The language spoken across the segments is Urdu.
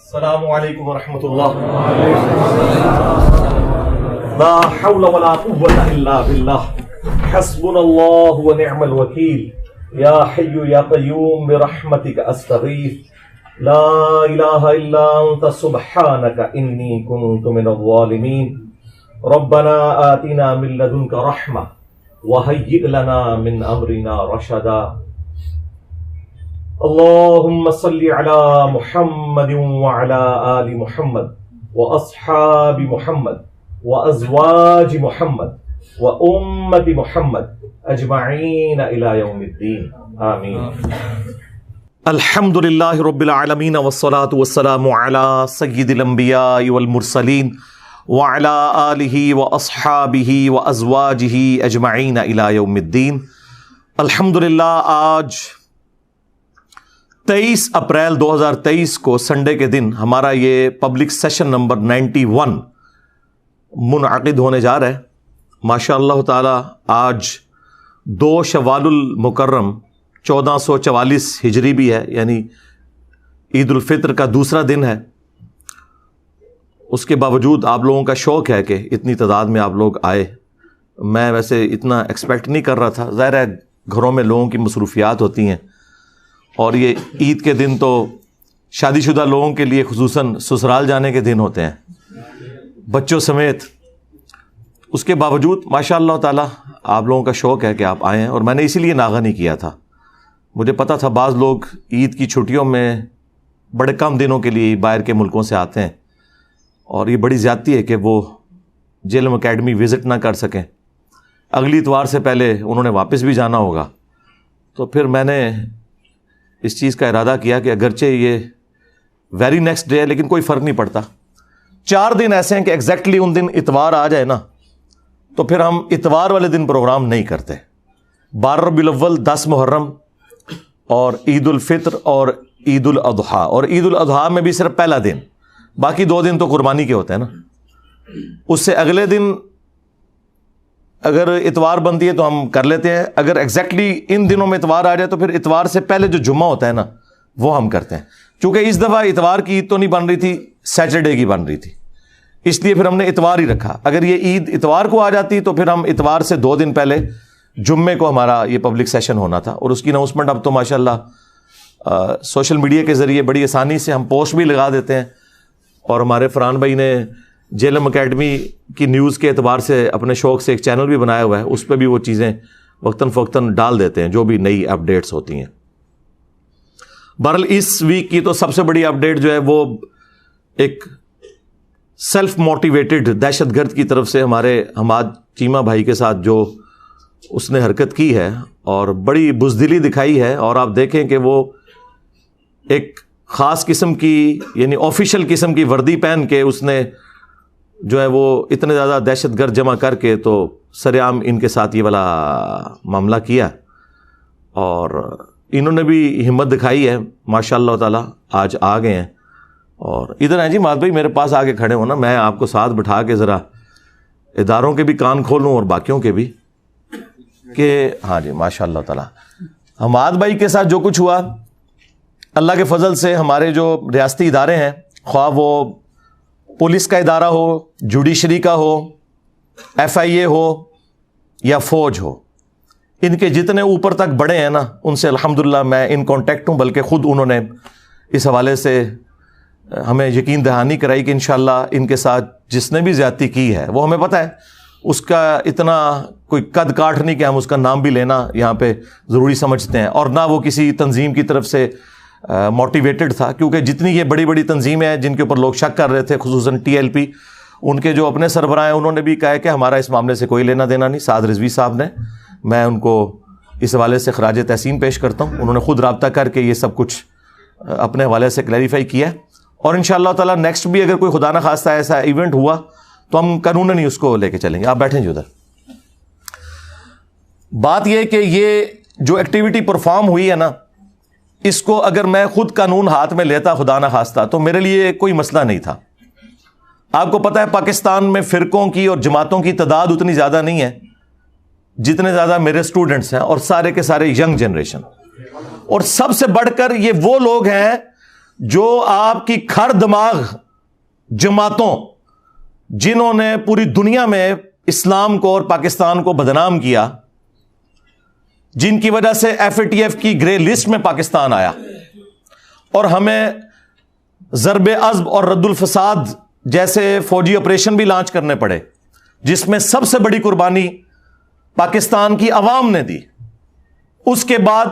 السلام علیکم ورحمۃ اللہ. لا حول ولا قوة الا باللہ حسبنا اللہ ونعم الوکیل یا حی یا قیوم برحمتک استغیث لا الہ الا انت سبحانک انی کنت من الظالمین ربنا آتنا من لدنک رحمہ وہیئ لنا من امرنا رشدا. اللهم صل على محمد وعلى آل محمد وأصحاب محمد وأزواج محمد وأمة محمد أجمعين إلى يوم الدين آمين. الحمد لله رب العالمين والصلاة والسلام على سيد الأنبياء والمرسلين وعلى آله وأصحابه وأزواجه أجمعين إلى يوم الدين. الحمد للہ آج 23 اپریل 2023 کو سنڈے کے دن ہمارا یہ پبلک سیشن نمبر 91 منعقد ہونے جا رہا ہے. ماشاء اللہ تعالی آج 2 شوال المکرم 1444 ہجری بھی ہے، یعنی عید الفطر کا دوسرا دن ہے. اس کے باوجود آپ لوگوں کا شوق ہے کہ اتنی تعداد میں آپ لوگ آئے. میں ویسے اتنا ایکسپیکٹ نہیں کر رہا تھا، ظاہر ہے گھروں میں لوگوں کی مصروفیات ہوتی ہیں، اور یہ عید کے دن تو شادی شدہ لوگوں کے لیے خصوصاً سسرال جانے کے دن ہوتے ہیں بچوں سمیت. اس کے باوجود ماشاء اللہ تعالیٰ آپ لوگوں کا شوق ہے کہ آپ آئیں، اور میں نے اسی لیے ناغہ نہیں کیا تھا. مجھے پتا تھا بعض لوگ عید کی چھٹیوں میں بڑے کم دنوں کے لیے باہر کے ملکوں سے آتے ہیں، اور یہ بڑی زیادتی ہے کہ وہ جیلم اکیڈمی وزٹ نہ کر سکیں. اگلی اتوار سے پہلے انہوں نے واپس بھی جانا ہوگا. تو پھر میں نے اس چیز کا ارادہ کیا کہ اگرچہ یہ ویری نیکسٹ ڈے ہے لیکن کوئی فرق نہیں پڑتا. 4 دن ایسے ہیں کہ ایگزیکٹلی ان دن اتوار آ جائے نا تو پھر ہم اتوار والے دن پروگرام نہیں کرتے. 12 ربیع الاول، 10 محرم اور عید الفطر اور عید الاضحیٰ، اور عید الاضحیٰ میں بھی صرف پہلا دن، باقی 2 دن تو قربانی کے ہوتے ہیں نا. اس سے اگلے دن اگر اتوار بنتی ہے تو ہم کر لیتے ہیں. اگر ایگزیکٹلی ان دنوں میں اتوار آ جائے تو پھر اتوار سے پہلے جو جمعہ ہوتا ہے نا وہ ہم کرتے ہیں. چونکہ اس دفعہ اتوار کی عید تو نہیں بن رہی تھی، سیٹرڈے کی بن رہی تھی، اس لیے پھر ہم نے اتوار ہی رکھا. اگر یہ عید اتوار کو آ جاتی تو پھر ہم اتوار سے 2 دن پہلے جمعے کو ہمارا یہ پبلک سیشن ہونا تھا. اور اس کی اناؤنسمنٹ اب تو ماشاءاللہ سوشل میڈیا کے ذریعے بڑی آسانی سے ہم پوسٹ بھی لگا دیتے ہیں، اور ہمارے فرحان بھائی نے جیلم اکیڈمی کی نیوز کے اعتبار سے اپنے شوق سے ایک چینل بھی بنایا ہوا ہے، اس پہ بھی وہ چیزیں وقتاً فوقتاً ڈال دیتے ہیں جو بھی نئی اپڈیٹس ہوتی ہیں. بہرحال اس ویک کی تو سب سے بڑی اپڈیٹ جو ہے وہ ایک سیلف موٹیویٹڈ دہشت گرد کی طرف سے ہمارے حماد چیمہ بھائی کے ساتھ جو اس نے حرکت کی ہے اور بڑی بزدلی دکھائی ہے. اور آپ دیکھیں کہ وہ ایک خاص قسم کی یعنی آفیشیل قسم کی وردی پہن کے اس نے جو ہے وہ اتنے زیادہ دہشت گرد جمع کر کے تو سر عام ان کے ساتھ یہ والا معاملہ کیا. اور انہوں نے بھی ہمت دکھائی ہے ماشاء اللہ تعالیٰ، آج آ گئے ہیں. اور ادھر ہیں جی مات بھائی، میرے پاس آ کے کھڑے ہونا، میں آپ کو ساتھ بٹھا کے ذرا اداروں کے بھی کان کھولوں اور باقیوں کے بھی کہ ہاں جی ماشاء اللہ تعالیٰ حماد بھائی کے ساتھ جو کچھ ہوا اللہ کے فضل سے. ہمارے جو ریاستی ادارے ہیں، خواہ وہ پولیس کا ادارہ ہو، جوڈیشری کا ہو، FIA ہو یا فوج ہو، ان کے جتنے اوپر تک بڑے ہیں نا ان سے الحمدللہ میں ان کانٹیکٹ ہوں. بلکہ خود انہوں نے اس حوالے سے ہمیں یقین دہانی کرائی کہ انشاءاللہ ان کے ساتھ جس نے بھی زیادتی کی ہے وہ ہمیں پتہ ہے اس کا اتنا کوئی قد کاٹ نہیں کہ ہم اس کا نام بھی لینا یہاں پہ ضروری سمجھتے ہیں. اور نہ وہ کسی تنظیم کی طرف سے موٹیویٹڈ تھا، کیونکہ جتنی یہ بڑی بڑی تنظیمیں ہیں جن کے اوپر لوگ شک کر رہے تھے، خصوصاً TLP، ان کے جو اپنے سربراہ ہیں انہوں نے بھی کہا ہے کہ ہمارا اس معاملے سے کوئی لینا دینا نہیں. سعد رضوی صاحب نے، میں ان کو اس حوالے سے خراج تحسین پیش کرتا ہوں. انہوں نے خود رابطہ کر کے یہ سب کچھ اپنے حوالے سے کلیریفائی کیا ہے. اور انشاءاللہ تعالیٰ نیکسٹ بھی اگر کوئی خدا نہ خواستہ ایسا ایونٹ ہوا تو ہم قانوناً ہی اس کو لے کے چلیں گے. آپ بیٹھیں جی ادھر. بات یہ کہ یہ جو ایکٹیویٹی پرفارم ہوئی ہے نا، اس کو اگر میں خود قانون ہاتھ میں لیتا خدا نہ خواستہ تو میرے لیے کوئی مسئلہ نہیں تھا. آپ کو پتہ ہے پاکستان میں فرقوں کی اور جماعتوں کی تعداد اتنی زیادہ نہیں ہے جتنے زیادہ میرے اسٹوڈنٹس ہیں، اور سارے کے سارے ینگ جنریشن. اور سب سے بڑھ کر یہ وہ لوگ ہیں جو آپ کی کھر دماغ جماعتوں جنہوں نے پوری دنیا میں اسلام کو اور پاکستان کو بدنام کیا، جن کی وجہ سے ایف اے ٹی ایف کی گرے لسٹ میں پاکستان آیا اور ہمیں ضرب عضب اور رد الفساد جیسے فوجی آپریشن بھی لانچ کرنے پڑے، جس میں سب سے بڑی قربانی پاکستان کی عوام نے دی، اس کے بعد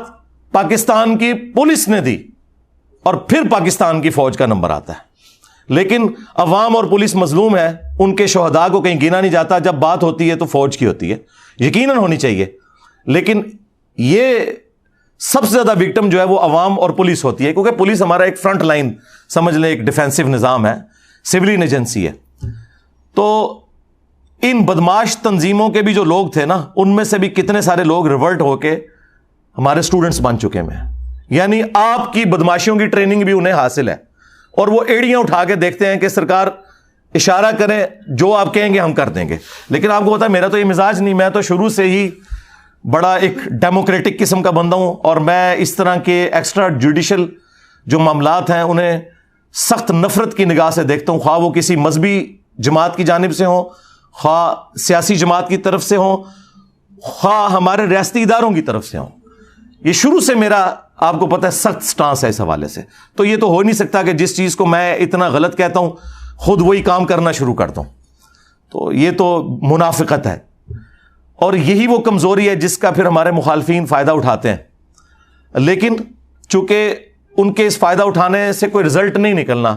پاکستان کی پولیس نے دی، اور پھر پاکستان کی فوج کا نمبر آتا ہے۔ لیکن عوام اور پولیس مظلوم ہے، ان کے شہداء کو کہیں گنا نہیں جاتا، جب بات ہوتی ہے تو فوج کی ہوتی ہے، یقیناً ہونی چاہیے، لیکن یہ سب سے زیادہ وکٹم جو ہے وہ عوام اور پولیس ہوتی ہے، کیونکہ پولیس ہمارا ایک فرنٹ لائن سمجھ لیں، ایک ڈیفینسو نظام ہے، سولین ایجنسی ہے۔ تو ان بدماش تنظیموں کے بھی جو لوگ تھے نا، ان میں سے بھی کتنے سارے لوگ ریورٹ ہو کے ہمارے سٹوڈنٹس بن چکے ہیں، یعنی آپ کی بدماشیوں کی ٹریننگ بھی انہیں حاصل ہے، اور وہ ایڑیاں اٹھا کے دیکھتے ہیں کہ سرکار اشارہ کرے، جو آپ کہیں گے ہم کر دیں گے۔ لیکن آپ کو پتا ہے میرا تو یہ مزاج نہیں، میں تو شروع سے ہی بڑا ایک ڈیموکریٹک قسم کا بندہ ہوں، اور میں اس طرح کے ایکسٹرا جوڈیشل جو معاملات ہیں انہیں سخت نفرت کی نگاہ سے دیکھتا ہوں، خواہ وہ کسی مذہبی جماعت کی جانب سے ہوں، خواہ سیاسی جماعت کی طرف سے ہوں، خواہ ہمارے ریاستی اداروں کی طرف سے ہوں۔ یہ شروع سے میرا آپ کو پتہ ہے سخت سٹانس ہے اس حوالے سے۔ تو یہ تو ہو نہیں سکتا کہ جس چیز کو میں اتنا غلط کہتا ہوں خود وہی کام کرنا شروع کرتا ہوں، تو یہ تو منافقت ہے، اور یہی وہ کمزوری ہے جس کا پھر ہمارے مخالفین فائدہ اٹھاتے ہیں۔ لیکن چونکہ ان کے اس فائدہ اٹھانے سے کوئی رزلٹ نہیں نکلنا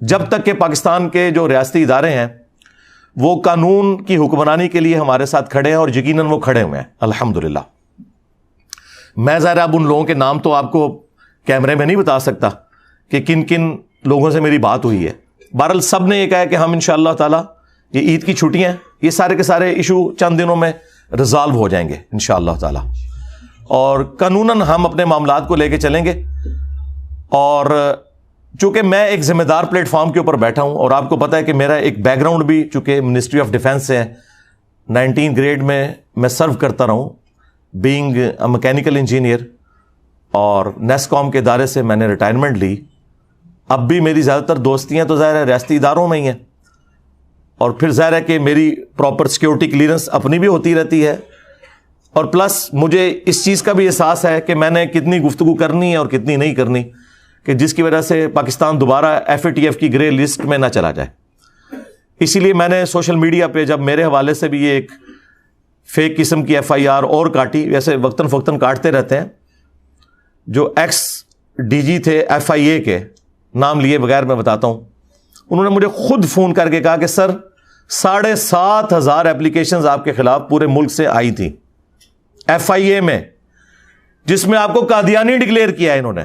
جب تک کہ پاکستان کے جو ریاستی ادارے ہیں وہ قانون کی حکمرانی کے لیے ہمارے ساتھ کھڑے ہیں، اور یقیناً وہ کھڑے ہوئے ہیں الحمدللہ۔ میں ظاہر اب ان لوگوں کے نام تو آپ کو کیمرے میں نہیں بتا سکتا کہ کن کن لوگوں سے میری بات ہوئی ہے، بہرحال سب نے یہ کہا کہ ہم انشاءاللہ تعالی، یہ عید کی چھٹیاں ہیں، یہ سارے کے سارے ایشو چند دنوں میں ریزالو ہو جائیں گے انشاءاللہ تعالی، اور قانوناً ہم اپنے معاملات کو لے کے چلیں گے۔ اور چونکہ میں ایک ذمہ دار پلیٹ فارم کے اوپر بیٹھا ہوں، اور آپ کو پتا ہے کہ میرا ایک بیک گراؤنڈ بھی چونکہ منسٹری آف ڈیفینس سے ہے، 19 گریڈ میں سرو کرتا رہا ہوں بینگ اے میکینیکل انجینئر، اور نیس کام کے ادارے سے میں نے ریٹائرمنٹ لی۔ اب بھی میری زیادہ تر دوستیاں تو ظاہر ہے ریاستی اداروں میں ہی ہیں، اور پھر ظاہر ہے کہ میری پراپر سیکیورٹی کلیئرنس اپنی بھی ہوتی رہتی ہے، اور پلس مجھے اس چیز کا بھی احساس ہے کہ میں نے کتنی گفتگو کرنی ہے اور کتنی نہیں کرنی، کہ جس کی وجہ سے پاکستان دوبارہ ایف اے ٹی ایف کی گرے لسٹ میں نہ چلا جائے۔ اسی لیے میں نے سوشل میڈیا پہ جب میرے حوالے سے بھی یہ ایک فیک قسم کی ایف آئی آر اور کاٹی، ویسے وقتاً فوقتاً کاٹتے رہتے ہیں، جو ایکس ڈی جی تھے ایف آئی اے کے، نام لیے بغیر میں بتاتا ہوں، انہوں نے مجھے خود فون کر کے کہا کہ سر 7,500 ایپلیکیشنز آپ کے خلاف پورے ملک سے آئی تھیں ایف آئی اے میں، جس میں آپ کو قادیانی ڈکلیئر کیا ہے انہوں نے۔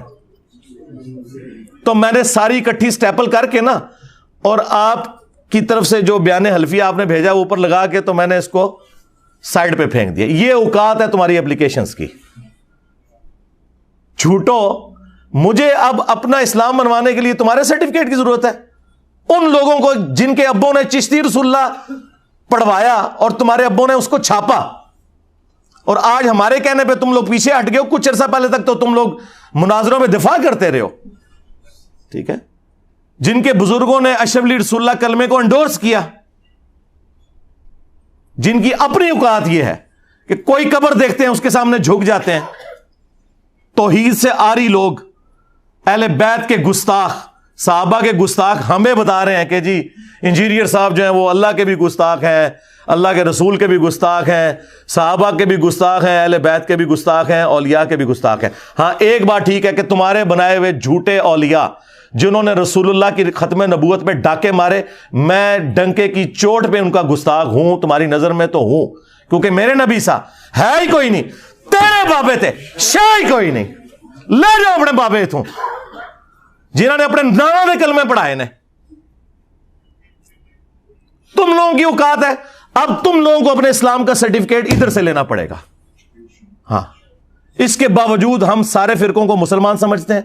تو میں نے ساری اکٹھی سٹیپل کر کے نا، اور آپ کی طرف سے جو بیان حلفیہ آپ نے بھیجا وہ اوپر لگا کے، تو میں نے اس کو سائڈ پہ پھینک دیا۔ یہ اوقات ہے تمہاری اپلیکیشنز کی، جھوٹو۔ مجھے اب اپنا اسلام منوانے کے لیے تمہارے سرٹیفکیٹ کی ضرورت ہے؟ ان لوگوں کو جن کے ابوں نے چشتی رسول اللہ پڑھوایا اور تمہارے ابوں نے اس کو چھاپا، اور آج ہمارے کہنے پہ تم لوگ پیچھے ہٹ گئے ہو۔ کچھ عرصہ پہلے تک تو تم لوگ مناظروں میں دفاع کرتے رہے ہو، ٹھیک ہے، جن کے بزرگوں نے اشرف علی رسول اللہ کلمے کو انڈورس کیا، جن کی اپنی اوقات یہ ہے کہ کوئی قبر دیکھتے ہیں اس کے سامنے جھک جاتے ہیں۔ توحید سے آری لوگ، اہل بیت کے گستاخ، صحابہ کے گستاخ ہمیں بتا رہے ہیں کہ جی انجینئر صاحب جو ہیں وہ اللہ کے بھی گستاخ ہیں، اللہ کے رسول کے بھی گستاخ ہیں، صحابہ کے بھی گستاخ ہیں، اہل بیت کے بھی گستاخ ہیں، اولیاء کے بھی گستاخ ہیں۔ ہاں ایک بات ٹھیک ہے کہ تمہارے بنائے ہوئے جھوٹے اولیاء جنہوں نے رسول اللہ کی ختم نبوت میں ڈاکے مارے، میں ڈنکے کی چوٹ پہ ان کا گستاخ ہوں، تمہاری نظر میں تو ہوں، کیونکہ میرے نبی سا ہے ہی کوئی نہیں، تیرے بابے تھے شاہ ہی کوئی نہیں، لے جاؤ اپنے بابے تھوں جنہوں نے اپنے نانا دے کلمے پڑھائے نے۔ تم لوگوں کی اوقات ہے، اب تم لوگوں کو اپنے اسلام کا سرٹیفکیٹ ادھر سے لینا پڑے گا۔ ہاں، اس کے باوجود ہم سارے فرقوں کو مسلمان سمجھتے ہیں،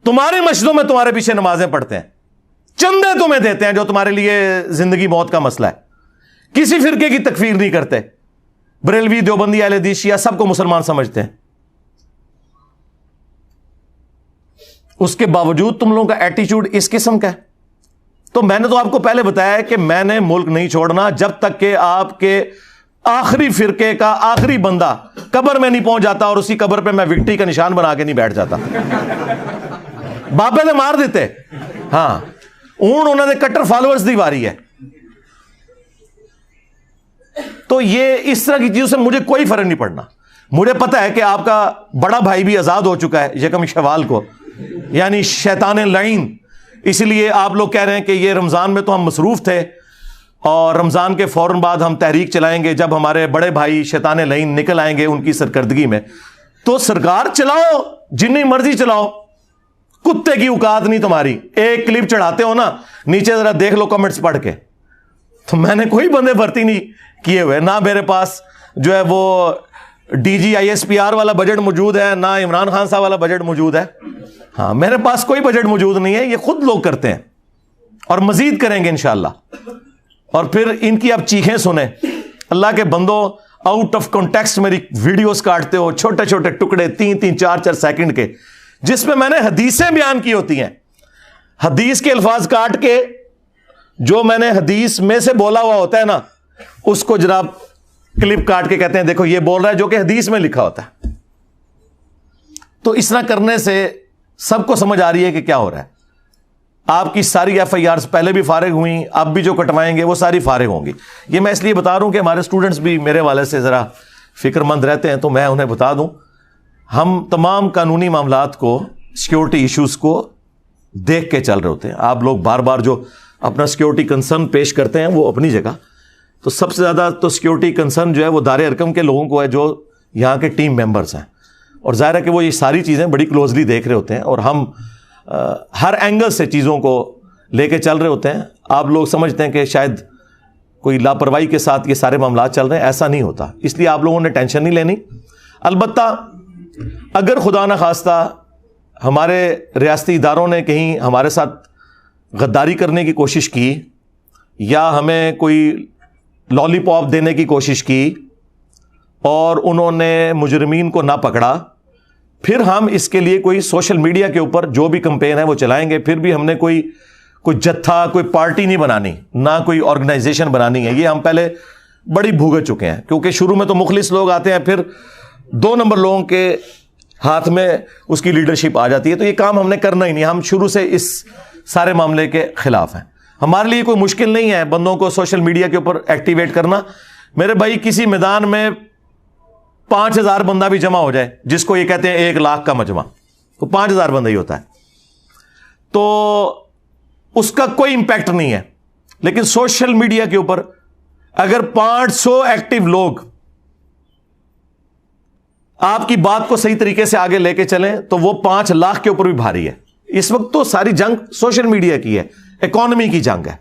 تمہاری مسجدوں میں تمہارے پیچھے نمازیں پڑھتے ہیں، چندے تمہیں دیتے ہیں جو تمہارے لیے زندگی موت کا مسئلہ ہے، کسی فرقے کی تکفیر نہیں کرتے، بریلوی، دیوبندی، اہل حدیث، شیعہ سب کو مسلمان سمجھتے ہیں۔ اس کے باوجود تم لوگوں کا ایٹیچیوڈ اس قسم کا ہے. تو میں نے تو آپ کو پہلے بتایا کہ میں نے ملک نہیں چھوڑنا جب تک کہ آپ کے آخری فرقے کا آخری بندہ قبر میں نہیں پہنچ جاتا اور اسی قبر پہ میں وکٹری کا نشان بنا کے نہیں بیٹھ جاتا. بابے نے مار دیتے. ہاں اون انہوں نے کٹر فالوورز دی واری ہے. تو یہ اس طرح کی چیزوں سے مجھے کوئی فرق نہیں پڑنا. مجھے پتا ہے کہ آپ کا بڑا بھائی بھی آزاد ہو چکا ہے یکم شوال کو, یعنی شیطان لعین. اسی لیے آپ لوگ کہہ رہے ہیں کہ یہ رمضان میں تو ہم مصروف تھے اور رمضان کے فوراً بعد ہم تحریک چلائیں گے جب ہمارے بڑے بھائی شیطان لعین نکل آئیں گے ان کی سرکردگی میں. تو سرکار چلاؤ, جتنی مرضی چلاؤ, کتے کی اوقات نہیں تمہاری. ایک کلپ چڑھاتے ہو نا, نیچے ذرا دیکھ لو کمنٹس پڑھ کے. تو میں نے کوئی بندے بھرتی نہیں کیے ہوئے, نہ میرے پاس جو ہے وہ DGISPR والا بجٹ موجود ہے, نہ عمران خان صاحب والا بجٹ موجود ہے. ہاں میرے پاس کوئی بجٹ موجود نہیں ہے, یہ خود لوگ کرتے ہیں اور مزید کریں گے انشاءاللہ. اور پھر ان کی آپ چیخیں سنیں. اللہ کے بندوں, آؤٹ آف کانٹیکسٹ میری ویڈیوز کاٹتے ہو, چھوٹے چھوٹے ٹکڑے 3-3 4-4 سیکنڈ کے, جس میں میں نے حدیثیں بیان کی ہوتی ہیں. حدیث کے الفاظ کاٹ کے جو میں نے حدیث میں سے بولا ہوا ہوتا ہے نا, اس کو جناب کلپ کاٹ کے کہتے ہیں دیکھو یہ بول رہا ہے جو کہ حدیث میں لکھا ہوتا ہے. تو اس طرح کرنے سے سب کو سمجھ آ رہی ہے کہ کیا ہو رہا ہے. آپ کی ساری FIRs پہلے بھی فارغ ہوئیں, اب بھی جو کٹوائیں گے وہ ساری فارغ ہوں گی. یہ میں اس لیے بتا رہا ہوں کہ ہمارے اسٹوڈنٹس بھی میرے والے سے ذرا فکر مند رہتے ہیں, تو میں انہیں بتا دوں ہم تمام قانونی معاملات کو, سیکیورٹی ایشوز کو دیکھ کے چل رہے ہوتے ہیں. آپ لوگ بار بار جو اپنا سیکیورٹی کنسرن پیش کرتے ہیں وہ اپنی جگہ, تو سب سے زیادہ تو سیکیورٹی کنسرن جو ہے وہ دار ارکم کے لوگوں کو ہے جو یہاں کے ٹیم ممبرز ہیں. اور ظاہر ہے کہ وہ یہ ساری چیزیں بڑی کلوزلی دیکھ رہے ہوتے ہیں اور ہم ہر اینگل سے چیزوں کو لے کے چل رہے ہوتے ہیں. آپ لوگ سمجھتے ہیں کہ شاید کوئی لاپرواہی کے ساتھ یہ سارے معاملات چل رہے ہیں, ایسا نہیں ہوتا. اس لیے آپ لوگوں نے ٹینشن نہیں لینی. البتہ اگر خدا نخواستہ ہمارے ریاستی اداروں نے کہیں ہمارے ساتھ غداری کرنے کی کوشش کی یا ہمیں کوئی لالی پاپ دینے کی کوشش کی اور انہوں نے مجرمین کو نہ پکڑا, پھر ہم اس کے لیے کوئی سوشل میڈیا کے اوپر جو بھی کمپین ہے وہ چلائیں گے. پھر بھی ہم نے کوئی جتھا, کوئی پارٹی نہیں بنانی, نہ کوئی آرگنائزیشن بنانی ہے. یہ ہم پہلے بڑی بھوگت چکے ہیں, کیونکہ شروع میں تو مخلص لوگ آتے ہیں, پھر 2 نمبر لوگوں کے ہاتھ میں اس کی لیڈرشپ آ جاتی ہے. تو یہ کام ہم نے کرنا ہی نہیں. ہم شروع سے اس سارے معاملے کے خلاف ہیں. ہمارے لیے کوئی مشکل نہیں ہے بندوں کو سوشل میڈیا کے اوپر ایکٹیویٹ کرنا. میرے بھائی کسی میدان میں 5000 بندہ بھی جمع ہو جائے, جس کو یہ کہتے ہیں 1 لاکھ کا مجمع, تو 5000 بندہ ہی ہوتا ہے, تو اس کا کوئی امپیکٹ نہیں ہے. لیکن سوشل میڈیا کے اوپر اگر 500 ایکٹیو لوگ آپ کی بات کو صحیح طریقے سے آگے لے کے چلیں تو وہ 5 لاکھ کے اوپر بھی بھاری ہے. اس وقت تو ساری جنگ سوشل میڈیا کی ہے, اکانومی کی جنگ ہے.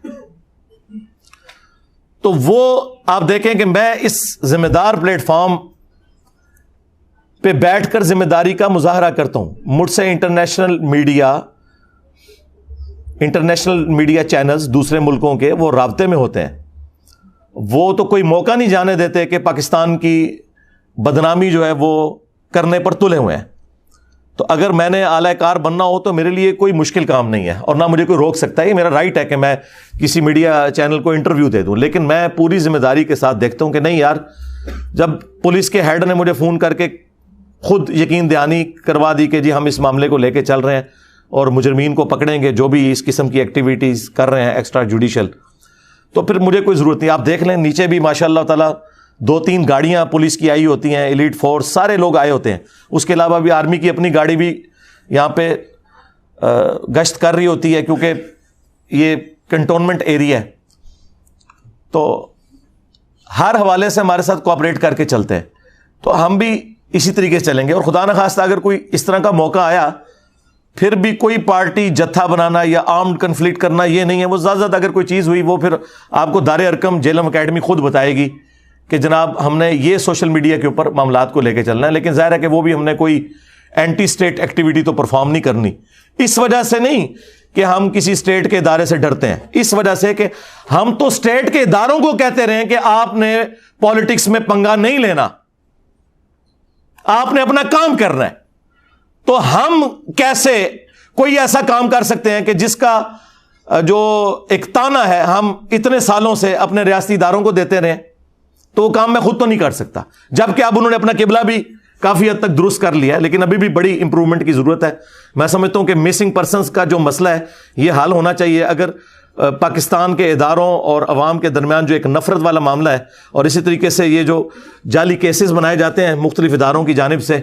تو وہ آپ دیکھیں کہ میں اس ذمہ دار پلیٹ فارم پہ بیٹھ کر ذمہ داری کا مظاہرہ کرتا ہوں. مجھ سے انٹرنیشنل میڈیا چینلز دوسرے ملکوں کے وہ رابطے میں ہوتے ہیں. وہ تو کوئی موقع نہیں جانے دیتے کہ پاکستان کی بدنامی جو ہے وہ کرنے پر تلے ہوئے ہیں. تو اگر میں نے اعلی کار بننا ہو تو میرے لیے کوئی مشکل کام نہیں ہے اور نہ مجھے کوئی روک سکتا ہے. یہ میرا رائٹ ہے کہ میں کسی میڈیا چینل کو انٹرویو دے دوں, لیکن میں پوری ذمہ داری کے ساتھ دیکھتا ہوں کہ نہیں یار, جب پولیس کے ہیڈ نے مجھے فون کر کے خود یقین دہانی کروا دی کہ جی ہم اس معاملے کو لے کے چل رہے ہیں اور مجرمین کو پکڑیں گے جو بھی اس قسم کی ایکٹیویٹیز کر رہے ہیں ایکسٹرا جوڈیشل, تو پھر مجھے کوئی ضرورت نہیں. آپ دیکھ لیں نیچے بھی ماشاء اللہ تعالیٰ 2-3 گاڑیاں پولیس کی آئی ہوتی ہیں, ایلیٹ فورس, سارے لوگ آئے ہوتے ہیں. اس کے علاوہ بھی آرمی کی اپنی گاڑی بھی یہاں پہ گشت کر رہی ہوتی ہے, کیونکہ یہ کنٹونمنٹ ایریا ہے. تو ہر حوالے سے ہمارے ساتھ کوآپریٹ کر کے چلتے ہیں, تو ہم بھی اسی طریقے سے چلیں گے. اور خدا نخواستہ اگر کوئی اس طرح کا موقع آیا, پھر بھی کوئی پارٹی جتھا بنانا یا آرمڈ کنفلکٹ کرنا یہ نہیں ہے. وہ زیادہ اگر کوئی چیز ہوئی وہ پھر آپ کو دار ارکم جیلم اکیڈمی خود بتائے گی کہ جناب ہم نے یہ سوشل میڈیا کے اوپر معاملات کو لے کے چلنا ہے. لیکن ظاہر ہے کہ وہ بھی ہم نے کوئی اینٹی اسٹیٹ ایکٹیویٹی تو پرفارم نہیں کرنی. اس وجہ سے نہیں کہ ہم کسی اسٹیٹ کے ادارے سے ڈرتے ہیں, اس وجہ سے کہ ہم تو اسٹیٹ کے اداروں کو کہتے رہے کہ آپ نے پالیٹکس میں پنگا نہیں لینا, آپ نے اپنا کام کرنا ہے. تو ہم کیسے کوئی ایسا کام کر سکتے ہیں کہ جس کا جو ایک تانا ہے ہم اتنے سالوں سے اپنے ریاستی اداروں کو دیتے رہے، تو وہ کام میں خود تو نہیں کر سکتا، جبکہ اب انہوں نے اپنا قبلہ بھی کافی حد تک درست کر لیا ہے، لیکن ابھی بھی بڑی امپرومنٹ کی ضرورت ہے۔ میں سمجھتا ہوں کہ مسنگ پرسنز کا جو مسئلہ ہے یہ حل ہونا چاہیے۔ اگر پاکستان کے اداروں اور عوام کے درمیان جو ایک نفرت والا معاملہ ہے، اور اسی طریقے سے یہ جو جعلی کیسز بنائے جاتے ہیں مختلف اداروں کی جانب سے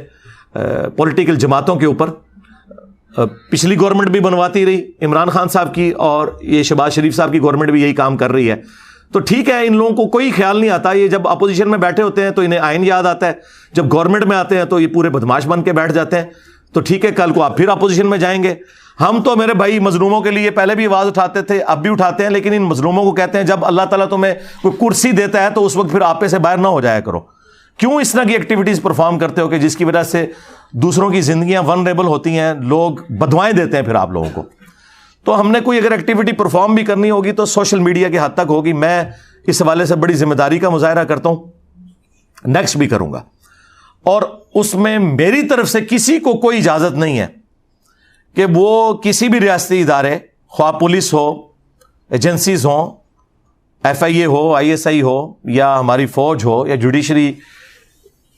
پولیٹیکل جماعتوں کے اوپر، پچھلی گورنمنٹ بھی بنواتی رہی عمران خان صاحب کی، اور یہ شہباز شریف صاحب کی گورنمنٹ بھی یہی کام کر رہی ہے، تو ٹھیک ہے، ان لوگوں کو کوئی خیال نہیں آتا۔ یہ جب اپوزیشن میں بیٹھے ہوتے ہیں تو انہیں آئین یاد آتا ہے، جب گورنمنٹ میں آتے ہیں تو یہ پورے بدماش بن کے بیٹھ جاتے ہیں۔ تو ٹھیک ہے، کل کو آپ پھر اپوزیشن میں جائیں گے۔ ہم تو میرے بھائی مظلوموں کے لیے پہلے بھی آواز اٹھاتے تھے، اب بھی اٹھاتے ہیں، لیکن ان مظلوموں کو کہتے ہیں جب اللہ تعالیٰ تمہیں کوئی کرسی دیتا ہے تو اس وقت پھر آپے سے باہر نہ ہو جایا کرو۔ کیوں اس طرح کی ایکٹیویٹیز پرفارم کرتے ہو کہ جس کی وجہ سے دوسروں کی زندگیاں ونریبل ہوتی ہیں، لوگ بدوائیں دیتے ہیں پھر آپ لوگوں کو۔ تو ہم نے کوئی اگر ایکٹیویٹی پرفارم بھی کرنی ہوگی تو سوشل میڈیا کی حد تک ہوگی۔ میں اس حوالے سے بڑی ذمہ داری کا مظاہرہ کرتا ہوں، نیکسٹ بھی کروں گا، اور اس میں میری طرف سے کسی کو کوئی اجازت نہیں ہے کہ وہ کسی بھی ریاستی ادارے، خواہ پولیس ہو، ایجنسیز ہوں، ایف آئی اے ہو، آئی ایس آئی ہو، یا ہماری فوج ہو، یا جوڈیشری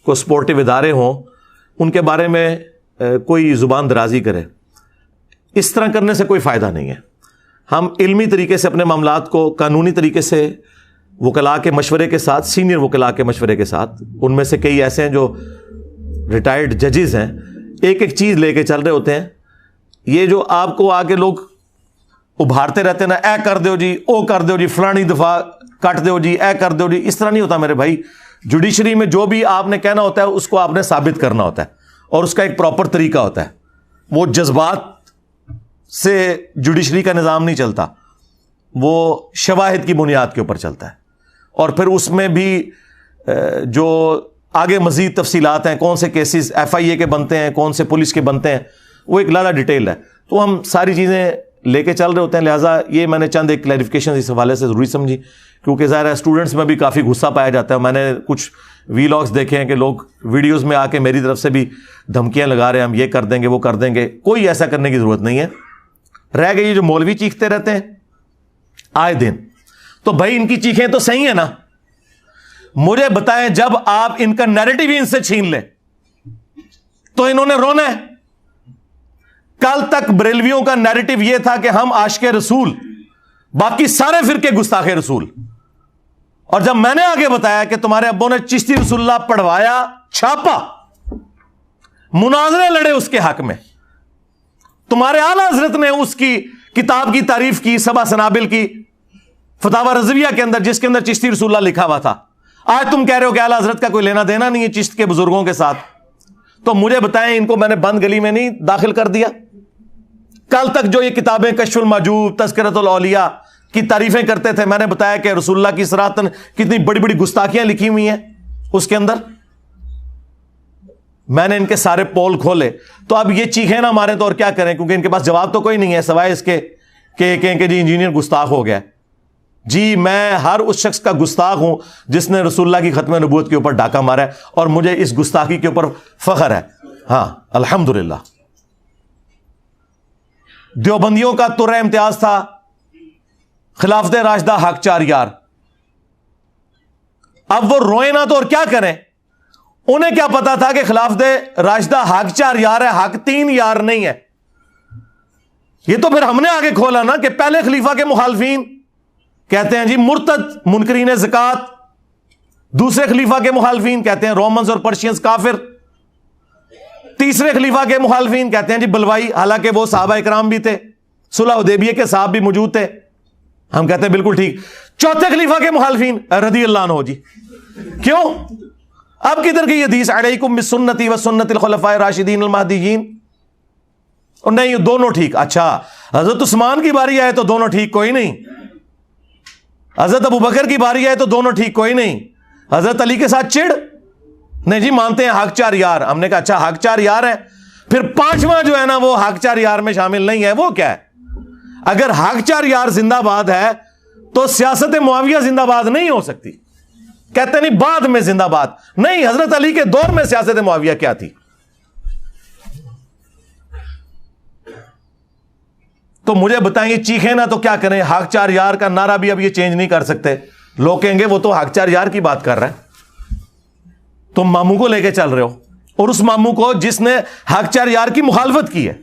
کو سپورٹو ادارے ہوں، ان کے بارے میں کوئی زبان درازی کرے۔ اس طرح کرنے سے کوئی فائدہ نہیں ہے۔ ہم علمی طریقے سے اپنے معاملات کو قانونی طریقے سے وکلاء کے مشورے کے ساتھ، سینئر وکلاء کے مشورے کے ساتھ، ان میں سے کئی ایسے ہیں جو ریٹائرڈ ججز ہیں، ایک ایک چیز لے کے چل رہے ہوتے ہیں۔ یہ جو آپ کو آگے لوگ ابھارتے رہتے ہیں نا، اے کر دیو جی، او کر دیو جی، فلانی دفعہ کٹ دیو جی، اے کر دیو جی، اس طرح نہیں ہوتا میرے بھائی۔ جوڈیشری میں جو بھی آپ نے کہنا ہوتا ہے اس کو آپ نے ثابت کرنا ہوتا ہے، اور اس کا ایک پراپر طریقہ ہوتا ہے۔ وہ جذبات سے جوڈیشری کا نظام نہیں چلتا، وہ شواہد کی بنیاد کے اوپر چلتا ہے، اور پھر اس میں بھی جو آگے مزید تفصیلات ہیں، کون سے کیسز ایف آئی اے کے بنتے ہیں، کون سے پولیس کے بنتے ہیں، وہ ایک لالا ڈیٹیل ہے۔ تو ہم ساری چیزیں لے کے چل رہے ہوتے ہیں، لہٰذا یہ میں نے چند ایک کلیریفیکیشن اس حوالے سے ضروری سمجھی، کیونکہ ظاہر ہے اسٹوڈنٹس میں بھی کافی غصہ پایا جاتا ہے۔ میں نے کچھ ویلاگس دیکھے ہیں کہ لوگ ویڈیوز میں آ کے میری طرف سے بھی دھمکیاں لگا رہے ہیں، ہم یہ کر دیں گے، وہ کر دیں گے۔ کوئی ایسا کرنے کی ضرورت نہیں ہے۔ رہ گئی یہ جو مولوی چیختے رہتے ہیں آئے دن، تو بھائی ان کی چیخیں تو صحیح ہیں نا؟ مجھے بتائیں، جب آپ ان کا نیریٹو ہی ان سے چھین لیں تو انہوں نے رونا ہے۔ کل تک بریلویوں کا نیریٹو یہ تھا کہ ہم عاشق رسول، باقی سارے فرقے گستاخ رسول، اور جب میں نے آگے بتایا کہ تمہارے ابوں نے چشتی رسول اللہ پڑھوایا، چھاپا، مناظرے لڑے اس کے حق میں، تمہارے اعلیٰ حضرت نے اس کی کتاب کی تعریف کی، سبع سنابل کی فتاوی رضویہ کے اندر، جس کے اندر چشتی رسول اللہ لکھا ہوا تھا۔ آج تم کہہ رہے ہو کہ اعلیٰ حضرت کا کوئی لینا دینا نہیں ہے چشت کے بزرگوں کے ساتھ، تو مجھے بتائیں ان کو میں نے بند گلی میں نہیں داخل کر دیا؟ کل تک جو یہ کتابیں کشف المحجوب، تذکرۃ الاولیاء کی تعریفیں کرتے تھے، میں نے بتایا کہ رسول اللہ کی صراحتاً کتنی بڑی بڑی گستاخیاں لکھی ہوئی ہیں اس کے اندر، میں نے ان کے سارے پول کھولے۔ تو اب یہ چیخیں نہ ماریں تو اور کیا کریں، کیونکہ ان کے پاس جواب تو کوئی نہیں ہے سوائے اس کے کہ کہیں کہ جی انجینئر گستاخ ہو گیا۔ جی میں ہر اس شخص کا گستاخ ہوں جس نے رسول اللہ کی ختم نبوت کے اوپر ڈاکہ مارا ہے، اور مجھے اس گستاخی کے اوپر فخر ہے۔ ہاں الحمدللہ۔ دیوبندیوں کا ترہ امتیاز تھا خلافت راشدہ حق چار یار، اب وہ روئے نہ تو اور کیا کریں؟ انہیں کیا پتا تھا کہ خلافت راشدہ حق چار یار ہے، حق تین یار نہیں ہے۔ یہ تو پھر ہم نے آگے کھولا نا کہ پہلے خلیفہ کے مخالفین کہتے ہیں جی مرتد منکرین زکات، دوسرے خلیفہ کے مخالفین کہتے ہیں رومنز اور پرشینز کافر، تیسرے خلیفہ کے مخالفین کہتے ہیں جی بلوائی، حالانکہ وہ صحابہ اکرام بھی تھے، صلح حدیبیہ کے صاحب بھی موجود تھے، ہم کہتے ہیں بالکل ٹھیک۔ چوتھے خلیفہ کے مخالفین رضی اللہ عنہ جی، کیوں؟ اب کدھر کی حدیث علیکم بسنتی و سنت الخلفاء الراشدین المہدیین؟ اور نہیں دونوں ٹھیک۔ اچھا حضرت عثمان کی باری آئے تو دونوں ٹھیک کوئی نہیں، حضرت ابوبکر کی باری آئے تو دونوں ٹھیک کوئی نہیں، حضرت علی کے ساتھ چڑ نہیں جی، مانتے ہیں حق چار یار۔ ہم نے کہا اچھا حق چار یار ہے، پھر پانچواں جو ہے نا وہ حق چار یار میں شامل نہیں ہے، وہ کیا ہے؟ اگر حق چار یار زندہ باد ہے تو سیاست معاویہ زندہ باد نہیں ہو سکتی۔ کہتے نہیں بعد میں زندہ باد، نہیں، حضرت علی کے دور میں سیاست معاویہ کیا تھی؟ تو مجھے بتائیں چیخیں نا تو کیا کریں؟ حق چار یار کا نعرہ بھی اب یہ چینج نہیں کر سکتے. لوگ کہیں گے وہ تو حق چار یار کی بات کر رہا ہے، تم ماموں کو لے کے چل رہے ہو، اور اس ماموں کو جس نے حق چار یار کی مخالفت کی ہے.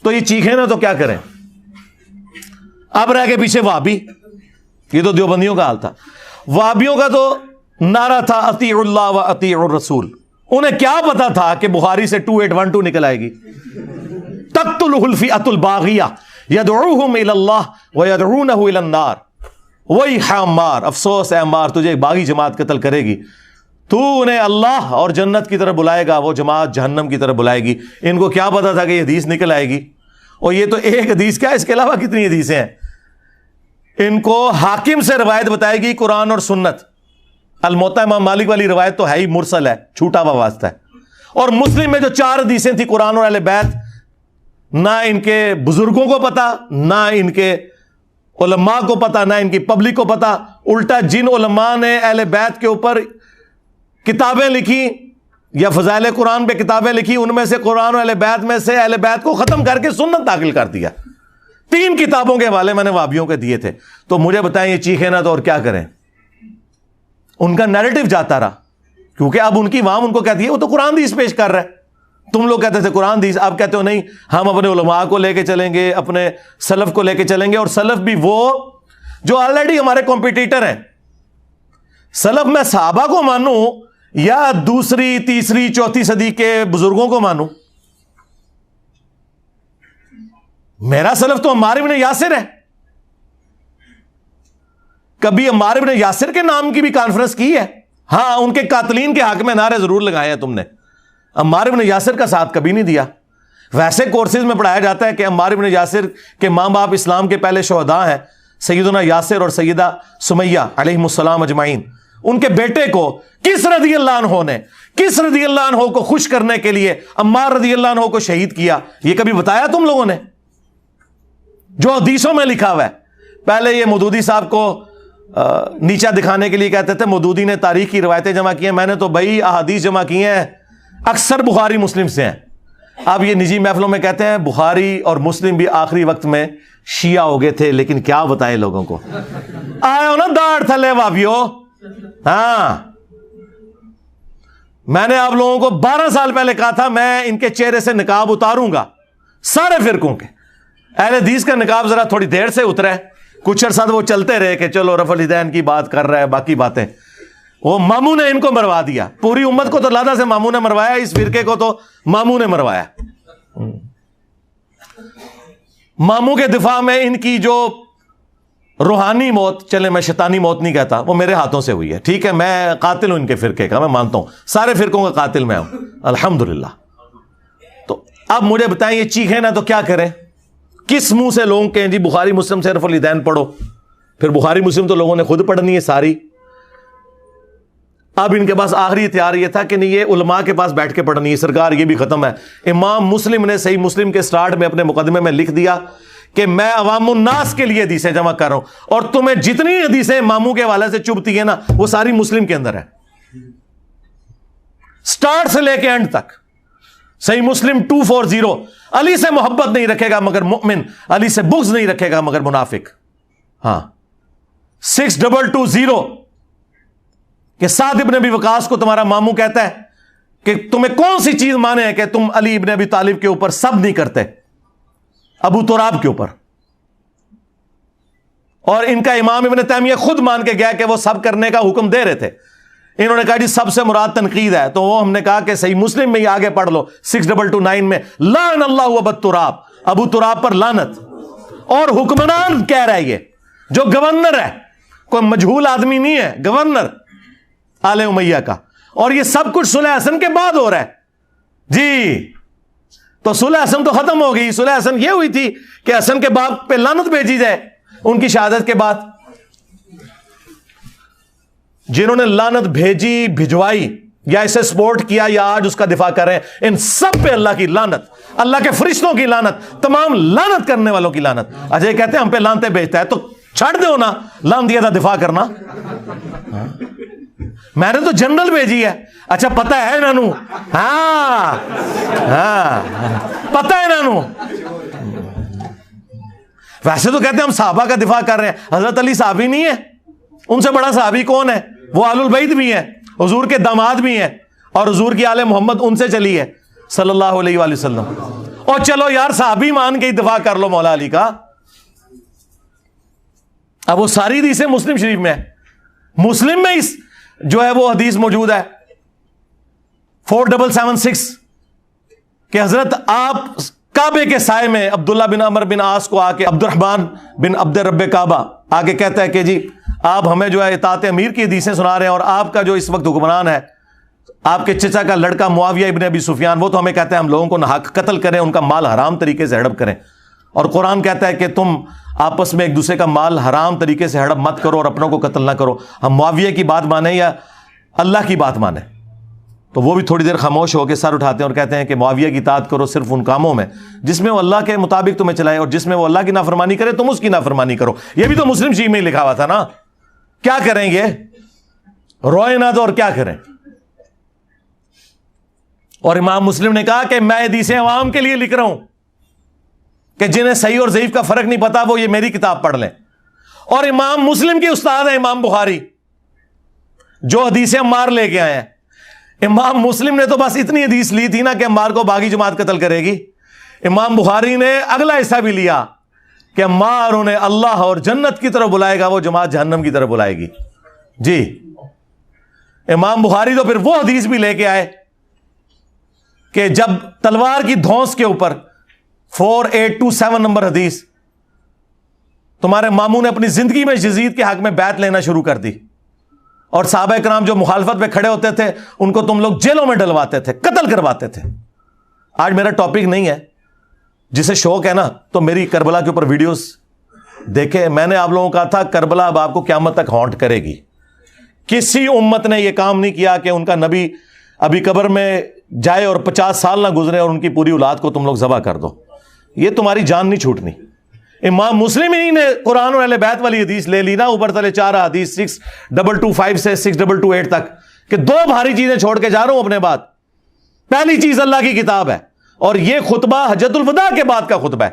تو یہ چیخیں نا تو کیا کریں؟ اب رہ کے پیچھے وہابی. یہ تو دیوبندیوں کا حال تھا. وہابیوں کا تو نعرہ تھا اطیعوا اللہ و اطیعوا الرسول. انہیں کیا پتا تھا کہ بخاری سے 2812 نکل آئے گی. تقتلہ الفئۃ الباغیہ یدعوہم الی اللہ ویدعونہ الی النار. وہی عمار، افسوس ہے عمار، تجھے ایک باغی جماعت قتل کرے گی، تو انہیں اللہ اور جنت کی طرف بلائے گا، وہ جماعت جہنم کی طرف بلائے گی. ان کو کیا پتا تھا کہ یہ حدیث نکل آئے گی؟ اور یہ تو ایک حدیث کیا، اس کے علاوہ کتنی حدیثیں ہیں. ان کو حاکم سے روایت بتائے گی قرآن اور سنت. الموطا امام مالک والی روایت تو ہے ہی مرسل ہے، چھوٹا ہوا واسطہ ہے. اور مسلم میں جو 4 حدیثیں تھی قرآن اور اہل بیت، نہ ان کے بزرگوں کو پتا، نہ ان کے علماء کو پتا، نہ ان کی پبلک کو پتا. الٹا جن علماء نے اہل بیت کے اوپر کتابیں لکھی یا فضائل قرآن پہ کتابیں لکھی، ان میں سے قرآن اور اہل بیت میں سے اہل بیت کو ختم کر کے سنت داخل کر دیا. 3 کتابوں کے حوالے میں نے وہابیوں کے دیے تھے. تو مجھے بتائیں یہ چیخیں نا تو اور کیا کریں؟ ان کا نیریٹو جاتا رہا، کیونکہ اب ان کی عوام ان کو کہتی ہے وہ تو قرآن حدیث پیش کر رہا ہے. تم لوگ کہتے تھے قرآن حدیث، آپ کہتے ہو نہیں ہم اپنے علماء کو لے کے چلیں گے، اپنے سلف کو لے کے چلیں گے. اور سلف بھی وہ جو آلریڈی ہمارے کمپیٹیٹر ہیں. سلف میں صحابہ کو مانوں یا 2ری 3ری 4تھی صدی کے بزرگوں کو مانوں؟ میرا سلف تو عمار بن یاسر ہے. کبھی عمار بن یاسر کے نام کی بھی کانفرنس کی ہے؟ ہاں، ان کے قاتلین کے حق میں نعرے ضرور لگائے ہیں تم نے. عمار بن یاسر کا ساتھ کبھی نہیں دیا. ویسے کورسز میں پڑھایا جاتا ہے کہ عمار بن یاسر کے ماں باپ اسلام کے پہلے شہداء ہیں، سیدنا یاسر اور سیدہ سمیہ علیہم السلام اجمعین. ان کے بیٹے کو کس رضی اللہ عنہ نے، کس رضی اللہ عنہ کو خوش کرنے کے لیے عمار رضی اللہ عنہ کو شہید کیا؟ یہ کبھی بتایا تم لوگوں نے؟ جو حدیثوں میں لکھا ہوا ہے. پہلے یہ مودودی صاحب کو نیچا دکھانے کے لیے کہتے تھے مودودی نے تاریخ کی روایتیں جمع کی ہیں. میں نے تو بھائی احادیث جمع کی ہیں، اکثر بخاری مسلم سے ہیں. اب یہ نجی محفلوں میں کہتے ہیں بخاری اور مسلم بھی آخری وقت میں شیعہ ہو گئے تھے. لیکن کیا بتائیں لوگوں کو، آئے ہو نا داڑھ تھلے وابیو. ہاں، میں نے آپ لوگوں کو 12 سال پہلے کہا تھا میں ان کے چہرے سے نقاب اتاروں گا سارے فرقوں کے. اہل حدیث کا نقاب ذرا تھوڑی دیر سے اترا ہے، کچھ عرصہ وہ چلتے رہے کہ چلو رفع الیدین کی بات کر رہا ہے، باقی باتیں. وہ ماموں نے ان کو مروا دیا. پوری امت کو تو لادہ سے ماموں نے مروایا، اس فرقے کو تو ماموں نے مروایا. ماموں کے دفاع میں ان کی جو روحانی موت، چلے میں شیطانی موت نہیں کہتا، وہ میرے ہاتھوں سے ہوئی ہے. ٹھیک ہے، میں قاتل ہوں ان کے فرقے کا، میں مانتا ہوں سارے فرقوں کا قاتل میں ہوں الحمدللہ. تو اب مجھے بتائیں یہ چیخیں نا تو کیا کریں؟ کس منہ سے لوگوں کہیں جی بخاری مسلم سے رفع الیدین پڑھو؟ پھر بخاری مسلم تو لوگوں نے خود پڑھنی ہے ساری. اب ان کے پاس آخری اختیار یہ تھا کہ نہیں، یہ علماء کے پاس بیٹھ کے پڑھنی ہے. سرکار یہ بھی ختم ہے. امام مسلم نے صحیح مسلم کے سٹارٹ میں اپنے مقدمے میں لکھ دیا کہ میں عوام الناس کے لیے حدیثیں جمع کر رہا ہوں، اور تمہیں جتنی حدیثیں ماموں کے حوالے سے چبھتی ہیں نا وہ ساری مسلم کے اندر ہے، سٹارٹ سے لے کے اینڈ تک. صحیح مسلم 240، علی سے محبت نہیں رکھے گا مگر مؤمن، علی سے بغض نہیں رکھے گا مگر منافق. ہاں 6220 کہ سعد ابن ابی وقاص کو تمہارا ماموں کہتا ہے کہ تمہیں کون سی چیز مانے ہے کہ تم علی ابن ابی طالب کے اوپر سب نہیں کرتے، ابو تراب کے اوپر. اور ان کا امام ابن تیمیہ خود مان کے گیا کہ وہ سب کرنے کا حکم دے رہے تھے. انہوں نے کہا جی سب سے مراد تنقید ہے، تو وہ ہم نے کہا کہ صحیح مسلم میں ہی آگے پڑھ لو 6229 میں، لعن اللہ ابو تراب، ابو تراب پر لعنت. اور حکمران کہہ رہا ہے یہ جو گورنر ہے، کوئی مجہول آدمی نہیں ہے، گورنر آل امیہ کا. اور یہ سب کچھ صلح حسن کے بعد ہو رہا ہے جی. تو صلح حسن تو ختم ہو گئی. صلح حسن یہ ہوئی تھی کہ حسن کے باپ پہ لعنت بھیجی جائے ان کی شہادت کے بعد. جنہوں نے لعنت بھیجی، بھجوائی، یا اسے سپورٹ کیا، یا آج اس کا دفاع کر رہے ہیں، ان سب پہ اللہ کی لعنت، اللہ کے فرشتوں کی لعنت، تمام لعنت کرنے والوں کی لعنت. اچھا یہ کہتے ہیں ہم پہ لعنتیں بھیجتا ہے، تو چھڑ دو نا لعنتیہ دا دفاع کرنا. میں نے تو جنرل بھیجی ہے. اچھا پتہ ہے انہوں, ہاں پتہ ہے انہوں. ویسے تو کہتے ہیں ہم صحابہ کا دفاع کر رہے ہیں. حضرت علی صحابی نہیں ہے؟ ان سے بڑا صحابی کون ہے؟ وہ آل البیت بھی ہیں, حضور کے داماد بھی ہیں, اور حضور کی آل محمد ان سے چلی ہے صلی اللہ علیہ وآلہ وسلم. اور چلو یار صحابی مان کے ہی دفاع کر لو مولا علی کا. اب وہ ساری حدیثیں مسلم شریف میں ہے. مسلم میں اس جو ہے وہ حدیث موجود ہے 4776 کہ حضرت آپ کعبے کے سائے میں عبداللہ بن عمر بن عاص کو آ کے عبد الرحمن بن عبد رب کعبہ آگے کہتا ہے کہ جی آپ ہمیں جو ہے اطاعت امیر کی حدیثیں سنا رہے ہیں, اور آپ کا جو اس وقت حکمران ہے آپ کے چچا کا لڑکا معاویہ ابن ابی سفیان, وہ تو ہمیں کہتے ہیں ہم لوگوں کو ناحق قتل کریں, ان کا مال حرام طریقے سے ہڑپ کریں, اور قرآن کہتا ہے کہ تم آپس میں ایک دوسرے کا مال حرام طریقے سے ہڑپ مت کرو اور اپنوں کو قتل نہ کرو. ہم معاویہ کی بات مانیں یا اللہ کی بات مانیں؟ تو وہ بھی تھوڑی دیر خاموش ہو کے سر اٹھاتے ہیں اور کہتے ہیں کہ معاویہ کی اطاعت کرو صرف ان کاموں میں جس میں وہ اللہ کے مطابق تمہیں چلائے, اور جس میں وہ اللہ کی نافرمانی کرے تم اس کی نافرمانی کرو. یہ بھی تو مسلم شریف میں ہی لکھا ہوا تھا نا. کیا کریں گے, روئے نہ تو اور کیا کریں. اور امام مسلم نے کہا کہ میں حدیثیں عوام کے لیے لکھ رہا ہوں کہ جنہیں صحیح اور ضعیف کا فرق نہیں پتا وہ یہ میری کتاب پڑھ لیں. اور امام مسلم کے استاد ہیں امام بخاری, جو حدیثیں عمار لے کے آئے ہیں. امام مسلم نے تو بس اتنی حدیث لی تھی نا کہ عمار کو باغی جماعت قتل کرے گی. امام بخاری نے اگلا حصہ بھی لیا کہ عمار انہیں اللہ اور جنت کی طرف بلائے گا, وہ جماعت جہنم کی طرف بلائے گی. جی امام بخاری تو پھر وہ حدیث بھی لے کے آئے کہ جب تلوار کی دھونس کے اوپر 4827 نمبر حدیث, تمہارے ماموں نے اپنی زندگی میں یزید کے حق میں بیعت لینا شروع کر دی, اور صحابہ کرام جو مخالفت پہ کھڑے ہوتے تھے ان کو تم لوگ جیلوں میں ڈلواتے تھے, قتل کرواتے تھے. آج میرا ٹاپک نہیں ہے, جسے شوق ہے نا تو میری کربلا کے اوپر ویڈیوز دیکھیں. میں نے آپ لوگوں کا تھا کربلا اب آپ کو قیامت تک ہانٹ کرے گی. کسی امت نے یہ کام نہیں کیا کہ ان کا نبی ابھی قبر میں جائے اور 50 سال نہ گزرے اور ان کی پوری اولاد کو تم لوگ ذبح کر دو. یہ تمہاری جان نہیں چھوٹنی. امام مسلم ہی نے قرآن اور اہل بیت والی حدیث لے لی نا, اوپر تلے 4 حدیث 6225 سے 6228 تک, کہ 2 بھاری چیزیں چھوڑ کے جا رہا ہوں اپنے بعد. پہلی چیز اللہ کی کتاب ہے, اور یہ خطبہ حجۃ الوداع کے بعد کا خطبہ ہے.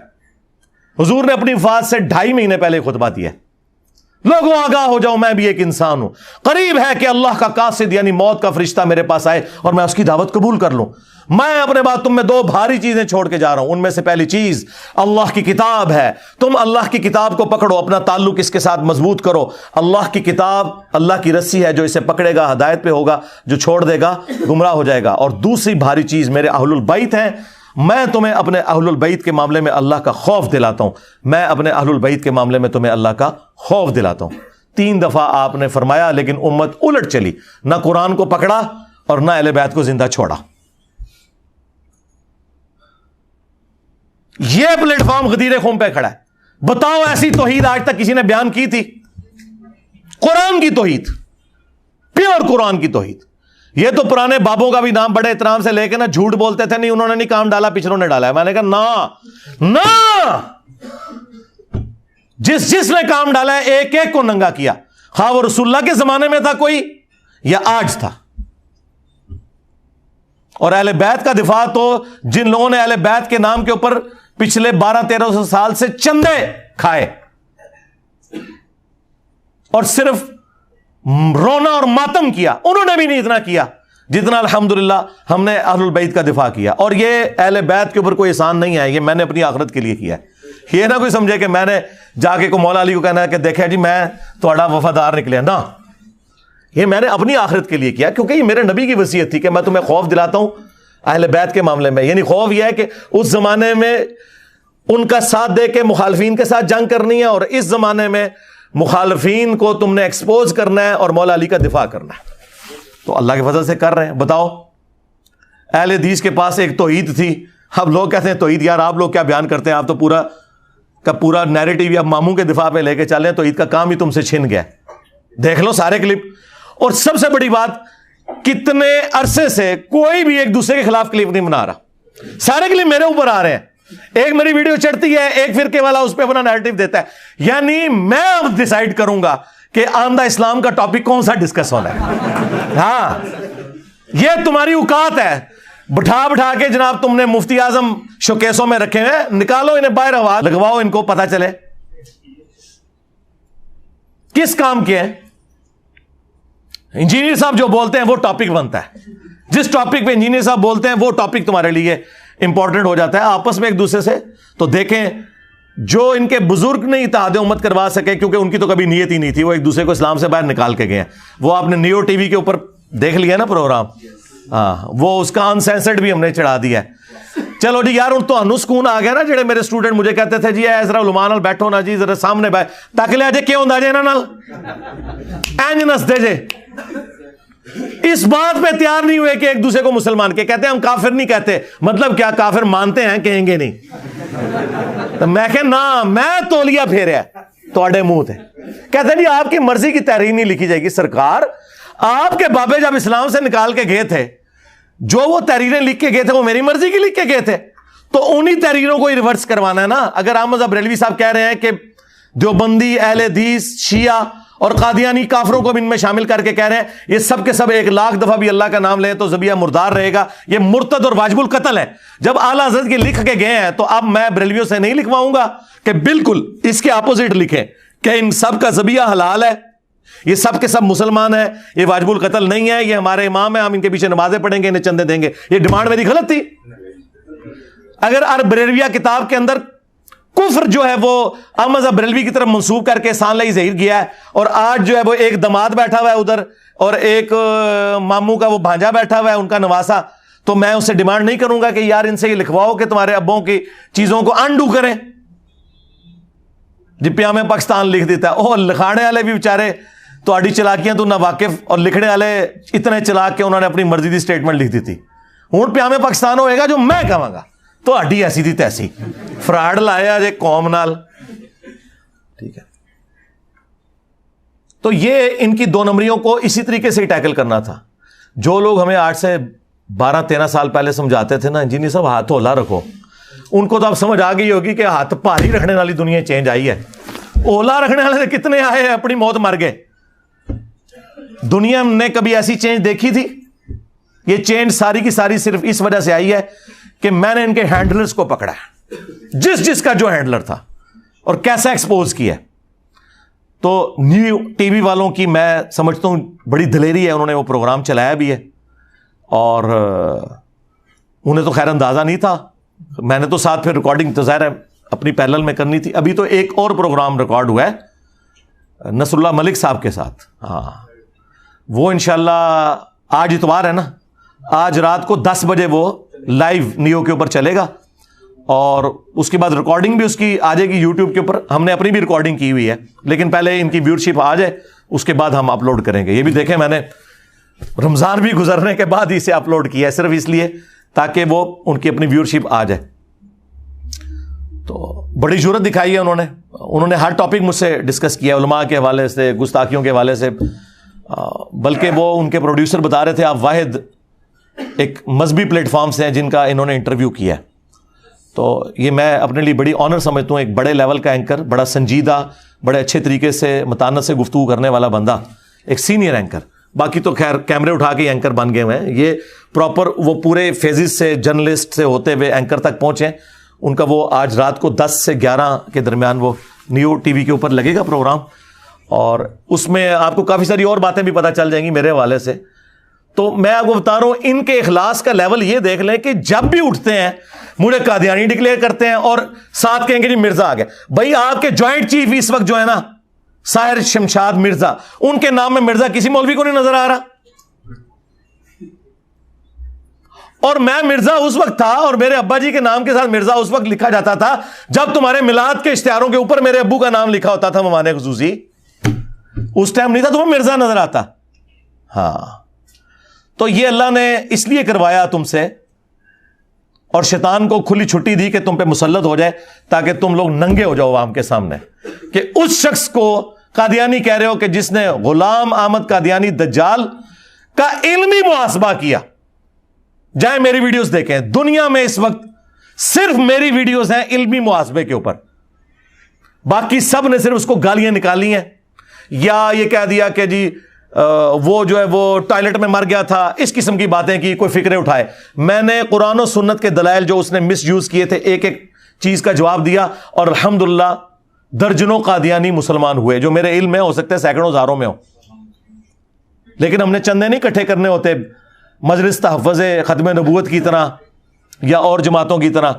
حضور نے اپنی وفات سے 2.5 مہینے پہلے خطبہ دیا ہے. لوگوں آگاہ ہو جاؤ میں بھی ایک انسان ہوں, قریب ہے کہ اللہ کا قاصد یعنی موت کا فرشتہ میرے پاس آئے اور میں اس کی دعوت قبول کر لوں. میں اپنے بعد تم میں 2 بھاری چیزیں چھوڑ کے جا رہا ہوں. ان میں سے پہلی چیز اللہ کی کتاب ہے. تم اللہ کی کتاب کو پکڑو, اپنا تعلق اس کے ساتھ مضبوط کرو. اللہ کی کتاب اللہ کی رسی ہے, جو اسے پکڑے گا ہدایت پہ ہوگا, جو چھوڑ دے گا گمراہ ہو جائے گا. اور دوسری بھاری چیز میرے اہل البیت ہیں. میں تمہیں اپنے اہل البیت کے معاملے میں اللہ کا خوف دلاتا ہوں. میں اپنے اہل البیت کے معاملے میں تمہیں اللہ کا خوف دلاتا ہوں. 3 دفعہ آپ نے فرمایا, لیکن امت الٹ چلی, نہ قرآن کو پکڑا اور نہ اہل بیت کو زندہ چھوڑا. یہ پلیٹ فارم غدیر خون پہ کھڑا ہے. بتاؤ ایسی توحید آج تک کسی نے بیان کی تھی؟ قرآن کی توحید, پیور قرآن کی توحید. یہ تو پرانے بابوں کا بھی نام بڑے احترام سے لے کے نا جھوٹ بولتے تھے, نہیں انہوں نے نہیں کام ڈالا, پچھلوں نے ڈالا ہے. میں نے کہا نا, جس نے کام ڈالا ہے ایک ایک کو ننگا کیا, خواہ وہ رسول اللہ کے زمانے میں تھا کوئی یا آج تھا. اور اہل بیت کا دفاع تو جن لوگوں نے اہل بیت کے نام کے اوپر پچھلے 1200-1300 سال سے چندے کھائے اور صرف رونا اور ماتم کیا, انہوں نے بھی نہیں اتنا کیا جتنا الحمدللہ ہم نے اہل البیت کا دفاع کیا. اور یہ اہل بیت کے اوپر کوئی احسان نہیں ہے, یہ میں نے اپنی آخرت کے لیے کیا ہے. یہ نہ کوئی سمجھے کہ میں نے جا کے کو مولا علی کو کہنا ہے کہ دیکھیں جی میں تھوڑا وفادار نکلے. نہ, یہ میں نے اپنی آخرت کے لیے کیا, کیونکہ یہ میرے نبی کی وصیت تھی کہ میں تمہیں خوف دلاتا ہوں اہل بیت کے معاملے میں. یعنی خوف یہ ہے کہ اس زمانے میں ان کا ساتھ دے کے مخالفین کے ساتھ جنگ کرنی ہے, اور اس زمانے میں مخالفین کو تم نے ایکسپوز کرنا ہے اور مولا علی کا دفاع کرنا ہے. تو اللہ کے فضل سے کر رہے ہیں. بتاؤ, اہل حدیث کے پاس ایک توحید تھی. اب لوگ کہتے ہیں توحید, یار آپ لوگ کیا بیان کرتے ہیں, آپ تو پورا کا پورا نیریٹو اب ماموں کے دفاع پہ لے کے چلیں. توحید کا کام ہی تم سے چھن گیا. دیکھ لو سارے کلپ. اور سب سے بڑی بات, کتنے عرصے سے کوئی بھی ایک دوسرے کے خلاف کلپ نہیں بنا رہا, سارے کلپ میرے اوپر آ رہے ہیں. ایک میری ویڈیو چڑھتی ہے, ایک فرقے والا اس پہ اپنا نیریٹو دیتا ہے. یعنی میں اب ڈیسائیڈ کروں گا کہ آمدہ اسلام کا ٹاپک کون سا ڈسکس ہونا ہے. ہاں یہ تمہاری اوقات ہے. بٹھا کے جناب تم نے مفتی اعظم شوکیسوں میں رکھے ہیں, نکالو انہیں باہر, ہوا لگواؤ ان کو, پتہ چلے کس کام کے ہیں. انجینئر صاحب جو بولتے ہیں وہ ٹاپک بنتا ہے. جس ٹاپک پہ انجینئر صاحب بولتے ہیں وہ ٹاپک تمہارے لیے امپورٹنٹ ہو جاتا ہے. آپس میں ایک دوسرے سے تو دیکھیں, جو ان کے بزرگ نہیں اتحاد امت کروا سکے کیونکہ ان کی تو کبھی نیت ہی نہیں تھی, وہ ایک دوسرے کو اسلام سے باہر نکال کے گئے ہیں. وہ آپ نے نیو ٹی وی کے اوپر دیکھ لیا نا پروگرام, ہاں وہ اس کا انسینسرڈ بھی ہم نے چڑھا دیا ہے. چلو جی یار, تو سکون آ گیا نا. جڑے میرے اسٹوڈنٹ مجھے کہتے تھے جی ذرا علماء نال بیٹھو نا جی, ذرا سامنے بیٹھ تک لیا جے کیوں ہوندا جے انہاں نال اینج نسدے جے. اس بات پہ تیار نہیں ہوئے کہ ایک دوسرے کو مسلمان کے کہتے ہیں. ہم کافر نہیں کہتے, مطلب کیا کافر مانتے ہیں, کہیں گے نہیں. میں کہ نا میں تولیہ پھیریا تواڈے منہ تے. کہتے ہیں جی آپ کی مرضی کی تحریر نہیں لکھی جائے گی. سرکار آپ کے بابے جب اسلام سے نکال کے گئے تھے, جو وہ تحریریں لکھ کے گئے تھے وہ میری مرضی کی لکھ کے گئے تھے, تو انہی تحریروں کو ریورس کروانا ہے نا. اگر احمد بریلوی صاحب کہہ رہے ہیں کہ دیوبندی, اہل حدیث, شیعہ اور قادیانی کافروں کو بھی ان میں شامل کر کے کہہ رہے ہیں یہ سب کے سب 1,00,000 دفعہ بھی اللہ کا نام لیں تو ذبیحہ مردار رہے گا, یہ مرتد اور واجب القتل ہے. جب اعلیٰ حضرت کے لکھ کے گئے ہیں تو اب میں بریلویوں سے نہیں لکھواؤں گا کہ بالکل اس کے اپوزٹ لکھیں کہ ان سب کا ذبیحہ حلال ہے, یہ سب کے سب مسلمان ہیں, یہ واجب القتل نہیں ہے, یہ ہمارے امام ہیں, ہم ان کے پیچھے نمازیں پڑھیں گے, انہیں چندے دیں گے. یہ ڈیمانڈ میری غلط تھی. اگر بریلویہ کتاب کے اندر کفر جو ہے وہ احمد بریلوی کی طرف منسوب کر کے سانلائی ظہیر کیا ہے, اور آج جو ہے وہ ایک دماد بیٹھا ہوا ہے ادھر اور ایک ماموں کا وہ بھانجا بیٹھا ہوا ہے ان کا نواسا, تو میں اس سے ڈیمانڈ نہیں کروں گا کہ یار ان سے یہ لکھواؤ کہ تمہارے ابوں کی چیزوں کو انڈو کریں. جی پیام پاکستان لکھ دیتا ہے, اور لکھانے والے بھی بیچارے تہاڈی چلاکیاں تو نہ واقف, اور لکھنے والے اتنے چلاک کے انہوں نے اپنی مرضی دی سٹیٹمنٹ لکھ دی تھی. ہوں پیام پاکستان ہوئے گا جو میں کہاں گا, تو ہڈی ایسی تھی تیسی فراڈ لایا جے قوم نال. ٹھیک ہے, تو یہ ان کی 2 نمبریوں کو اسی طریقے سے ہی ٹیکل کرنا تھا. جو لوگ ہمیں 8 سے 12-13 سال پہلے سمجھاتے تھے نا انجینئر صاحب ہاتھ ہولا رکھو, ان کو تو اب سمجھ آ گئی ہوگی کہ ہاتھ بھاری رکھنے والی دنیا چینج آئی ہے. اولا رکھنے والے کتنے آئے ہیں, اپنی موت مر گئے. دنیا نے کبھی ایسی چینج دیکھی تھی؟ یہ چینج ساری کی ساری صرف اس وجہ سے آئی ہے کہ میں نے ان کے ہینڈلرز کو پکڑا ہے, جس کا جو ہینڈلر تھا اور کیسا ایکسپوز کیا. تو نیو ٹی وی والوں کی میں سمجھتا ہوں بڑی دلیری ہے, انہوں نے وہ پروگرام چلایا بھی ہے, اور انہیں تو خیر اندازہ نہیں تھا. میں نے تو ساتھ پھر ریکارڈنگ تو ظاہر ہے اپنی پیرلل میں کرنی تھی. ابھی تو ایک اور پروگرام ریکارڈ ہوا ہے نصر اللہ ملک صاحب کے ساتھ, ہاں وہ انشاءاللہ آج اتوار ہے نا, آج رات کو 10 بجے وہ لائیو نیو کے اوپر چلے گا, اور اس کے بعد ریکارڈنگ بھی اس کی آ جائے گی یوٹیوب کے اوپر. ہم نے اپنی بھی ریکارڈنگ کی ہوئی ہے, لیکن پہلے ان کی ویورشپ آ جائے, اس کے بعد ہم اپلوڈ کریں گے. یہ بھی دیکھیں میں نے رمضان بھی گزرنے کے بعد اسے اپلوڈ کیا ہے, صرف اس لیے تاکہ وہ ان کی اپنی ویورشپ آ جائے. تو بڑی جرت دکھائی ہے انہوں نے ہر ٹاپک مجھ سے ڈسکس کیا, علماء کے حوالے سے, گستاخیوں کے حوالے سے, بلکہ وہ ان کے پروڈیوسر بتا رہے تھے آپ واحد ایک مذہبی پلیٹ فارمز ہیں جن کا انہوں نے انٹرویو کیا. تو یہ میں اپنے لیے بڑی آنر سمجھتا ہوں, ایک بڑے لیول کا اینکر, بڑا سنجیدہ, بڑے اچھے طریقے سے متانت سے گفتگو کرنے والا بندہ, ایک سینئر اینکر. باقی تو خیر کیمرے اٹھا کے اینکر بن گئے ہوئے ہیں, یہ پراپر وہ پورے فیزز سے جرنلسٹ سے ہوتے ہوئے اینکر تک پہنچے. ان کا وہ آج رات کو 10 سے 11 کے درمیان وہ نیو ٹی وی کے اوپر لگے گا پروگرام, اور اس میں آپ کو کافی ساری اور باتیں بھی پتہ چل جائیں گی میرے حوالے سے. تو میں آپ کو بتا رہا ہوں ان کے اخلاص کا لیول یہ دیکھ لیں کہ جب بھی اٹھتے ہیں مجھے قادیانی ڈکلیئر کرتے ہیں اور ساتھ کہیں گے جی مرزا آ گئے. بھائی آپ کے جوائنٹ چیف اس وقت جو ہے نا ساحر شمشاد مرزا, ان کے نام میں مرزا کسی مولوی کو نہیں نظر آ رہا. اور میں مرزا اس وقت تھا, اور میرے ابا جی کے نام کے ساتھ مرزا اس وقت لکھا جاتا تھا جب تمہارے میلاد کے اشتہاروں کے اوپر میرے ابو کا نام لکھا ہوتا تھا موانے خصوصی. اس ٹائم نہیں تھا تمہیں مرزا نظر آتا. ہاں تو یہ اللہ نے اس لیے کروایا تم سے, اور شیطان کو کھلی چھٹی دی کہ تم پہ مسلط ہو جائے تاکہ تم لوگ ننگے ہو جاؤ عوام کے سامنے, کہ اس شخص کو قادیانی کہہ رہے ہو کہ جس نے غلام احمد قادیانی دجال کا علمی محاسبہ کیا. جائیں میری ویڈیوز دیکھیں, دنیا میں اس وقت صرف میری ویڈیوز ہیں علمی محاسبے کے اوپر, باقی سب نے صرف اس کو گالیاں نکالی ہیں. یا یہ کہہ دیا کہ جی وہ جو ہے وہ ٹوائلٹ میں مر گیا تھا، اس قسم کی باتیں کی، کوئی فکرے اٹھائے. میں نے قرآن و سنت کے دلائل جو اس نے مس یوز کیے تھے ایک ایک چیز کا جواب دیا، اور الحمدللہ درجنوں قادیانی مسلمان ہوئے، جو میرے علم میں ہو سکتے ہیں سینکڑوں ہزاروں میں ہو. لیکن ہم نے چندے نہیں اکٹھے کرنے ہوتے مجلس تحفظ ختم نبوت کی طرح یا اور جماعتوں کی طرح.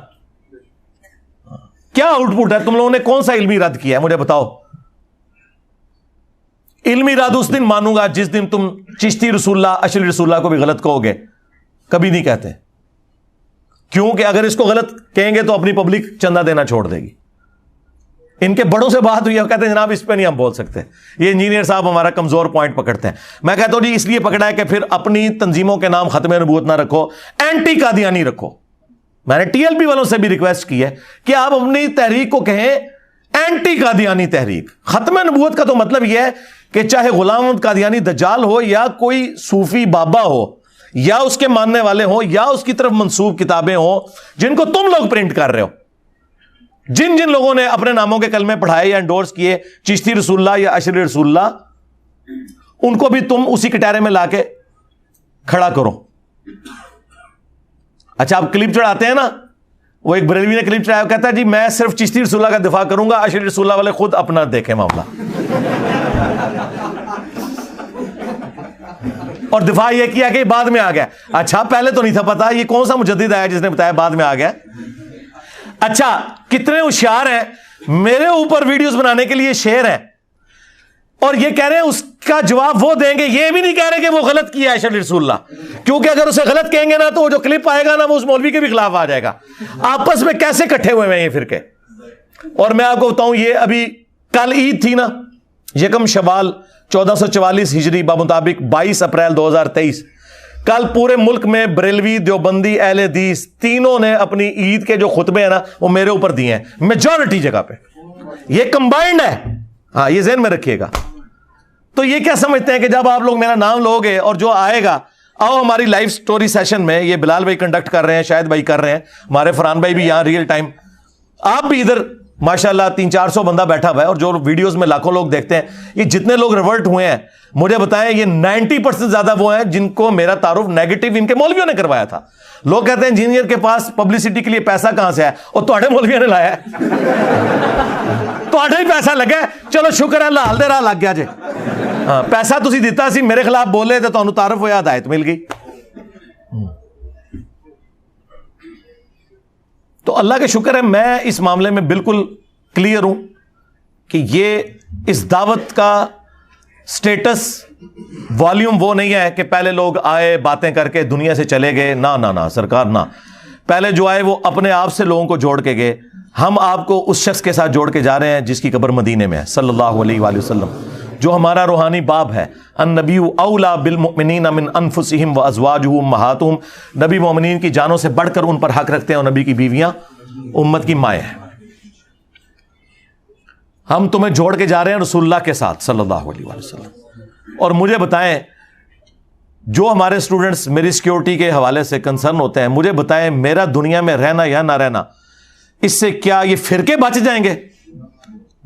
کیا آؤٹ پٹ ہے؟ تم لوگوں نے کون سا علمی رد کیا ہے مجھے بتاؤ. علمی رد اس دن مانوں گا جس دن تم چشتی رسول اللہ اشری رسول اللہ کو بھی غلط کہو گے. کبھی نہیں کہتے، کیونکہ اگر اس کو غلط کہیں گے تو اپنی پبلک چندہ دینا چھوڑ دے گی. ان کے بڑوں سے بات ہوئی ہے، کہتے ہیں جناب اس پہ نہیں ہم بول سکتے، یہ انجینئر صاحب ہمارا کمزور پوائنٹ پکڑتے ہیں. میں کہتا ہوں جی اس لیے پکڑا ہے کہ پھر اپنی تنظیموں کے نام ختم نبوت نہ رکھو، اینٹی قادیانی رکھو. میں نے ٹی ایل پی والوں سے بھی ریکویسٹ کی ہے کہ آپ اپنی تحریک کو کہیں اینٹی قادیانی تحریک. ختم نبوت کا تو مطلب یہ ہے کہ چاہے غلام احمد قادیانی دجال ہو یا کوئی صوفی بابا ہو یا اس کے ماننے والے ہوں یا اس کی طرف منسوب کتابیں ہوں جن کو تم لوگ پرنٹ کر رہے ہو، جن جن لوگوں نے اپنے ناموں کے کلمے پڑھائے یا انڈورس کیے چشتی رسول اللہ یا اشری رسول اللہ، ان کو بھی تم اسی کٹہرے میں لا کے کھڑا کرو. اچھا آپ کلپ چڑھاتے ہیں نا، وہ ایک بریلوی نے کلپ چڑھایا، کہتا ہے جی میں صرف چشتی رسول اللہ کا دفاع کروں گا، اشری رسول اللہ والے خود اپنا دیکھیں معاملہ. اور دفاع یہ کیا کہ بعد میں آ گیا. اچھا پہلے تو نہیں تھا پتا، یہ کون سا مجدد آیا جس نے بتایا بعد میں آ گیا؟ اچھا کتنے ہوشیار ہیں، میرے اوپر ویڈیوز بنانے کے لیے شیر ہیں، اور یہ کہہ رہے ہیں اس کا جواب وہ دیں گے. یہ بھی نہیں کہہ رہے کہ وہ غلط کیا ہے اشری رسول اللہ، کیونکہ اگر اسے غلط کہیں گے نا تو وہ جو کلپ آئے گا نا وہ اس مولوی کے بھی خلاف آ جائے گا. آپس میں کیسے کٹھے ہوئے ہیں یہ فرقے. اور میں آپ کو بتاؤں، یہ ابھی کل عید تھی نا، یکم شوال 1444 ہجری بمطابق 22 اپریل 2023. کل پورے ملک میں بریلوی، دیوبندی، اہل حدیث تینوں نے اپنی عید کے جو خطبے ہیں نا وہ میرے اوپر دیے ہیں، میجورٹی جگہ پہ. یہ کمبائنڈ ہے، ہاں یہ ذہن میں رکھیے گا. تو یہ کیا سمجھتے ہیں کہ جب آپ لوگ میرا نام لوگے اور جو آئے گا، آؤ ہماری لائیو سٹوری سیشن میں، یہ بلال بھائی کنڈکٹ کر رہے ہیں، شاہد بھائی کر رہے ہیں، ہمارے فرحان بھائی بھی یہاں ریئل ٹائم، آپ بھی ادھر ماشاءاللہ 300-400 بندہ بیٹھا ہوا ہے، اور جو ویڈیوز میں لاکھوں لوگ دیکھتے ہیں. یہ جتنے لوگ ریورٹ ہوئے ہیں مجھے بتائیں، یہ 90% زیادہ وہ ہیں جن کو میرا تعارف نیگیٹو ان کے مولویوں نے کروایا تھا. لوگ کہتے ہیں انجینئر کے پاس پبلسٹی کے لیے پیسہ کہاں سے ہے؟ اور تہاڈے مولویوں نے لایا ہے. تہاڈا ہی پیسہ لگا ہے، چلو شکر ہے لال دے راہ لگ گیا جے. ہاں پیسہ تسی دیتا سی، میرے خلاف بولے تو تانوں تعارف ہویا، ہدایت مل گئی. تو اللہ کا شکر ہے میں اس معاملے میں بالکل کلیئر ہوں کہ یہ اس دعوت کا سٹیٹس والیوم وہ نہیں ہے کہ پہلے لوگ آئے باتیں کر کے دنیا سے چلے گئے. نہ سرکار نہ، پہلے جو آئے وہ اپنے آپ سے لوگوں کو جوڑ کے گئے. ہم آپ کو اس شخص کے ساتھ جوڑ کے جا رہے ہیں جس کی قبر مدینے میں ہے، صلی اللہ علیہ وآلہ وسلم، جو ہمارا روحانی باب ہے. النبی اولا بالمؤمنین من انفسہم وازواجہ امہاتہم، نبی مومنین کی جانوں سے بڑھ کر ان پر حق رکھتے ہیں، اور نبی کی بیویاں امت کی مائیں ہیں. ہم تمہیں جوڑ کے جا رہے ہیں رسول اللہ کے ساتھ صلی اللہ علیہ وآلہ وسلم. اور مجھے بتائیں، جو ہمارے اسٹوڈنٹس میری سیکیورٹی کے حوالے سے کنسرن ہوتے ہیں، مجھے بتائیں میرا دنیا میں رہنا یا نہ رہنا، اس سے کیا یہ فرقے بچ جائیں گے؟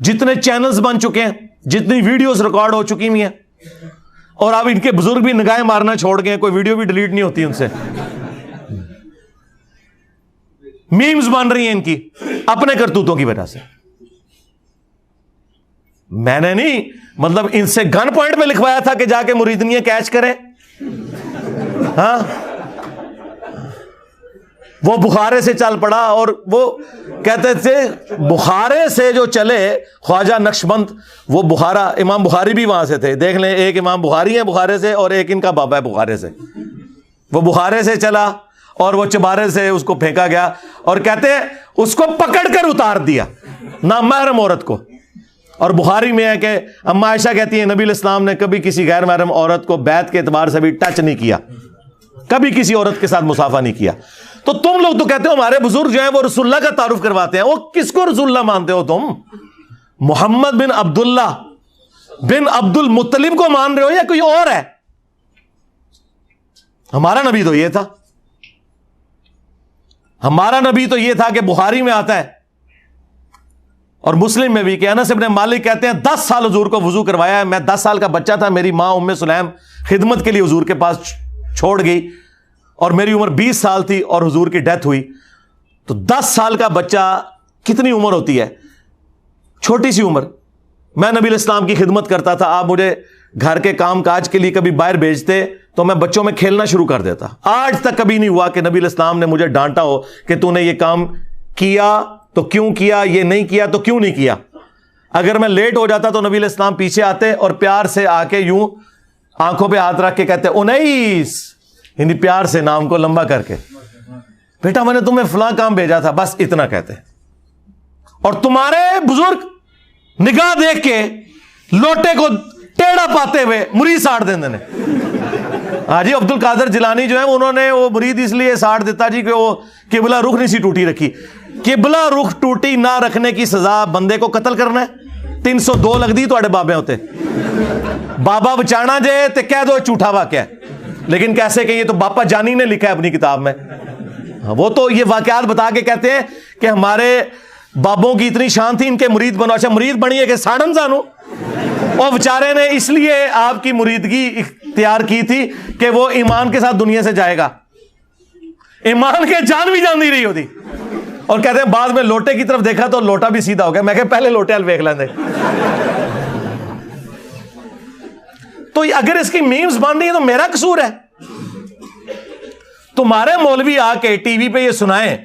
جتنے چینلز بن چکے ہیں، جتنی ویڈیوز ریکارڈ ہو چکی ہوئی ہیں، اور اب ان کے بزرگ بھی نگاہیں مارنا چھوڑ گئے، کوئی ویڈیو بھی ڈیلیٹ نہیں ہوتی ان سے. میمز بن رہی ہیں ان کی اپنے کرتوتوں کی وجہ سے. میں نے نہیں مطلب ان سے گن پوائنٹ میں لکھوایا تھا کہ جا کے مریدنیاں کیچ کریں. ہاں وہ بخارے سے چل پڑا، اور وہ کہتے تھے بخارے سے جو چلے خواجہ نقشبند، وہ بخارا امام بخاری بھی وہاں سے تھے. دیکھ لیں، ایک امام بخاری ہیں بخارے سے اور ایک ان کا بابا ہے بخارے سے. وہ بخارے سے چلا اور وہ چبارے سے اس کو پھینکا گیا، اور کہتے ہیں اس کو پکڑ کر اتار دیا نامحرم عورت کو. اور بخاری میں ہے کہ اما عائشہ کہتی ہیں نبی علیہ السلام نے کبھی کسی غیر محرم عورت کو بیعت کے اعتبار سے بھی ٹچ نہیں کیا، کبھی کسی عورت کے ساتھ مصافحہ نہیں کیا. تو تم لوگ تو کہتے ہو ہمارے بزرگ جو ہیں وہ رسول اللہ کا تعارف کرواتے ہیں. وہ کس کو رسول اللہ مانتے ہو تم؟ محمد بن عبداللہ بن عبد المطلب کو مان رہے ہو یا کوئی اور ہے؟ ہمارا نبی تو یہ تھا، ہمارا نبی تو یہ تھا کہ بخاری میں آتا ہے، اور مسلم میں بھی کہ انس ابن مالک کہتے ہیں 10 سال حضور کو وضو کروایا ہے. میں 10 سال کا بچہ تھا, میری ماں ام سلیم خدمت کے لیے حضور کے پاس چھوڑ گئی اور میری عمر 20 سال تھی اور حضور کی ڈیتھ ہوئی. تو 10 سال کا بچہ کتنی عمر ہوتی ہے؟ چھوٹی سی عمر. میں نبی الاسلام کی خدمت کرتا تھا, آپ مجھے گھر کے کام کاج کے لیے کبھی باہر بھیجتے تو میں بچوں میں کھیلنا شروع کر دیتا. آج تک کبھی نہیں ہوا کہ نبی الاسلام نے مجھے ڈانٹا ہو کہ تو نے یہ کام کیا تو کیوں کیا, یہ نہیں کیا تو کیوں نہیں کیا. اگر میں لیٹ ہو جاتا تو نبی الاسلام پیچھے آتے اور پیار سے آ کے یوں آنکھوں پہ ہاتھ رکھ کے کہتے انیس, یعنی پیار سے نام کو لمبا کر کے, بیٹا میں نے تمہیں فلاں کام بھیجا تھا, بس اتنا کہتے. اور تمہارے بزرگ نگاہ دیکھ کے لوٹے کو ٹیڑھا پاتے ہوئے مرید ساڑ دیندے نے. ہاں جی, عبد القادر جیلانی جو ہے انہوں نے وہ مرید اس لیے ساڑ دیتا جی کہ وہ قبلہ رخ نہیں سی ٹوٹی رکھی. قبلہ رخ ٹوٹی نہ رکھنے کی سزا بندے کو قتل کرنا ہے. 302 لگ دی تو بابے ہوتے بابا بچانا جے تے کہہ دو جھوٹا واقعہ ہے. لیکن کیسے کہ یہ تو باپا جانی نے لکھا ہے اپنی کتاب میں. وہ تو یہ واقعات بتا کے کہتے ہیں کہ ہمارے بابوں کی اتنی شان تھی, ان کے مرید بنو. اچھا مرید بنیے کہ ساڑن زانو. اور بیچارے نے اس لیے آپ کی مریدگی اختیار کی تھی کہ وہ ایمان کے ساتھ دنیا سے جائے گا. ایمان کے جان بھی جان نہیں رہی ہوتی. اور کہتے ہیں بعد میں لوٹے کی طرف دیکھا تو لوٹا بھی سیدھا ہو گیا. میں کہ پہلے لوٹے حل دیکھ لیندے. تو اگر اس کی میمز بن رہی ہے تو میرا قصور ہے. تمہارے مولوی آ کے ٹی وی پہ یہ سنائیں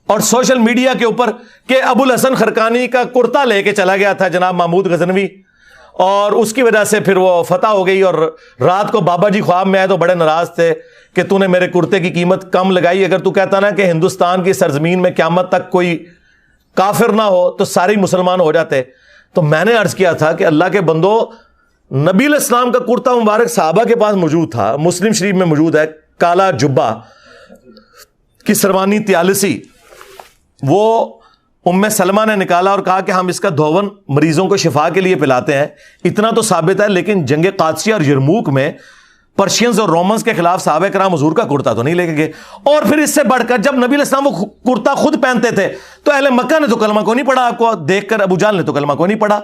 اور سوشل میڈیا کے اوپر کہ ابو الحسن خرقانی کا کرتا لے کے چلا گیا تھا جناب محمود غزنوی, اور اس کی وجہ سے پھر وہ فتح ہو گئی, اور رات کو بابا جی خواب میں آئے تو بڑے ناراض تھے کہ تو نے میرے کرتے کی قیمت کم لگائی. اگر تو کہتا نا کہ ہندوستان کی سرزمین میں قیامت تک کوئی کافر نہ ہو تو سارے مسلمان ہو جاتے. تو میں نے عرض کیا تھا کہ اللہ کے بندو, نبی علیہ السلام کا کرتا مبارک صحابہ کے پاس موجود تھا, مسلم شریف میں موجود ہے, کالا جبہ کی سروانی 43, وہ ام سلمہ نے نکالا اور کہا کہ ہم اس کا دھون مریضوں کو شفا کے لیے پلاتے ہیں. اتنا تو ثابت ہے, لیکن جنگ قادسیہ اور یرموک میں پرشینز اور رومنز کے خلاف صحابہ کرام حضور کا کرتا تو نہیں لے کے گئے. اور پھر اس سے بڑھ کر جب نبی علیہ السلام وہ کرتا خود پہنتے تھے تو اہل مکہ نے تو کلمہ کو نہیں پڑھا, آپ کو دیکھ کر ابو جہل نے تو کلمہ کو نہیں پڑھا.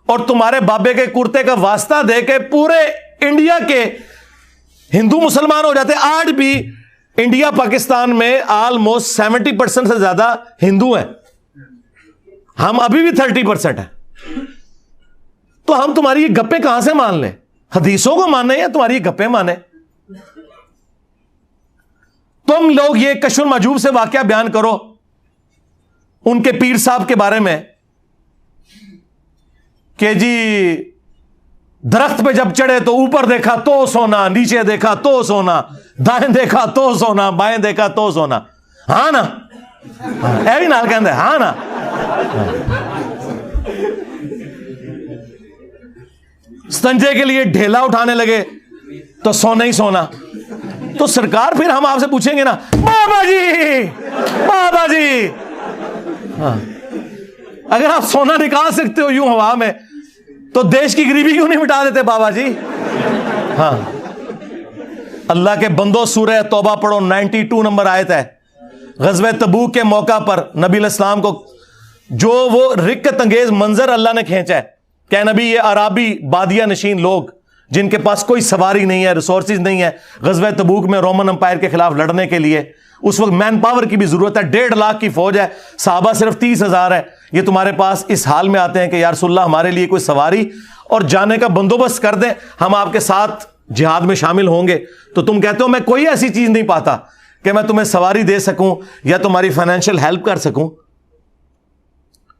اور تمہارے بابے کے کرتے کا واسطہ دے کے پورے انڈیا کے ہندو مسلمان ہو جاتے. آج بھی انڈیا پاکستان میں آلموسٹ 70% سے زیادہ ہندو ہیں, ہم ابھی بھی 30% ہیں. تو ہم تمہاری یہ گپیں کہاں سے مان لیں؟ حدیثوں کو مانے یا تمہاری یہ گپیں مانے؟ تم لوگ یہ کشف المحجوب سے واقعہ بیان کرو ان کے پیر صاحب کے بارے میں کہ جی درخت پہ جب چڑھے تو اوپر دیکھا تو سونا, نیچے دیکھا تو سونا, دائیں دیکھا تو سونا, بائیں دیکھا تو سونا. ہاں نا, اے بھی نال کہندے ہاں نا. استنجے کے لیے ڈھیلا اٹھانے لگے تو سونا ہی سونا. تو سرکار پھر ہم آپ سے پوچھیں گے نا, بابا جی بابا جی, ہاں اگر آپ سونا نکال سکتے ہو یوں ہوا میں تو دیش کی غریبی کیوں نہیں مٹا دیتے بابا جی؟ ہاں اللہ کے بندو, سورہ توبہ پڑھو, 92 نمبر آیت ہے. غزوہ تبوک کے موقع پر نبی علیہ السلام کو جو وہ رکت انگیز منظر اللہ نے کھینچا ہے کہ نبی یہ عرابی بادیہ نشین لوگ جن کے پاس کوئی سواری نہیں ہے, ریسورسز نہیں ہے, غزوہ تبوک میں رومن امپائر کے خلاف لڑنے کے لیے اس وقت مین پاور کی بھی ضرورت ہے, 1.5 لاکھ کی فوج ہے, صحابہ صرف 30,000 ہے. یہ تمہارے پاس اس حال میں آتے ہیں کہ یا رسول اللہ ہمارے لیے کوئی سواری اور جانے کا بندوبست کر دیں, ہم آپ کے ساتھ جہاد میں شامل ہوں گے. تو تم کہتے ہو میں کوئی ایسی چیز نہیں پاتا کہ میں تمہیں سواری دے سکوں یا تمہاری فائنینشیل ہیلپ کر سکوں.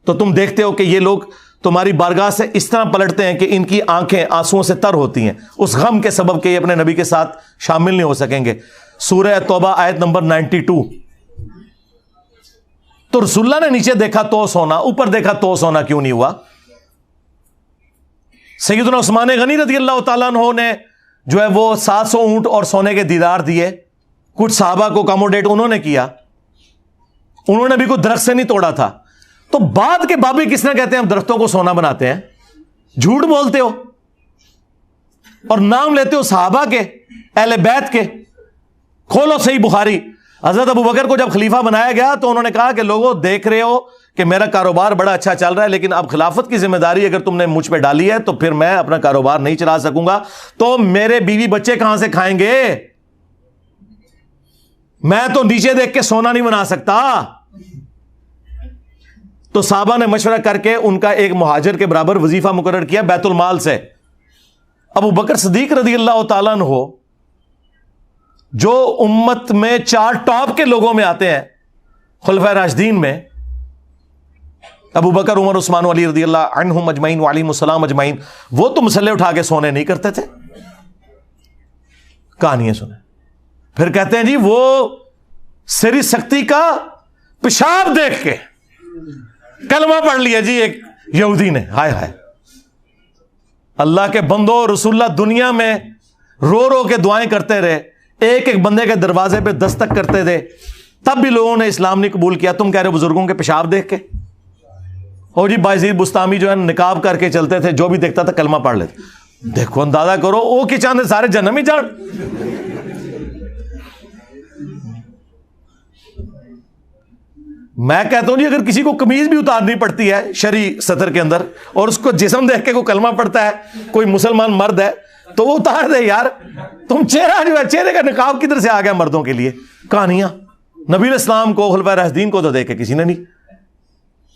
تو تم دیکھتے ہو کہ یہ لوگ تمہاری بارگاہ سے اس طرح پلٹتے ہیں کہ ان کی آنکھیں آنسوؤں سے تر ہوتی ہیں اس غم کے سبب کہ یہ اپنے نبی کے ساتھ شامل نہیں ہو سکیں گے. سورہ توبہ آیت نمبر 92. تو رسول اللہ نے نیچے دیکھا تو سونا, اوپر دیکھا تو سونا کیوں نہیں ہوا؟ سیدنا عثمان غنی رضی اللہ تعالیٰ عنہ نے جو ہے وہ 700 اونٹ اور سونے کے دیدار دیے, کچھ صحابہ کو اکاموڈیٹ انہوں نے کیا, انہوں نے بھی کوئی درخت سے نہیں توڑا تھا. تو بعد کے بابے کس نے کہتے ہیں ہم درختوں کو سونا بناتے ہیں؟ جھوٹ بولتے ہو اور نام لیتے ہو صحابہ کے, اہل بیت کے. کھولو صحیح بخاری, حضرت ابو بکر کو جب خلیفہ بنایا گیا تو انہوں نے کہا کہ لوگوں دیکھ رہے ہو کہ میرا کاروبار بڑا اچھا چل رہا ہے لیکن اب خلافت کی ذمہ داری اگر تم نے مجھ پہ ڈالی ہے تو پھر میں اپنا کاروبار نہیں چلا سکوں گا، تو میرے بیوی بچے کہاں سے کھائیں گے؟ میں تو نیچے دیکھ کے سونا نہیں بنا سکتا۔ تو صحابہ نے مشورہ کر کے ان کا ایک مہاجر کے برابر وظیفہ مقرر کیا بیت المال سے۔ ابو بکر صدیق رضی اللہ تعالیٰ عنہ جو امت میں 4 ٹاپ کے لوگوں میں آتے ہیں خلفائے راشدین میں، ابو بکر، عمر، عثمان، علی رضی اللہ عنہم اجمعین وعلیہم السلام اجمعین، وہ تو مسلح اٹھا کے سونے نہیں کرتے تھے۔ کہانیاں سنیں، پھر کہتے ہیں جی وہ سری سختی کا پیشاب دیکھ کے کلمہ پڑھ لیا جی ایک یہودی نے۔ ہائے ہائے، اللہ کے بندو، رسول اللہ دنیا میں رو رو کے دعائیں کرتے رہے، ایک ایک بندے کے دروازے پہ دستک کرتے تھے، تب بھی لوگوں نے اسلام نہیں قبول کیا۔ تم کہہ رہے بزرگوں کے پیشاب دیکھ کے؟ اور جی بایزید بستامی جو ہے نقاب کر کے چلتے تھے، جو بھی دیکھتا تھا کلمہ پڑھ لیتے۔ دیکھو اندازہ کرو، او کی چاندے سارے جنم ہی جان۔ میں کہتا ہوں جی اگر کسی کو قمیض بھی اتارنی پڑتی ہے شرعی سطر کے اندر اور اس کو جسم دیکھ کے کوئی کلمہ پڑھتا ہے، کوئی مسلمان مرد ہے، تو وہ اتار دے یار۔ تم چہرہ جو ہے، چہرے کا نقاب کدھر سے آ گیا مردوں کے لیے؟ کہانیاں نبی علیہ السلام کو، خلفائے راشدین کو تو دیکھ کے کسی نے نہیں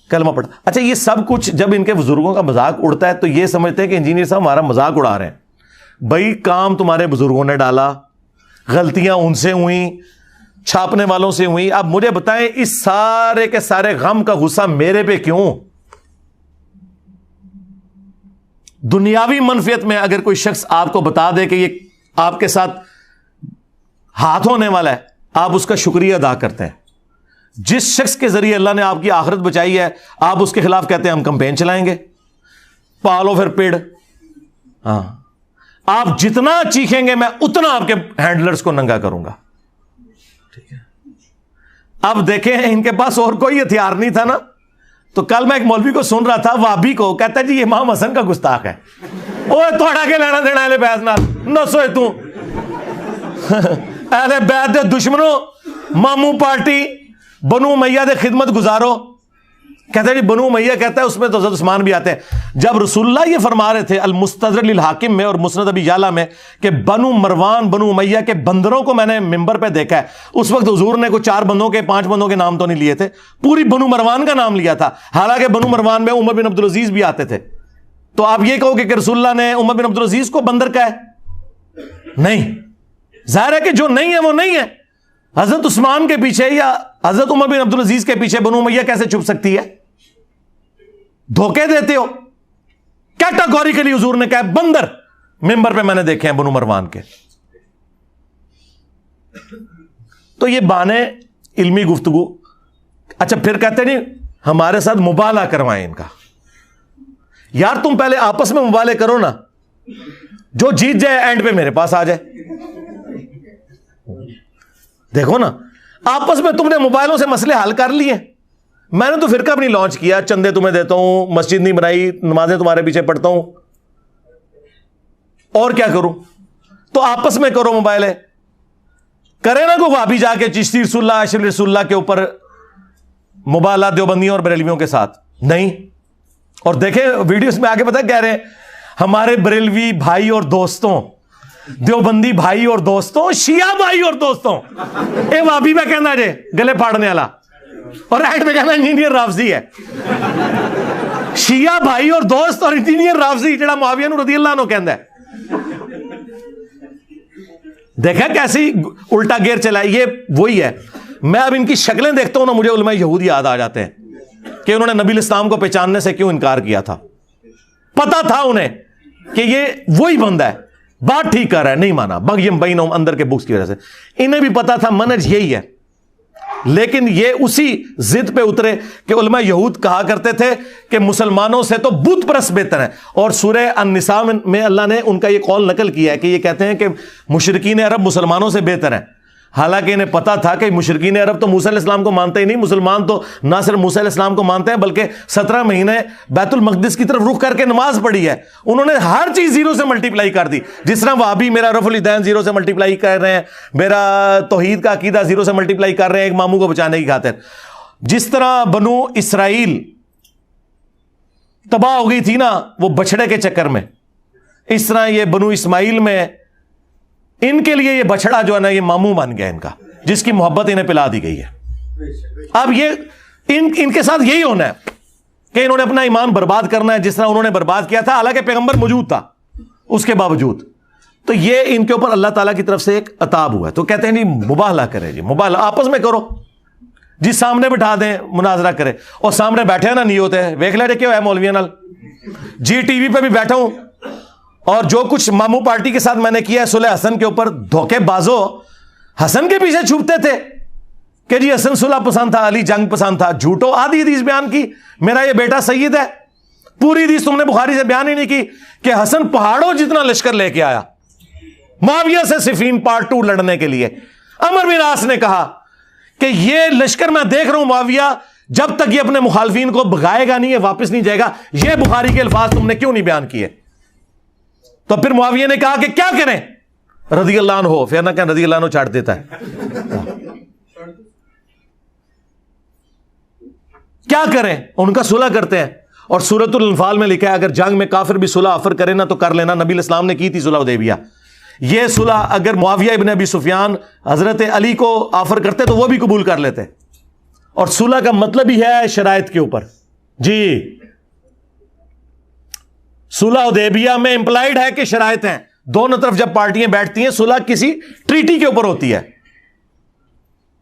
کلمہ پڑھا۔ اچھا، یہ سب کچھ جب ان کے بزرگوں کا مذاق اڑتا ہے تو یہ سمجھتے ہیں کہ انجینئر صاحب ہمارا مذاق اڑا رہے ہیں۔ بھائی کام تمہارے بزرگوں نے ڈالا، غلطیاں ان سے ہوئیں، چھاپنے والوں سے ہوئی، اب مجھے بتائیں اس سارے کے سارے غم کا غصہ میرے پہ کیوں؟ دنیاوی منفیت میں اگر کوئی شخص آپ کو بتا دے کہ یہ آپ کے ساتھ ہاتھ ہونے والا ہے، آپ اس کا شکریہ ادا کرتے ہیں۔ جس شخص کے ذریعے اللہ نے آپ کی آخرت بچائی ہے، آپ اس کے خلاف کہتے ہیں ہم کمپین چلائیں گے، پالو پھر پیڑ۔ ہاں، آپ جتنا چیخیں گے میں اتنا آپ کے ہینڈلرز کو ننگا کروں گا۔ اب دیکھیں ان کے پاس اور کوئی ہتھیار نہیں تھا نا، تو کل میں ایک مولوی کو سن رہا تھا، وہابی کو، کہتا ہے جی یہ امام حسن کا گستاخ ہے۔ اوے توڑا کے لینا دینا اہل بیت نال نسوئے تو اہل بیت دے دشمنوں، ماموں پارٹی بنو امیہ دے خدمت گزارو۔ کہتا ہے جی بنو امیہ، کہتا ہے اس میں تو حضرت عثمان بھی آتے ہیں۔ جب رسول اللہ یہ فرما رہے تھے المستدرک للحاکم میں اور مسند ابی یعلا میں کہ بنو مروان، بنو امیہ کے بندروں کو میں نے ممبر پہ دیکھا ہے، اس وقت حضور نے کوئی 4 بندوں کے 5 بندوں کے نام تو نہیں لیے تھے، پوری بنو مروان کا نام لیا تھا، حالانکہ بنو مروان میں عمر بن عبدالعزیز بھی آتے تھے۔ تو آپ یہ کہو کہ رسول اللہ نے عمر بن عبدالعزیز کو بندر کہا ہے؟ نہیں، ظاہر ہے کہ جو نہیں ہے وہ نہیں ہے۔ حضرت عثمان کے پیچھے یا حضرت عمر بن عبدالعزیز کے پیچھے بنو امیہ کیسے چھپ سکتی ہے؟ دھوکے دیتے ہو۔ کیٹاگوریکلی حضور نے کہا بندر، ممبر پہ میں نے دیکھے ہیں بنو مروان کے۔ تو یہ بانے علمی گفتگو۔ اچھا پھر کہتے نہیں ہمارے ساتھ مبالغہ کروائیں ان کا۔ یار تم پہلے آپس میں مبالغہ کرو نا، جو جیت جائے اینڈ پہ میرے پاس آ جائے۔ دیکھو نا، آپس میں تم نے موبائلوں سے مسئلے حل کر لیے۔ میں نے تو فرقہ بھی نہیں لانچ کیا، چندے تمہیں دیتا ہوں، مسجد نہیں بنائی، نمازیں تمہارے پیچھے پڑھتا ہوں، اور کیا کروں؟ تو آپس میں کرو موبائلیں۔ کرے نا کو وہابی جا کے چشتی رسول اللہ، اشرف رسول اللہ کے اوپر مبالغہ دیوبندیوں اور بریلویوں کے ساتھ نہیں۔ اور دیکھیں ویڈیوز میں آگے پتہ کہہ رہے ہیں ہمارے بریلوی بھائی اور دوستوں، دیوبندی بھائی اور دوستوں، شیعہ بھائی اور دوستوں، اے وہابی میں کہنا جے گلے پھاڑنے والا، اور رائٹ میں کہنا انجینئر رافضی ہے۔ شیعہ بھائی اور دوست اور انجینئر رافضی جڑا معاویہ رضی اللہ عنہ کہندا ہے۔ دیکھا کیسی الٹا گیئر چلا ہے، یہ وہی ہے۔ میں اب ان کی شکلیں دیکھتا ہوں نا، مجھے علماء یہود یاد آ جاتے ہیں کہ انہوں نے نبی الاسلام کو پہچاننے سے کیوں انکار کیا تھا۔ پتا تھا انہیں کہ یہ وہی بندہ ہے، بات ٹھیک کر رہا ہے، نہیں مانا، بغیم بینہم، اندر کے بکس کی وجہ سے۔ انہیں بھی پتا تھا منہج یہی ہے، لیکن یہ اسی ضد پہ اترے کہ علماء یہود کہا کرتے تھے کہ مسلمانوں سے تو بت پرست بہتر ہے، اور سورہ النساء میں اللہ نے ان کا یہ قول نقل کیا ہے کہ یہ کہتے ہیں کہ مشرکین عرب مسلمانوں سے بہتر ہیں، حالانکہ انہیں پتا تھا کہ مشرکین عرب تو موسیٰ علیہ السلام کو مانتے ہی نہیں، مسلمان تو نہ صرف موسیٰ علیہ السلام کو مانتے ہیں بلکہ 17 مہینے بیت المقدس کی طرف رخ کر کے نماز پڑھی ہے، انہوں نے ہر چیز زیرو سے ملٹیپلائی کر دی۔ جس طرح وہابی میرا رفع الیدین زیرو سے ملٹیپلائی کر رہے ہیں، میرا توحید کا عقیدہ زیرو سے ملٹیپلائی کر رہے ہیں ایک ماموں کو بچانے کی خاطر۔ جس طرح بنو اسرائیل تباہ ہو گئی تھی نا وہ بچڑے کے چکر میں، اس طرح یہ بنو اسماعیل میں ان کے لیے یہ بچڑا جو ہے نا یہ ماموں بن گیا ان کا، جس کی محبت انہیں پلا دی گئی ہے۔ اب یہ ان کے ساتھ یہی ہونا ہے کہ انہوں نے اپنا ایمان برباد کرنا ہے جس طرح انہوں نے برباد کیا تھا، حالانکہ پیغمبر موجود تھا اس کے باوجود۔ تو یہ ان کے اوپر اللہ تعالیٰ کی طرف سے ایک عتاب ہوا ہے۔ تو کہتے ہیں جی مباہلہ کرے، جی مباہلہ آپس میں کرو جی، سامنے بٹھا دیں مناظرہ کرے، اور سامنے بیٹھے نا نہیں ہوتے، ویکھ لے کیا ہے مولویوں نال، جی ٹی وی پہ بھی بیٹھا ہوں، اور جو کچھ ماموں پارٹی کے ساتھ میں نے کیا ہے صلح حسن کے اوپر، دھوکے بازو حسن کے پیچھے چھپتے تھے کہ جی حسن صلح پسند تھا، علی جنگ پسند تھا، جھوٹو آدھی حدیث بیان کی میرا یہ بیٹا سید ہے، پوری حدیث تم نے بخاری سے بیان ہی نہیں کی کہ حسن پہاڑوں جتنا لشکر لے کے آیا معاویہ سے صفین پارٹ 2 لڑنے کے لیے۔ عمر بن عاص نے کہا کہ یہ لشکر میں دیکھ رہا ہوں معاویہ جب تک یہ اپنے مخالفین کو بھگائے گا نہیں، یہ واپس نہیں جائے گا، یہ بخاری کے الفاظ تم نے کیوں نہیں بیان کیے؟ تو پھر معاویہ نے کہا کہ کیا کریں رضی اللہ عنہ ہو، پھر نہ کہ رضی اللہ عنہ چھاٹ دیتا ہے، کیا کریں؟ ان کا صلح کرتے ہیں، اور سورۃ الانفال میں لکھا ہے اگر جنگ میں کافر بھی صلح آفر کرے نا تو کر لینا، نبی الاسلام نے کی تھی صلح حدیبیہ۔ یہ صلح اگر معاویہ ابن ابی سفیان حضرت علی کو آفر کرتے تو وہ بھی قبول کر لیتے، اور صلح کا مطلب ہی ہے شرائط کے اوپر۔ جی صلح حدیبیہ میں امپلائڈ ہے کہ شرائط ہیں، دونوں طرف جب پارٹیاں بیٹھتی ہیں صلح کسی ٹریٹی کے اوپر ہوتی ہے۔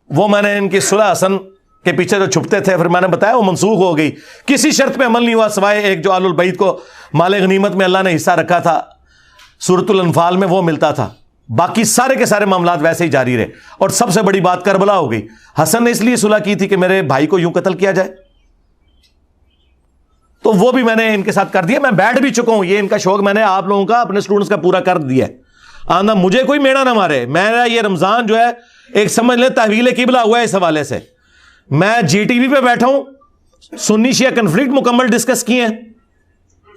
وہ میں نے ان کی صلح حسن کے پیچھے جو چھپتے تھے پھر میں نے بتایا وہ منسوخ ہو گئی، کسی شرط پہ عمل نہیں ہوا سوائے ایک جو آل البیت کو مال غنیمت میں اللہ نے حصہ رکھا تھا سورۃ الانفال میں وہ ملتا تھا، باقی سارے کے سارے معاملات ویسے ہی جاری رہے۔ اور سب سے بڑی بات کربلا ہو گئی، حسن نے اس لیے صلح کی تھی کہ میرے بھائی کو یوں قتل کیا جائے، تو وہ بھی میں نے ان کے ساتھ کر دیا۔ میں بیٹھ بھی چکا ہوں، یہ ان کا شوق میں نے آپ لوگوں کا اپنے اسٹوڈنٹس کا پورا کر دیا ہے، آنا مجھے کوئی میڑا نہ مارے۔ میرا یہ رمضان جو ہے ایک سمجھ لیں تحویل قبلہ ہوا ہے اس حوالے سے، میں جی ٹی وی پہ بیٹھا ہوں، سنی شیعہ کنفلکٹ مکمل ڈسکس کیے ہیں،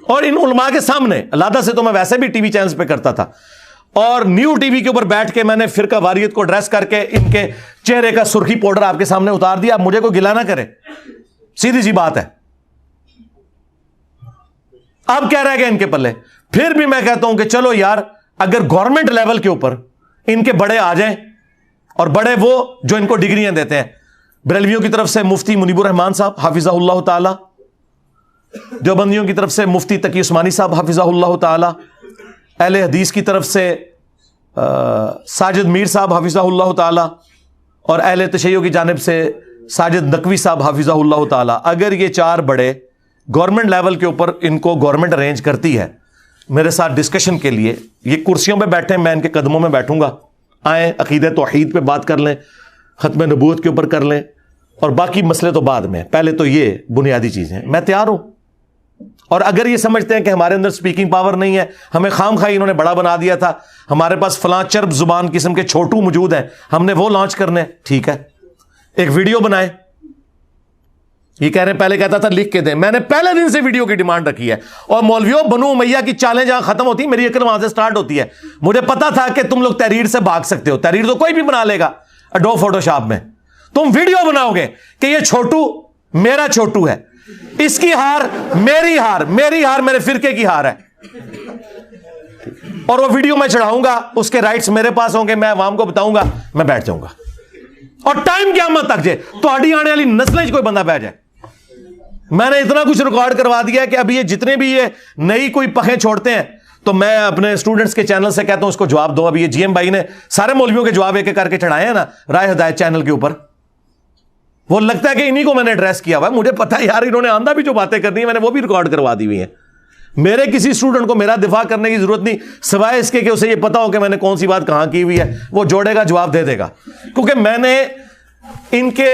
اور ان علماء کے سامنے، علیحدہ سے تو میں ویسے بھی ٹی وی چینلز پہ کرتا تھا، اور نیو ٹی وی کے اوپر بیٹھ کے میں نے فرقہ واریت کو ایڈریس کر کے ان کے چہرے کا سرخی پاؤڈر آپ کے سامنے اتار دیا۔ اب مجھے کوئی گلا نہ کرے، سیدھی سی بات ہے۔ اب کہہ رہے گا ان کے پلے، پھر بھی میں کہتا ہوں کہ چلو یار اگر گورنمنٹ لیول کے اوپر ان کے بڑے آ جائیں، اور بڑے وہ جو ان کو ڈگریاں دیتے ہیں، بریلویوں کی طرف سے مفتی منیب الرحمان صاحب حافظہ اللہ تعالی، دیوبندیوں کی طرف سے مفتی تقی عثمانی صاحب حافظہ اللہ تعالی، اہل حدیث کی طرف سے ساجد میر صاحب حافظہ اللہ تعالی، اور اہل تشیع کی جانب سے ساجد نقوی صاحب حافظہ اللہ تعالی، اگر یہ چار بڑے گورنمنٹ لیول کے اوپر ان کو گورنمنٹ ارینج کرتی ہے میرے ساتھ ڈسکشن کے لیے، یہ کرسیوں پہ بیٹھے میں ان کے قدموں میں بیٹھوں گا، آئیں عقیدہ توحید پہ بات کر لیں، ختم نبوت کے اوپر کر لیں، اور باقی مسئلے تو بعد میں، پہلے تو یہ بنیادی چیزیں، میں تیار ہوں۔ اور اگر یہ سمجھتے ہیں کہ ہمارے اندر سپیکنگ پاور نہیں ہے، ہمیں خام خواہ انہوں نے بڑا بنا دیا تھا، ہمارے پاس فلاں چرب زبان قسم کے چھوٹو موجود ہیں، ہم نے وہ لانچ کرنے، ٹھیک ہے ایک ویڈیو بنائیں۔ یہ کہہ رہے ہیں پہلے کہتا تھا لکھ کے دیں، میں نے پہلے دن سے ویڈیو کی ڈیمانڈ رکھی ہے، اور مولویوں بنو امیہ کی چالیں جہاں ختم ہوتی میری عقل وہاں سے سٹارٹ ہوتی ہے۔ مجھے پتا تھا کہ تم لوگ تحریر سے بھاگ سکتے ہو، تحریر تو کوئی بھی بنا لے گا اڈوب فوٹو شاپ میں، تم ویڈیو بناؤ گے کہ یہ چھوٹو میرا چھوٹو ہے، اس کی ہار میری ہار، میری ہار میرے فرقے کی ہار ہے، اور وہ ویڈیو میں چڑھاؤں گا، اس کے رائٹس میرے پاس ہوں گے، میں عوام کو بتاؤں گا، میں بیٹھ جاؤں گا، اور ٹائم قیامت تک جائے تو آنے والی نسلیں کوئی بندہ بیٹھ جائے۔ میں نے اتنا کچھ ریکارڈ کروا دیا کہ اب یہ جتنے بھی یہ نئی کوئی پخیں چھوڑتے ہیں تو میں اپنے اسٹوڈنٹس کے چینل سے کہتا ہوں اس کو جواب دو۔ اب یہ جی ایم بھائی نے سارے مولویوں کے جواب ایک ایک کر کے چڑھائے ہیں نا رائے ہدایت چینل کے اوپر، وہ لگتا ہے کہ انہی کو میں نے ایڈریس کیا ہوا ہے، مجھے پتا ہے یار انہوں نے آندھا بھی جو باتیں کرنی ہے میں نے وہ بھی ریکارڈ کروا دی ہوئی ہیں۔ میرے کسی اسٹوڈنٹ کو میرا دفاع کرنے کی ضرورت نہیں، سوائے اس کے کہ اسے یہ پتا ہو کہ میں نے کون سی بات کہاں کی ہوئی ہے، وہ جوڑے گا جواب دے دے گا، کیونکہ میں نے ان کے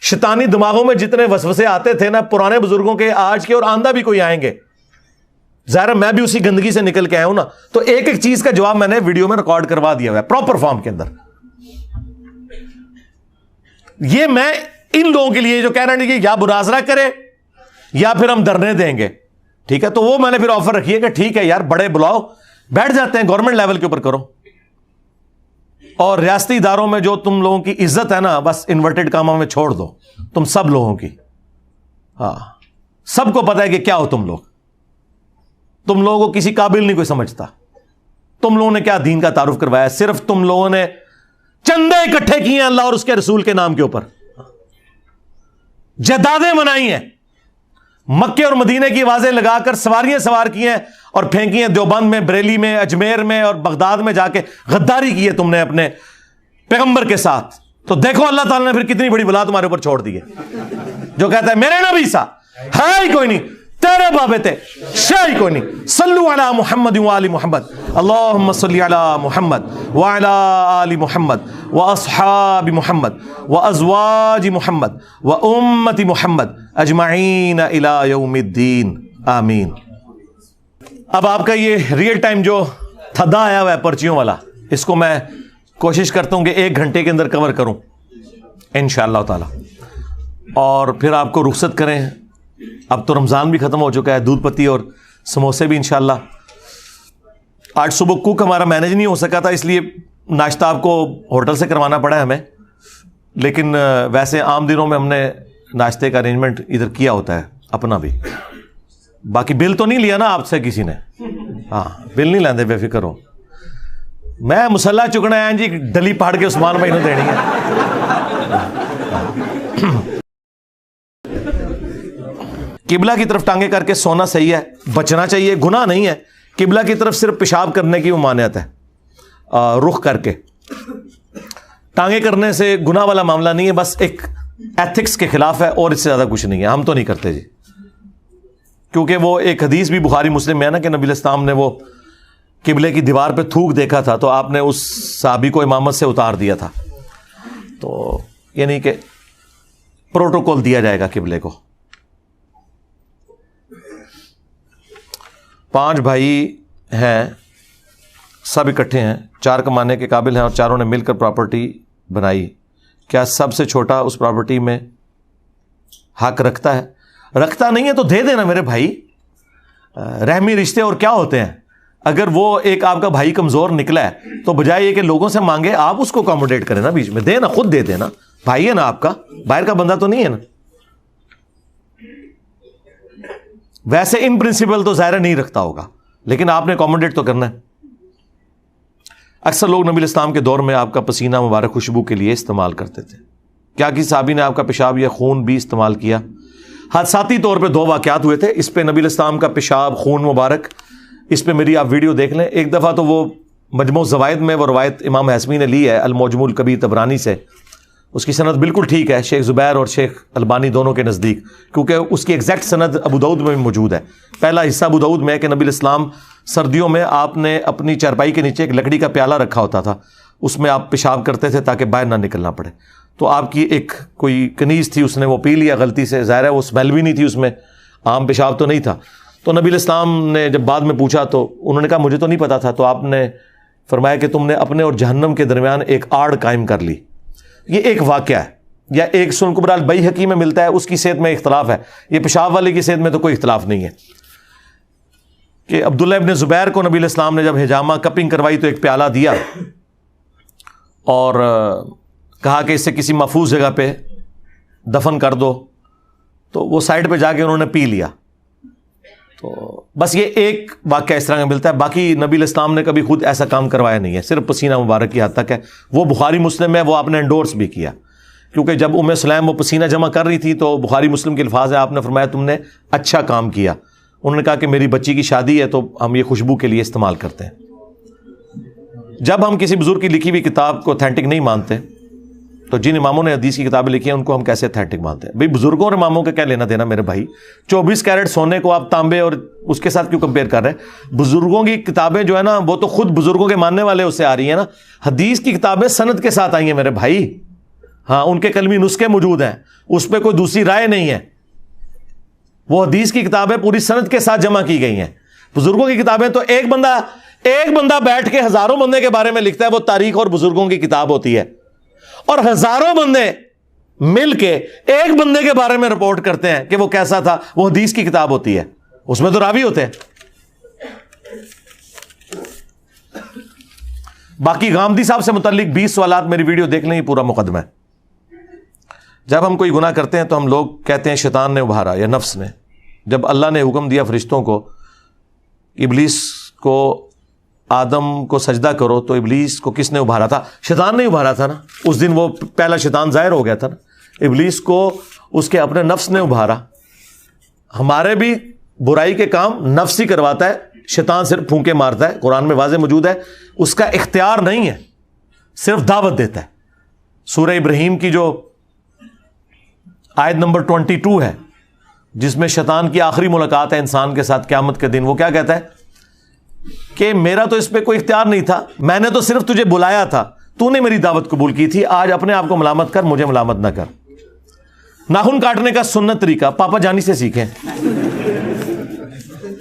شیطانی دماغوں میں جتنے وسوسے آتے تھے نا پرانے بزرگوں کے، آج کے اور آندہ بھی کوئی آئیں گے، ظاہر میں بھی اسی گندگی سے نکل کے آیا ہوں نا، تو ایک ایک چیز کا جواب میں نے ویڈیو میں ریکارڈ کروا دیا ہوا ہے پراپر فارم کے اندر۔ یہ میں ان لوگوں کے لیے جو کہہ رہے ہیں کہ یا مناظرہ کرے یا پھر ہم دھرنے دیں گے، ٹھیک ہے، تو وہ میں نے پھر آفر رکھی ہے کہ ٹھیک ہے یار بڑے بلاؤ، بیٹھ جاتے ہیں گورنمنٹ لیول کے اوپر کرو، اور ریاستی اداروں میں جو تم لوگوں کی عزت ہے نا، بس انورٹڈ کاموں میں چھوڑ دو تم سب لوگوں کی. ہاں سب کو پتا ہے کہ کیا ہو تم لوگ. تم لوگوں کو کسی قابل نہیں کوئی سمجھتا. تم لوگوں نے کیا دین کا تعارف کروایا؟ صرف تم لوگوں نے چندے اکٹھے کیے ہیں اللہ اور اس کے رسول کے نام کے اوپر، جائیدادیں بنائی ہیں، مکے اور مدینے کی آوازیں لگا کر سواریاں سوار کی ہیں اور پھینکی ہیں دیوبند میں، بریلی میں، اجمیر میں اور بغداد میں جا کے غداری کی ہے تم نے اپنے پیغمبر کے ساتھ. تو دیکھو اللہ تعالیٰ نے پھر کتنی بڑی بلا تمہارے اوپر چھوڑ دی ہے. جو کہتا ہے میرے نبی سا ہے ہی کوئی نہیں، تیرے بابے تے شے ہی کوئی نہیں. صلو علی محمد وآل محمد، اللہم صلی علی محمد وعلی آل محمد واصحاب محمد وازواج محمد وامت محمد اجمعین الی یوم الدین آمین. اب آپ کا یہ ریئل ٹائم جو تھدا آیا ہوا ہے پرچیوں والا، اس کو میں کوشش کرتا ہوں کہ 1 گھنٹے کے اندر کور کروں انشاءاللہ تعالی، اور پھر آپ کو رخصت کریں. اب تو رمضان بھی ختم ہو چکا ہے، دودھ پتی اور سموسے بھی انشاءاللہ. آج صبح کوک ہمارا مینیج نہیں ہو سکا تھا، اس لیے ناشتہ آپ کو ہوٹل سے کروانا پڑا ہے ہمیں، لیکن ویسے عام دنوں میں ہم نے ناشتے کا ارینجمنٹ ادھر کیا ہوتا ہے اپنا بھی. باقی بل تو نہیں لیا نا آپ سے کسی نے؟ ہاں بل نہیں لیندے، بے فکر ہو. میں مسلح چکنا ہے جی، ڈلی پہاڑ کے عثمان بھائی نے دینی ہے. قبلہ کی طرف ٹانگیں کر کے سونا صحیح ہے، بچنا چاہیے، گناہ نہیں ہے. قبلہ کی طرف صرف پیشاب کرنے کی ممانعت ہے، رخ کر کے. ٹانگیں کرنے سے گناہ والا معاملہ نہیں ہے، بس ایک ایتھکس کے خلاف ہے اور اس سے زیادہ کچھ نہیں ہے. ہم تو نہیں کرتے جی، کیونکہ وہ ایک حدیث بھی بخاری مسلم میں ہے نا کہ نبی علیہ السلام نے وہ قبلے کی دیوار پہ تھوک دیکھا تھا تو آپ نے اس صحابی کو امامت سے اتار دیا تھا. تو یعنی کہ پروٹوکول دیا جائے گا قبلے کو. 5 بھائی ہیں، سب اکٹھے ہیں، 4 کمانے کے قابل ہیں اور چاروں نے مل کر پراپرٹی بنائی. کیا سب سے چھوٹا اس پراپرٹی میں حق رکھتا ہے؟ رکھتا نہیں ہے تو دے دینا میرے بھائی. رحمی رشتے اور کیا ہوتے ہیں؟ اگر وہ ایک آپ کا بھائی کمزور نکلا ہے تو بجائے یہ کہ لوگوں سے مانگے، آپ اس کو اکوموڈیٹ کریں نا، بیچ میں دے نا، خود دے دینا. بھائی ہے نا آپ کا، باہر کا بندہ تو نہیں ہے نا. ویسے ان پرنسپل تو ظاہر نہیں رکھتا ہوگا، لیکن آپ نے اکوموڈیٹ تو کرنا ہے. اکثر لوگ نبی علیہ السلام کے دور میں آپ کا پسینہ مبارک خوشبو کے لیے استعمال کرتے تھے. کیا کسی صحابی نے آپ کا پیشاب یا خون بھی استعمال کیا؟ حادثاتی طور پہ 2 واقعات ہوئے تھے. اس پہ نبی علیہ السلام کا پیشاب، خون مبارک، اس پہ میری آپ ویڈیو دیکھ لیں. ایک دفعہ تو وہ مجموع الزوائد میں وہ روایت امام حیثمی نے لی ہے المعجم الکبیر طبرانی سے، اس کی سند بالکل ٹھیک ہے شیخ زبیر اور شیخ البانی دونوں کے نزدیک، کیونکہ اس کی ایگزیکٹ سند ابو داؤد میں بھی موجود ہے. پہلا حصہ ابو داؤد میں ہے کہ نبی علیہ السلام سردیوں میں آپ نے اپنی چارپائی کے نیچے ایک لکڑی کا پیالہ رکھا ہوتا تھا، اس میں آپ پیشاب کرتے تھے تاکہ باہر نہ نکلنا پڑے. تو آپ کی ایک کوئی کنیز تھی، اس نے وہ پی لیا غلطی سے، ظاہر ہے وہ اسمیل بھی نہیں تھی اس میں، عام پیشاب تو نہیں تھا. تو نبی علیہ السلام نے جب بعد میں پوچھا تو انہوں نے کہا مجھے تو نہیں پتا تھا. تو آپ نے فرمایا کہ تم نے اپنے اور جہنم کے درمیان ایک آڑ قائم کر لی. یہ ایک واقعہ ہے، یا ایک سنن کبری البیہقی میں ملتا ہے، اس کی صحت میں اختلاف ہے. یہ پیشاب والے کی صحت میں تو کوئی اختلاف نہیں ہے کہ عبداللہ ابن زبیر کو نبی علیہ السلام نے جب حجامہ کپنگ کروائی تو ایک پیالہ دیا اور کہا کہ اسے کسی محفوظ جگہ پہ دفن کر دو. تو وہ سائڈ پہ جا کے انہوں نے پی لیا. تو بس یہ ایک واقعہ اس طرح کا ملتا ہے. باقی نبی علیہ السلام نے کبھی خود ایسا کام کروایا نہیں ہے، صرف پسینہ مبارک کی حد تک ہے. وہ بخاری مسلم میں وہ آپ نے انڈورس بھی کیا، کیونکہ جب ام سلیم وہ پسینہ جمع کر رہی تھی تو بخاری مسلم کے الفاظ ہے، آپ نے فرمایا تم نے اچھا کام کیا. انہوں نے کہا کہ میری بچی کی شادی ہے تو ہم یہ خوشبو کے لیے استعمال کرتے ہیں. جب ہم کسی بزرگ کی لکھی ہوئی کتاب کو اوتھینٹک نہیں مانتے تو جن اماموں نے حدیث کی کتابیں لکھی ہیں ان کو ہم کیسے اوتھینٹک مانتے ہیں؟ بھئی بزرگوں اور اماموں کا کیا لینا دینا میرے بھائی؟ 24 کیرٹ سونے کو آپ تانبے اور اس کے ساتھ کیوں کمپیئر کر رہے ہیں؟ بزرگوں کی کتابیں جو ہے نا وہ تو خود بزرگوں کے ماننے والے اس سے آ رہی ہیں نا. حدیث کی کتابیں سند کے ساتھ آئی ہیں میرے بھائی. ہاں ان کے کلمی نسخے موجود ہیں، اس پہ کوئی دوسری رائے نہیں ہے. وہ حدیث کی کتابیں پوری سند کے ساتھ جمع کی گئی ہیں. بزرگوں کی کتابیں تو ایک بندہ بیٹھ کے ہزاروں بندے کے بارے میں لکھتا ہے، وہ تاریخ اور بزرگوں کی کتاب ہوتی ہے. اور ہزاروں بندے مل کے ایک بندے کے بارے میں رپورٹ کرتے ہیں کہ وہ کیسا تھا، وہ حدیث کی کتاب ہوتی ہے، اس میں تو راوی ہوتے ہیں. باقی غامدی صاحب سے متعلق 20 سوالات میری ویڈیو دیکھ لیں، یہ پورا مقدمہ ہے۔ جب ہم کوئی گناہ کرتے ہیں تو ہم لوگ کہتے ہیں شیطان نے ابھارا یا نفس نے۔ جب اللہ نے حکم دیا فرشتوں کو ابلیس کو آدم کو سجدہ کرو تو ابلیس کو کس نے ابھارا تھا؟ شیطان نے ابھارا تھا نا۔ اس دن وہ پہلا شیطان ظاہر ہو گیا تھا نا، ابلیس کو اس کے اپنے نفس نے ابھارا۔ ہمارے بھی برائی کے کام نفس ہی کرواتا ہے، شیطان صرف پھونکے مارتا ہے، قرآن میں واضح موجود ہے، اس کا اختیار نہیں ہے، صرف دعوت دیتا ہے۔ سورہ ابراہیم کی جو آیت نمبر 22 ہے، جس میں شیطان کی آخری ملاقات ہے انسان کے ساتھ قیامت کے دن، وہ کیا کہتا ہے کہ میرا تو اس پہ کوئی اختیار نہیں تھا، میں نے تو صرف تجھے بلایا تھا، تو نے میری دعوت قبول کی تھی، آج اپنے آپ کو ملامت کر، مجھے ملامت نہ کر۔ ناخن کاٹنے کا سنت طریقہ پاپا جانی سے سیکھیں،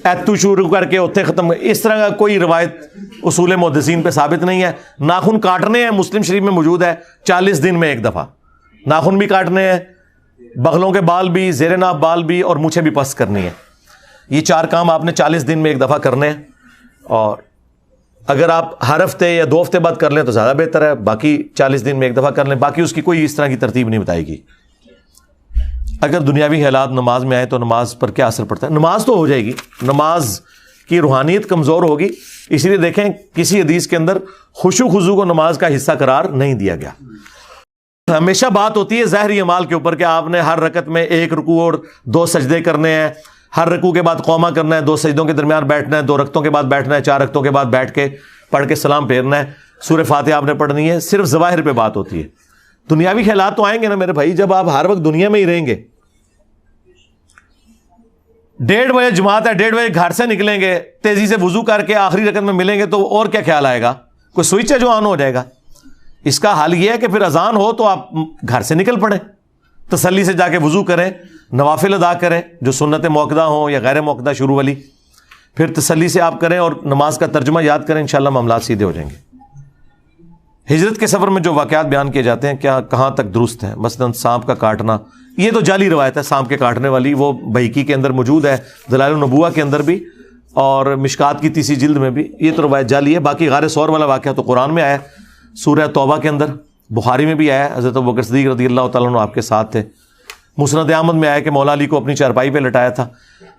ایتو شروع کر کے اوتھے ختم، اس طرح کا کوئی روایت اصول محدثین پہ ثابت نہیں ہے۔ ناخن کاٹنے ہیں، مسلم شریف میں موجود ہے 40 دن میں ایک دفعہ، ناخن بھی کاٹنے ہیں، بغلوں کے بال بھی، زیر ناف بال بھی، اور مونچھیں بھی پس کرنی ہے۔ یہ 4 کام آپ نے 40 دن میں ایک دفعہ کرنے ہیں، اور اگر آپ ہر ہفتے یا 2 ہفتے بعد کر لیں تو زیادہ بہتر ہے، باقی 40 دن میں ایک دفعہ کر لیں، باقی اس کی کوئی اس طرح کی ترتیب نہیں بتائے گی۔ اگر دنیاوی حالات نماز میں آئے تو نماز پر کیا اثر پڑتا ہے؟ نماز تو ہو جائے گی، نماز کی روحانیت کمزور ہوگی، اسی لیے دیکھیں کسی حدیث کے اندر خشوع خضوع کو نماز کا حصہ قرار نہیں دیا گیا۔ ہمیشہ بات ہوتی ہے ظاہری اعمال کے اوپر کہ آپ نے ہر رکعت میں 1 رکوع اور 2 سجدے کرنے ہیں، ہر رکوع کے بعد قومہ کرنا ہے، 2 سجدوں کے درمیان بیٹھنا ہے، 2 رکعتوں کے بعد بیٹھنا ہے، 4 رکعتوں کے بعد بیٹھ کے پڑھ کے سلام پھیرنا ہے، سورہ فاتحہ آپ نے پڑھنی ہے۔ صرف ظواہر پہ بات ہوتی ہے، دنیاوی خیالات تو آئیں گے نا میرے بھائی، جب آپ ہر وقت دنیا میں ہی رہیں گے۔ 1:30 بجے جماعت ہے، 1:30 بجے گھر سے نکلیں گے، تیزی سے وضو کر کے آخری رکعت میں ملیں گے تو اور کیا خیال آئے گا؟ کوئی سوئچ ہے جو آن ہو جائے گا؟ اس کا حل یہ ہے کہ پھر اذان ہو تو آپ گھر سے نکل پڑیں، تسلی سے جا کے وضو کریں، نوافل ادا کریں جو سنت موقدہ ہوں یا غیر موقدہ شروع والی، پھر تسلی سے آپ کریں اور نماز کا ترجمہ یاد کریں، انشاءاللہ معاملات سیدھے ہو جائیں گے۔ ہجرت کے سفر میں جو واقعات بیان کیے جاتے ہیں کیا کہاں تک درست ہیں؟ مثلا سانپ کا کاٹنا، یہ تو جعلی روایت ہے سانپ کے کاٹنے والی، وہ بہیقی کے اندر موجود ہے، دلائل النبوہ کے اندر بھی اور مشکات کی 30 جلد میں بھی، یہ تو روایت جعلی ہے۔ باقی غار ثور والا واقعہ تو قرآن میں آیا ہے، سورہ توبہ کے اندر، بخاری میں بھی آیا ہے، حضرت ابوبکر صدیق رضی اللہ تعالیٰ عنہ آپ کے ساتھ تھے۔ مسند احمد میں آیا کہ مولا علی کو اپنی چارپائی پہ لٹایا تھا۔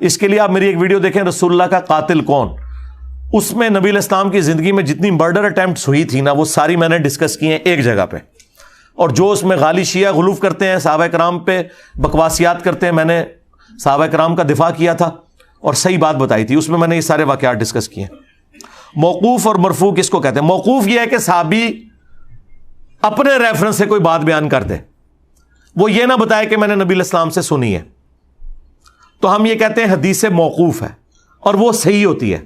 اس کے لیے آپ میری ایک ویڈیو دیکھیں، رسول اللہ کا قاتل کون، اس میں نبی علیہ السلام کی زندگی میں جتنی مرڈر اٹیمپٹس ہوئی تھی نا، وہ ساری میں نے ڈسکس کی ہیں ایک جگہ پہ، اور جو اس میں غالی شیعہ غلوف کرتے ہیں، صحابہ کرام پہ بکواسیات کرتے ہیں، میں نے صحابہ کرام کا دفاع کیا تھا اور صحیح بات بتائی تھی، اس میں نے یہ سارے واقعات ڈسکس کیے ہیں۔ موقوف اور مرفوع کس کو کہتے ہیں؟ موقوف یہ ہے کہ صحابی اپنے ریفرنس سے کوئی بات بیان کر دے، وہ یہ نہ بتائے کہ میں نے نبی علیہ السلام سے سنی ہے، تو ہم یہ کہتے ہیں حدیث موقوف ہے، اور وہ صحیح ہوتی ہے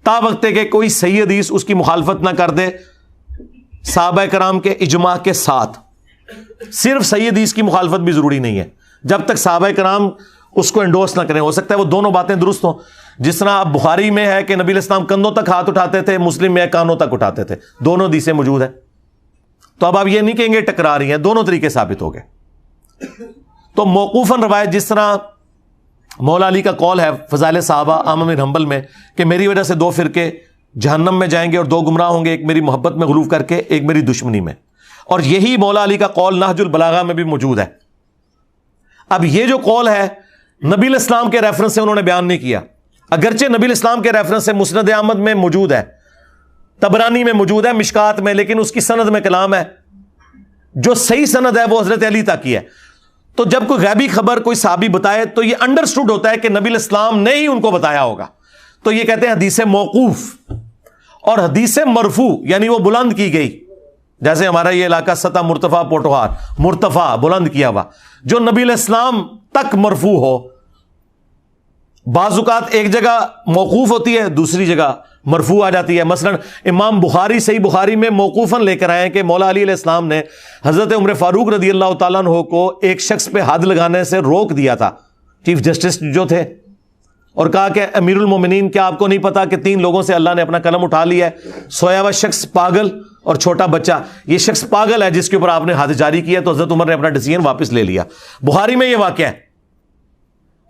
تا وقت کہ کوئی صحیح حدیث اس کی مخالفت نہ کر دے صحابہ کرام کے اجماع کے ساتھ۔ صرف صحیح حدیث کی مخالفت بھی ضروری نہیں ہے، جب تک صحابہ کرام اس کو انڈورس نہ کریں، ہو سکتا ہے وہ دونوں باتیں درست ہوں، جس طرح اب بخاری میں ہے کہ نبی علیہ السلام کندھوں تک ہاتھ اٹھاتے تھے، مسلم میں کانوں تک اٹھاتے تھے، دونوں حدیثیں موجود ہیں، تو اب آپ یہ نہیں کہیں گے ٹکرا رہی ہیں، دونوں طریقے ثابت ہو گئے۔ تو موقوفاً روایت، جس طرح مولا علی کا قول ہے فضائل صحابہ احمد بن حنبل میں کہ میری وجہ سے 2 فرقے جہنم میں جائیں گے اور 2 گمراہ ہوں گے، ایک میری محبت میں غلوف کر کے، ایک میری دشمنی میں، اور یہی مولا علی کا قول نہج البلاغہ میں بھی موجود ہے۔ اب یہ جو قول ہے نبی علیہ السلام کے ریفرنس سے انہوں نے بیان نہیں کیا، اگرچہ نبی علیہ السلام کے ریفرنس سے مسند احمد میں موجود ہے، طبرانی میں موجود ہے، مشکات میں، لیکن اس کی سند میں کلام ہے، جو صحیح سند ہے وہ حضرت علی تک کی ہے۔ تو جب کوئی غیبی خبر کوئی صحابی بتائے تو یہ انڈرسٹوڈ ہوتا ہے کہ نبی علیہ السلام نے ہی ان کو بتایا ہوگا، تو یہ کہتے ہیں حدیث موقوف۔ اور حدیث مرفوع یعنی وہ بلند کی گئی، جیسے ہمارا یہ علاقہ سطح مرتفع پوٹوہار، مرتفع بلند کیا ہوا، جو نبی علیہ السلام تک مرفوع ہو۔ بعض اوقات ایک جگہ موقوف ہوتی ہے، دوسری جگہ مرفوع آ جاتی ہے۔ مثلا امام بخاری صحیح بخاری میں موقوفاً لے کر آئے کہ مولا علی علیہ السلام نے حضرت عمر فاروق رضی اللہ تعالیٰ عنہ کو ایک شخص پہ حد لگانے سے روک دیا تھا، چیف جسٹس جو تھے، اور کہا کہ امیر المومنین کیا آپ کو نہیں پتا کہ 3 لوگوں سے اللہ نے اپنا قلم اٹھا لیا ہے، سویا ہوا شخص پاگل اور چھوٹا بچہ، یہ شخص پاگل ہے جس کے اوپر آپ نے حد جاری کیا، تو حضرت عمر نے اپنا ڈیسیژن واپس لے لیا۔ بخاری میں یہ واقعہ ہے،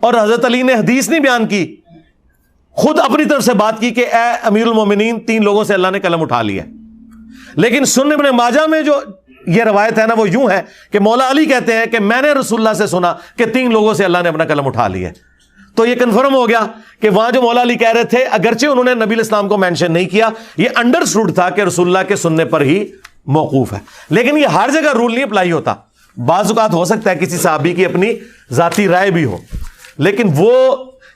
اور حضرت علی نے حدیث نہیں بیان کی، خود اپنی طرف سے بات کی کہ اے امیر المومنین 3 لوگوں سے اللہ نے قلم اٹھا لیا۔ لیکن سنن ابن ماجہ میں جو یہ روایت ہے نا وہ یوں ہے کہ مولا علی کہتے ہیں کہ میں نے رسول اللہ سے سنا کہ 3 لوگوں سے اللہ نے اپنا قلم اٹھا لیا. تو یہ کنفرم ہو گیا کہ وہاں جو مولا علی کہہ رہے تھے اگرچہ انہوں نے نبی الاسلام کو مینشن نہیں کیا, یہ انڈرسٹوڈ تھا کہ رسول اللہ کے سننے پر ہی موقوف ہے. لیکن یہ ہر جگہ رول نہیں اپلائی ہوتا. بعض اوقات ہو سکتا ہے کسی صحابی کی اپنی ذاتی رائے بھی ہو, لیکن وہ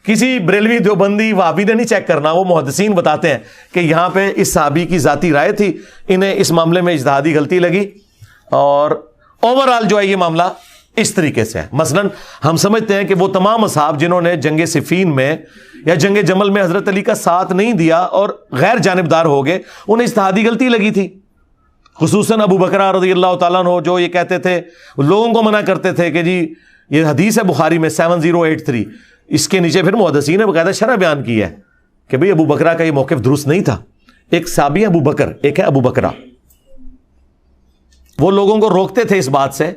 کسی بریلوی دیوبندی وہابی نے نہیں چیک کرنا. وہ محدثین بتاتے ہیں کہ یہاں پہ اس صحابی کی ذاتی رائے تھی, انہیں اس معاملے میں اجتہادی غلطی لگی, اور اوورآل جو ہے یہ معاملہ اس طریقے سے ہے. مثلا ہم سمجھتے ہیں کہ وہ تمام اصحاب جنہوں نے جنگ صفین میں یا جنگ جمل میں حضرت علی کا ساتھ نہیں دیا اور غیر جانبدار ہو گئے, انہیں اجتہادی غلطی لگی تھی. خصوصاً ابو بکر رضی اللہ تعالیٰ عنہ جو یہ کہتے تھے, لوگوں کو منع کرتے تھے کہ جی یہ حدیث ہے بخاری میں 7083, اس کے نیچے پھر محدثین نے باقاعدہ شرح بیان کی ہے کہ بھئی ابو بکرہ کا یہ موقف درست نہیں تھا. ایک صحابی ابو بکر, ایک ہے ابو بکرہ. وہ لوگوں کو روکتے تھے اس بات سے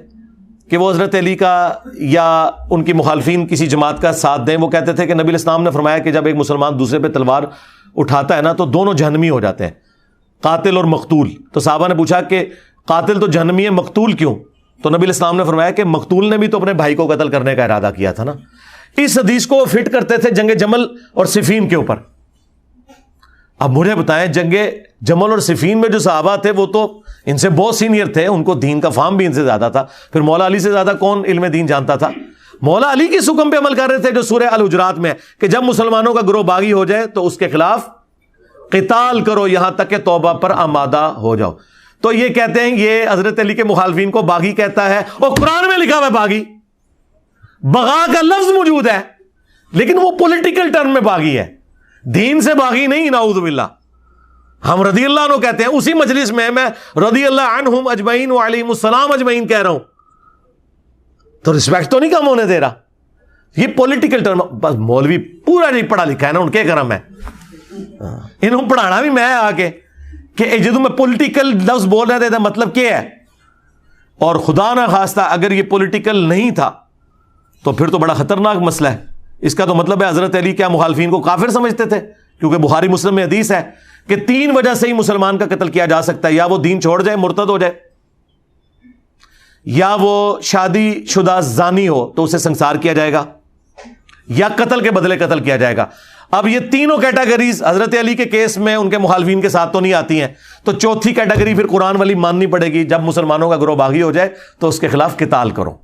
کہ وہ حضرت علی کا یا ان کی مخالفین کسی جماعت کا ساتھ دیں. وہ کہتے تھے کہ نبی الاسلام نے فرمایا کہ جب ایک مسلمان دوسرے پہ تلوار اٹھاتا ہے نا تو دونوں جہنمی ہو جاتے ہیں, قاتل اور مقتول. تو صحابہ نے پوچھا کہ قاتل تو جہنمی ہے, مقتول کیوں؟ تو نبی الاسلام نے فرمایا کہ مقتول نے بھی تو اپنے بھائی کو قتل کرنے کا ارادہ کیا تھا نا. اس حدیث کو وہ فٹ کرتے تھے جنگ جمل اور صفین کے اوپر. اب مجھے بتائیں, جنگ جمل اور صفین میں جو صحابہ تھے وہ تو ان سے بہت سینئر تھے, ان کو دین کا فہم بھی ان سے زیادہ تھا. پھر مولا علی سے زیادہ کون علم دین جانتا تھا؟ مولا علی کی حکم پہ عمل کر رہے تھے جو سورہ الحجرات میں ہے کہ جب مسلمانوں کا گروہ باغی ہو جائے تو اس کے خلاف قتال کرو یہاں تک کہ توبہ پر آمادہ ہو جاؤ. تو یہ کہتے ہیں یہ حضرت علی کے مخالفین کو باغی کہتا ہے, اور قرآن میں لکھا ہوا ہے باغی, بغا کا لفظ موجود ہے لیکن وہ پولیٹیکل ٹرم میں باغی ہے, دین سے باغی نہیں. نعوذ باللہ. ہم رضی اللہ عنہ کہتے ہیں, اسی مجلس میں میں رضی اللہ عنہم اجمعین وعلیہم السلام اجمعین کہہ رہا ہوں, تو رسپیکٹ تو نہیں کم ہونے دے رہا. یہ پولیٹیکل ٹرم, بس مولوی پورا نہیں پڑھا لکھا ہے نا, ان کے کرم ہے, انہوں پڑھانا بھی میں آ کے کہ جدو میں پولیٹیکل لفظ بول رہے تھے مطلب کیا ہے. اور خدا نہ خواستہ اگر یہ پولیٹیکل نہیں تھا تو پھر تو بڑا خطرناک مسئلہ ہے. اس کا تو مطلب ہے حضرت علی کیا مخالفین کو کافر سمجھتے تھے؟ کیونکہ بخاری مسلم میں حدیث ہے کہ 3 وجہ سے ہی مسلمان کا قتل کیا جا سکتا ہے, یا وہ دین چھوڑ جائے, مرتد ہو جائے, یا وہ شادی شدہ زانی ہو تو اسے سنسار کیا جائے گا, یا قتل کے بدلے قتل کیا جائے گا. اب یہ تینوں کیٹیگریز حضرت علی کے کیس میں ان کے مخالفین کے ساتھ تو نہیں آتی ہیں, تو چوتھی کیٹیگری پھر قرآن والی ماننی پڑے گی, جب مسلمانوں کا گروہ باغی ہو جائے تو اس کے خلاف قتال کرو.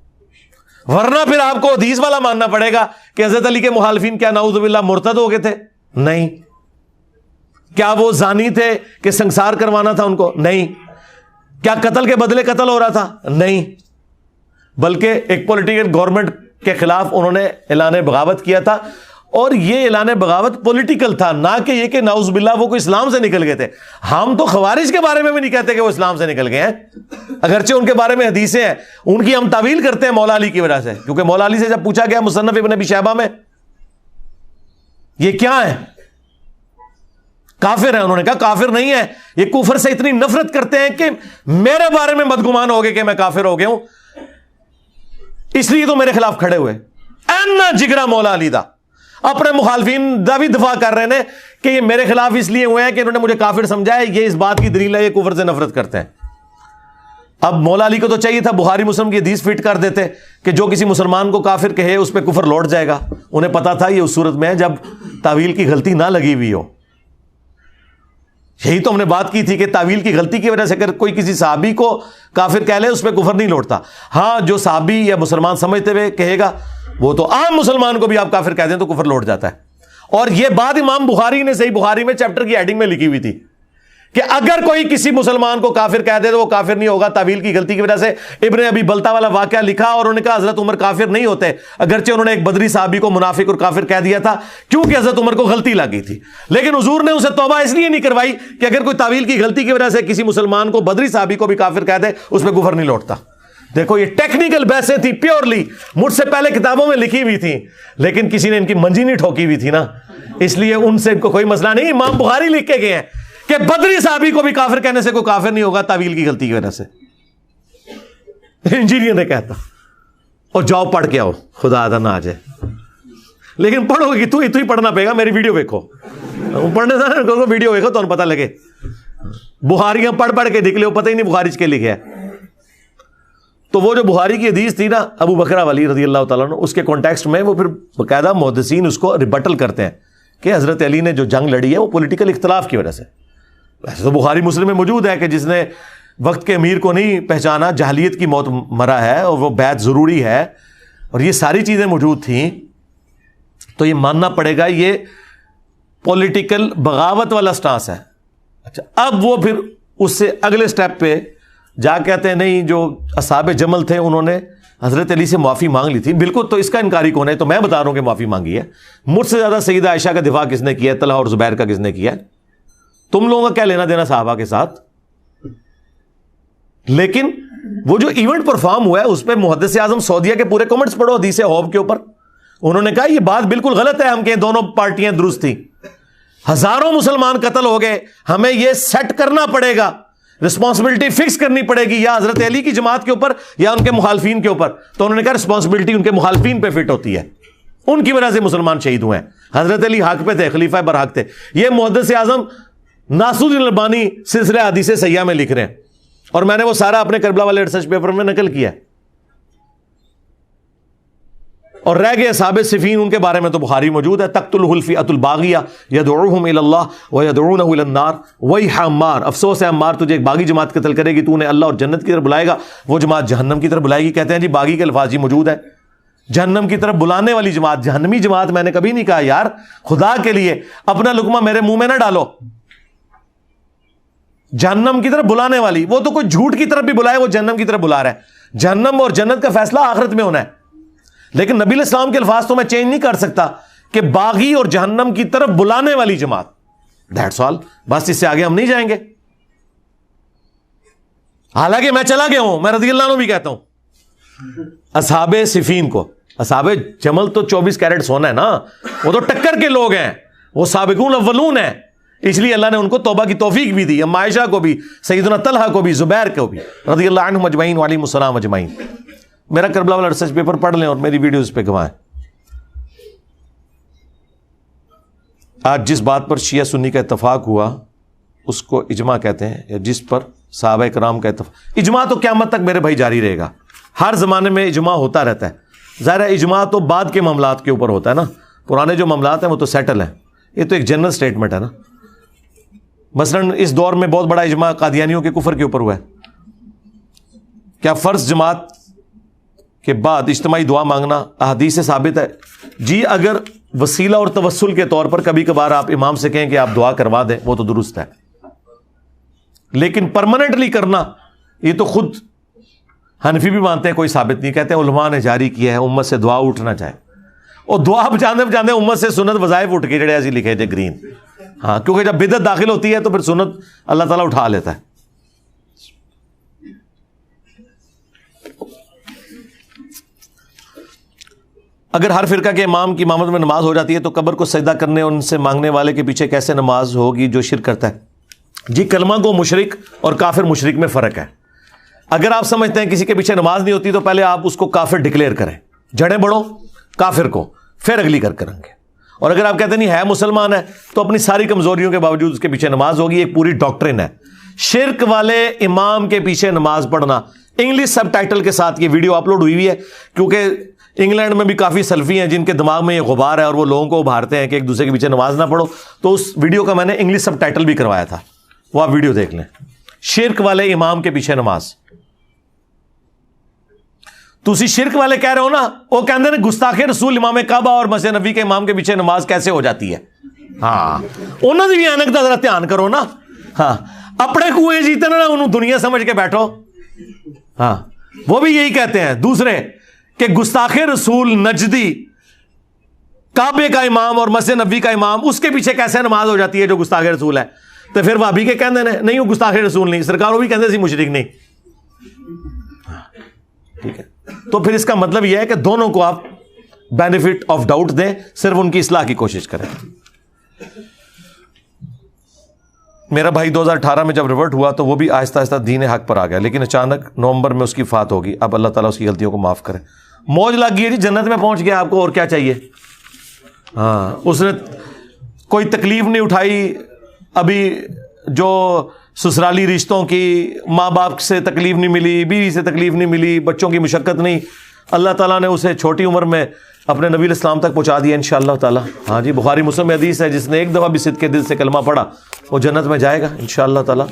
ورنہ پھر آپ کو حدیث والا ماننا پڑے گا کہ حضرت علی کے مخالفین کیا نعوذ باللہ مرتد ہو گئے تھے؟ نہیں. کیا وہ زانی تھے کہ سنسار کروانا تھا ان کو؟ نہیں. کیا قتل کے بدلے قتل ہو رہا تھا؟ نہیں. بلکہ ایک پولیٹیکل گورنمنٹ کے خلاف انہوں نے اعلان بغاوت کیا تھا, اور یہ اعلان بغاوت پولیٹیکل تھا, نہ کہ یہ کہ نعوذ باللہ وہ کوئی اسلام سے نکل گئے تھے. ہم تو خوارج کے بارے میں بھی نہیں کہتے کہ وہ اسلام سے نکل گئے ہیں, اگرچہ ان کے بارے میں حدیثیں ہیں, ان کی ہم تعویل کرتے ہیں مولا علی کی وجہ سے, کیونکہ مولا علی سے جب پوچھا گیا مصنف ابن ابی شیبہ میں یہ کیا ہے, کافر ہیں, انہوں نے کہا کافر نہیں ہے, یہ کفر سے اتنی نفرت کرتے ہیں کہ میرے بارے میں بدگمان ہو گئے کہ میں کافر ہو گیا ہوں, اس لیے تو میرے خلاف کھڑے ہوئے. اینا جگرا مولا علی دا, اپنے مخالفین دا بھی دفاع کر رہے ہیں کہ یہ میرے خلاف اس لیے ہوئے ہیں کہ انہوں نے مجھے کافر سمجھا ہے, یہ اس بات کی دلیل ہے یہ کفر سے نفرت کرتے ہیں. اب مولا علی کو تو چاہیے تھا بخاری مسلم کی حدیث فٹ کر دیتے کہ جو کسی مسلمان کو کافر کہے اس پہ کفر لوٹ جائے گا. انہیں پتا تھا یہ اس صورت میں ہے جب تعویل کی غلطی نہ لگی ہوئی ہو. یہی تو ہم نے بات کی تھی کہ تعویل کی غلطی کی وجہ سے اگر کوئی کسی صحابی کو کافر کہہ لے اس پہ کفر نہیں لوٹتا. ہاں جو صحابی یا مسلمان سمجھتے ہوئے کہے گا وہ تو عام مسلمان کو بھی آپ کافر کہہ دیں تو کفر لوٹ جاتا ہے. اور یہ بات امام بخاری نے صحیح بخاری میں چیپٹر کی ہیڈنگ میں لکھی ہوئی تھی کہ اگر کوئی کسی مسلمان کو کافر کہہ دے تو وہ کافر نہیں ہوگا تعویل کی غلطی کی وجہ سے. ابن ابی بلتا والا واقعہ لکھا اور انہوں نے کہا حضرت عمر کافر نہیں ہوتے, اگرچہ انہوں نے ایک بدری صحابی کو منافق اور کافر کہہ دیا تھا کیونکہ حضرت عمر کو غلطی لگی تھی, لیکن حضور نے اسے توبہ اس لیے نہیں کروائی کہ اگر کوئی تعویل کی غلطی کی وجہ سے کسی مسلمان کو بدری صحابی کو بھی کافر کہہ دے اس پہ کفر نہیں لوٹتا. دیکھو یہ ٹیکنیکل بحثیں تھی, پیورلی مجھ سے پہلے کتابوں میں لکھی ہوئی تھیں, لیکن کسی نے ان کی منجی نہیں ٹھوکی ہوئی تھی نا, اس لیے ان سے ان کو کوئی مسئلہ نہیں. امام بخاری لکھ کے گئے ہیں کہ بدری صحابی کو بھی کافر کہنے سے کوئی کافر نہیں ہوگا تعویل کی غلطی کی وجہ سے. انجینئر نے کہتا اور جاؤ پڑھ کے آؤ, خدا ادا نہ آ جائے, لیکن پڑھو گے تو ہی پڑھنا پڑے گا. میری ویڈیو دیکھو, پڑھنے سے ویڈیو دیکھو تو پتہ لگے. بخاریاں پڑھ پڑھ کے نکلے، وہ پتہ ہی نہیں بخاری کے لکھے ہے. تو وہ جو بخاری کی حدیث تھی نا ابو بکر ولی رضی اللہ تعالیٰ عنہ، اس کے کانٹیکسٹ میں وہ پھر باقاعدہ محدثین اس کو ریبٹل کرتے ہیں کہ حضرت علی نے جو جنگ لڑی ہے وہ پولیٹیکل اختلاف کی وجہ سے. ویسے تو بخاری مسلم میں موجود ہے کہ جس نے وقت کے امیر کو نہیں پہچانا جاہلیت کی موت مرا ہے اور وہ بیعت ضروری ہے، اور یہ ساری چیزیں موجود تھیں. تو یہ ماننا پڑے گا یہ پولیٹیکل بغاوت والا سٹانس ہے. اچھا اب وہ پھر اس سے اگلے سٹیپ پہ جا کہتے ہیں نہیں جو اصحاب جمل تھے انہوں نے حضرت علی سے معافی مانگ لی تھی. بالکل، تو اس کا انکاری کون ہے؟ تو میں بتا رہا ہوں کہ معافی مانگی ہے. مجھ سے زیادہ سیدہ عائشہ کا دفاع کس نے کیا ہے؟ طلحہ اور زبیر کا کس نے کیا ہے؟ تم لوگوں کا کیا لینا دینا صحابہ کے ساتھ؟ لیکن وہ جو ایونٹ پرفارم ہوا ہے اس پہ محدث اعظم سعودیہ کے پورے کمنٹس پڑھو حدیث حوض کے اوپر. انہوں نے کہا یہ بات بالکل غلط ہے، ہم کہ دونوں پارٹیاں درست تھیں، ہزاروں مسلمان قتل ہو گئے، ہمیں یہ سیٹ کرنا پڑے گا، رسپانسبلٹی فکس کرنی پڑے گی یا حضرت علی کی جماعت کے اوپر یا ان کے مخالفین کے اوپر. تو انہوں نے کہا رسپانسبلٹی ان کے مخالفین پہ فٹ ہوتی ہے، ان کی وجہ سے مسلمان شہید ہوئے ہیں. حضرت علی حق پہ تھے، خلیفہ برحق تھے. یہ محدث اعظم ناصر الدین البانی سلسلہ حدیث سیاح میں لکھ رہے ہیں، اور میں نے وہ سارا اپنے کربلا والے ریسرچ پیپر میں نقل کیا ہے. اور رہ گئے اصحاب صفین، ان کے بارے میں تو بخاری موجود ہے. تقتلہ الفئۃ الباغیہ یدعوہم الی اللہ ویدعونہ الی النار ویح عمار، افسوس ہے عمار تجھے ایک باغی جماعت قتل کرے گی، تو انہیں اللہ اور جنت کی طرف بلائے گا، وہ جماعت جہنم کی طرف بلائے گی. کہتے ہیں جی باغی کے الفاظ ہی موجود ہے، جہنم کی طرف بلانے والی جماعت، جہنمی جماعت میں نے کبھی نہیں کہا. یار خدا کے لیے اپنا لقمہ میرے منہ میں نہ ڈالو. جہنم کی طرف بلانے والی، وہ تو کوئی جھوٹ کی طرف بھی بلائے وہ جہنم کی طرف بلا رہا ہے. جہنم اور جنت کا فیصلہ آخرت میں ہونا ہے، لیکن نبی علیہ السلام کے الفاظ تو میں چینج نہیں کر سکتا کہ باغی اور جہنم کی طرف بلانے والی جماعت. دیٹس آل، بس اس سے آگے ہم نہیں جائیں گے. حالانکہ میں چلا گیا ہوں، میں رضی اللہ عنہ بھی کہتا ہوں. اصحاب صفین کو، اصحاب جمل تو 24 کیرٹ سونا ہے نا، وہ تو ٹکر کے لوگ ہیں، وہ سابقون اولون ہیں، اس لیے اللہ نے ان کو توبہ کی توفیق بھی دی. اما عائشہ کو بھی، سیدنا طلحہ کو بھی، زبیر کو بھی، رضی اللہ عنہم اجمعین وعلیہم السلام اجمعین. میرا کربلا والا ریسرچ پیپر پڑھ لیں اور میری ویڈیوز پہ گوائیں. آج جس بات پر شیعہ سنی کا اتفاق ہوا اس کو اجماع کہتے ہیں، یا جس پر صحابہ کرام کا اتفاق. اجماع تو قیامت تک میرے بھائی جاری رہے گا، ہر زمانے میں اجماع ہوتا رہتا ہے. ظاہر ہے اجماع تو بعد کے معاملات کے اوپر ہوتا ہے نا، پرانے جو معاملات ہیں وہ تو سیٹل ہیں. یہ تو ایک جنرل سٹیٹمنٹ ہے نا. مثلا اس دور میں بہت بڑا اجماع قادیانیوں کے کفر کے اوپر ہوا ہے. کیا فرض جماعت کے بعد اجتماعی دعا مانگنا احادیث سے ثابت ہے؟ جی اگر وسیلہ اور توسل کے طور پر کبھی کبھار آپ امام سے کہیں کہ آپ دعا کروا دیں وہ تو درست ہے، لیکن پرماننٹلی کرنا یہ تو خود حنفی بھی مانتے ہیں کوئی ثابت نہیں. کہتے ہیں علماء نے جاری کیا ہے امت سے دعا اٹھنا چاہے، اور دعا بچانے بچانے امت سے سنت وظائف اٹھ کے جڑے ایسے لکھے تھے گرین. ہاں کیونکہ جب بدعت داخل ہوتی ہے تو پھر سنت اللہ تعالیٰ اٹھا لیتا ہے. اگر ہر فرقہ کے امام کی امامت میں نماز ہو جاتی ہے تو قبر کو سجدہ کرنے اور ان سے مانگنے والے کے پیچھے کیسے نماز ہوگی جو شرک کرتا ہے؟ جی کلمہ کو مشرک اور کافر مشرک میں فرق ہے. اگر آپ سمجھتے ہیں کسی کے پیچھے نماز نہیں ہوتی تو پہلے آپ اس کو کافر ڈکلیئر کریں، جڑیں بڑھو کافر کو، پھر اگلی کریں گے. اور اگر آپ کہتے نہیں ہے مسلمان ہے تو اپنی ساری کمزوریوں کے باوجود اس کے پیچھے نماز ہوگی. ایک پوری ڈاکٹرن ہے. شرک والے امام کے پیچھے نماز پڑھنا، انگلش سب ٹائٹل کے ساتھ یہ ویڈیو اپلوڈ ہوئی ہوئی ہے، کیونکہ انگلینڈ میں بھی کافی سلفی ہیں جن کے دماغ میں یہ غبار ہے اور وہ لوگوں کو ابھارتے ہیں کہ ایک دوسرے کے پیچھے نماز نہ پڑھو. تو اس ویڈیو کا میں نے انگلش سب ٹائٹل بھی کروایا تھا، وہ آپ ویڈیو دیکھ لیں. شرک والے امام کے پیچھے نماز. تسی شرک والے کہہ رہے ہو نا، وہ کہتے ہیں گستاخ رسول امام کعبہ اور مسجد نبی کے امام کے پیچھے نماز کیسے ہو جاتی ہے؟ ہاں انہوں نے بھی اینک دا ذرا دھیان کرو نا. ہاں اپنے کنویں جیتے نا انہوں دنیا سمجھ کے بیٹھو. ہاں وہ بھی یہی کہتے ہیں دوسرے کہ گستاخ رسول نجدی کعبے کا امام اور مسجد نبی کا امام، اس کے پیچھے کیسے نماز ہو جاتی ہے جو گستاخ رسول ہے؟ تو پھر وہابی کے کہتے ہیں نہیں وہ گستاخ رسول نہیں، سرکار وہ بھی کہتے سی مشرک نہیں. ٹھیک ہے، تو پھر اس کا مطلب یہ ہے کہ دونوں کو آپ بینیفٹ آف ڈاؤٹ دیں، صرف ان کی اصلاح کی کوشش کریں. میرا بھائی 2018 میں جب ریورٹ ہوا تو وہ بھی آہستہ آہستہ دین حق پر آ گیا، لیکن اچانک نومبر میں اس کی فات ہوگی. اب اللہ تعالیٰ اس کی غلطیوں کو معاف کرے. موج لگ گئی ہے جی، جنت میں پہنچ گیا، آپ کو اور کیا چاہیے؟ ہاں اس نے کوئی تکلیف نہیں اٹھائی. ابھی جو سسرالی رشتوں کی، ماں باپ سے تکلیف نہیں ملی، بیوی سے تکلیف نہیں ملی، بچوں کی مشقت نہیں، اللہ تعالیٰ نے اسے چھوٹی عمر میں اپنے نبی علیہ السلام تک پہنچا دیا انشاءاللہ تعالیٰ. ہاں جی، بخاری مسلم میں حدیث ہے، جس نے ایک دفعہ بھی صدق کے دل سے کلمہ پڑھا وہ جنت میں جائے گا انشاءاللہ تعالیٰ.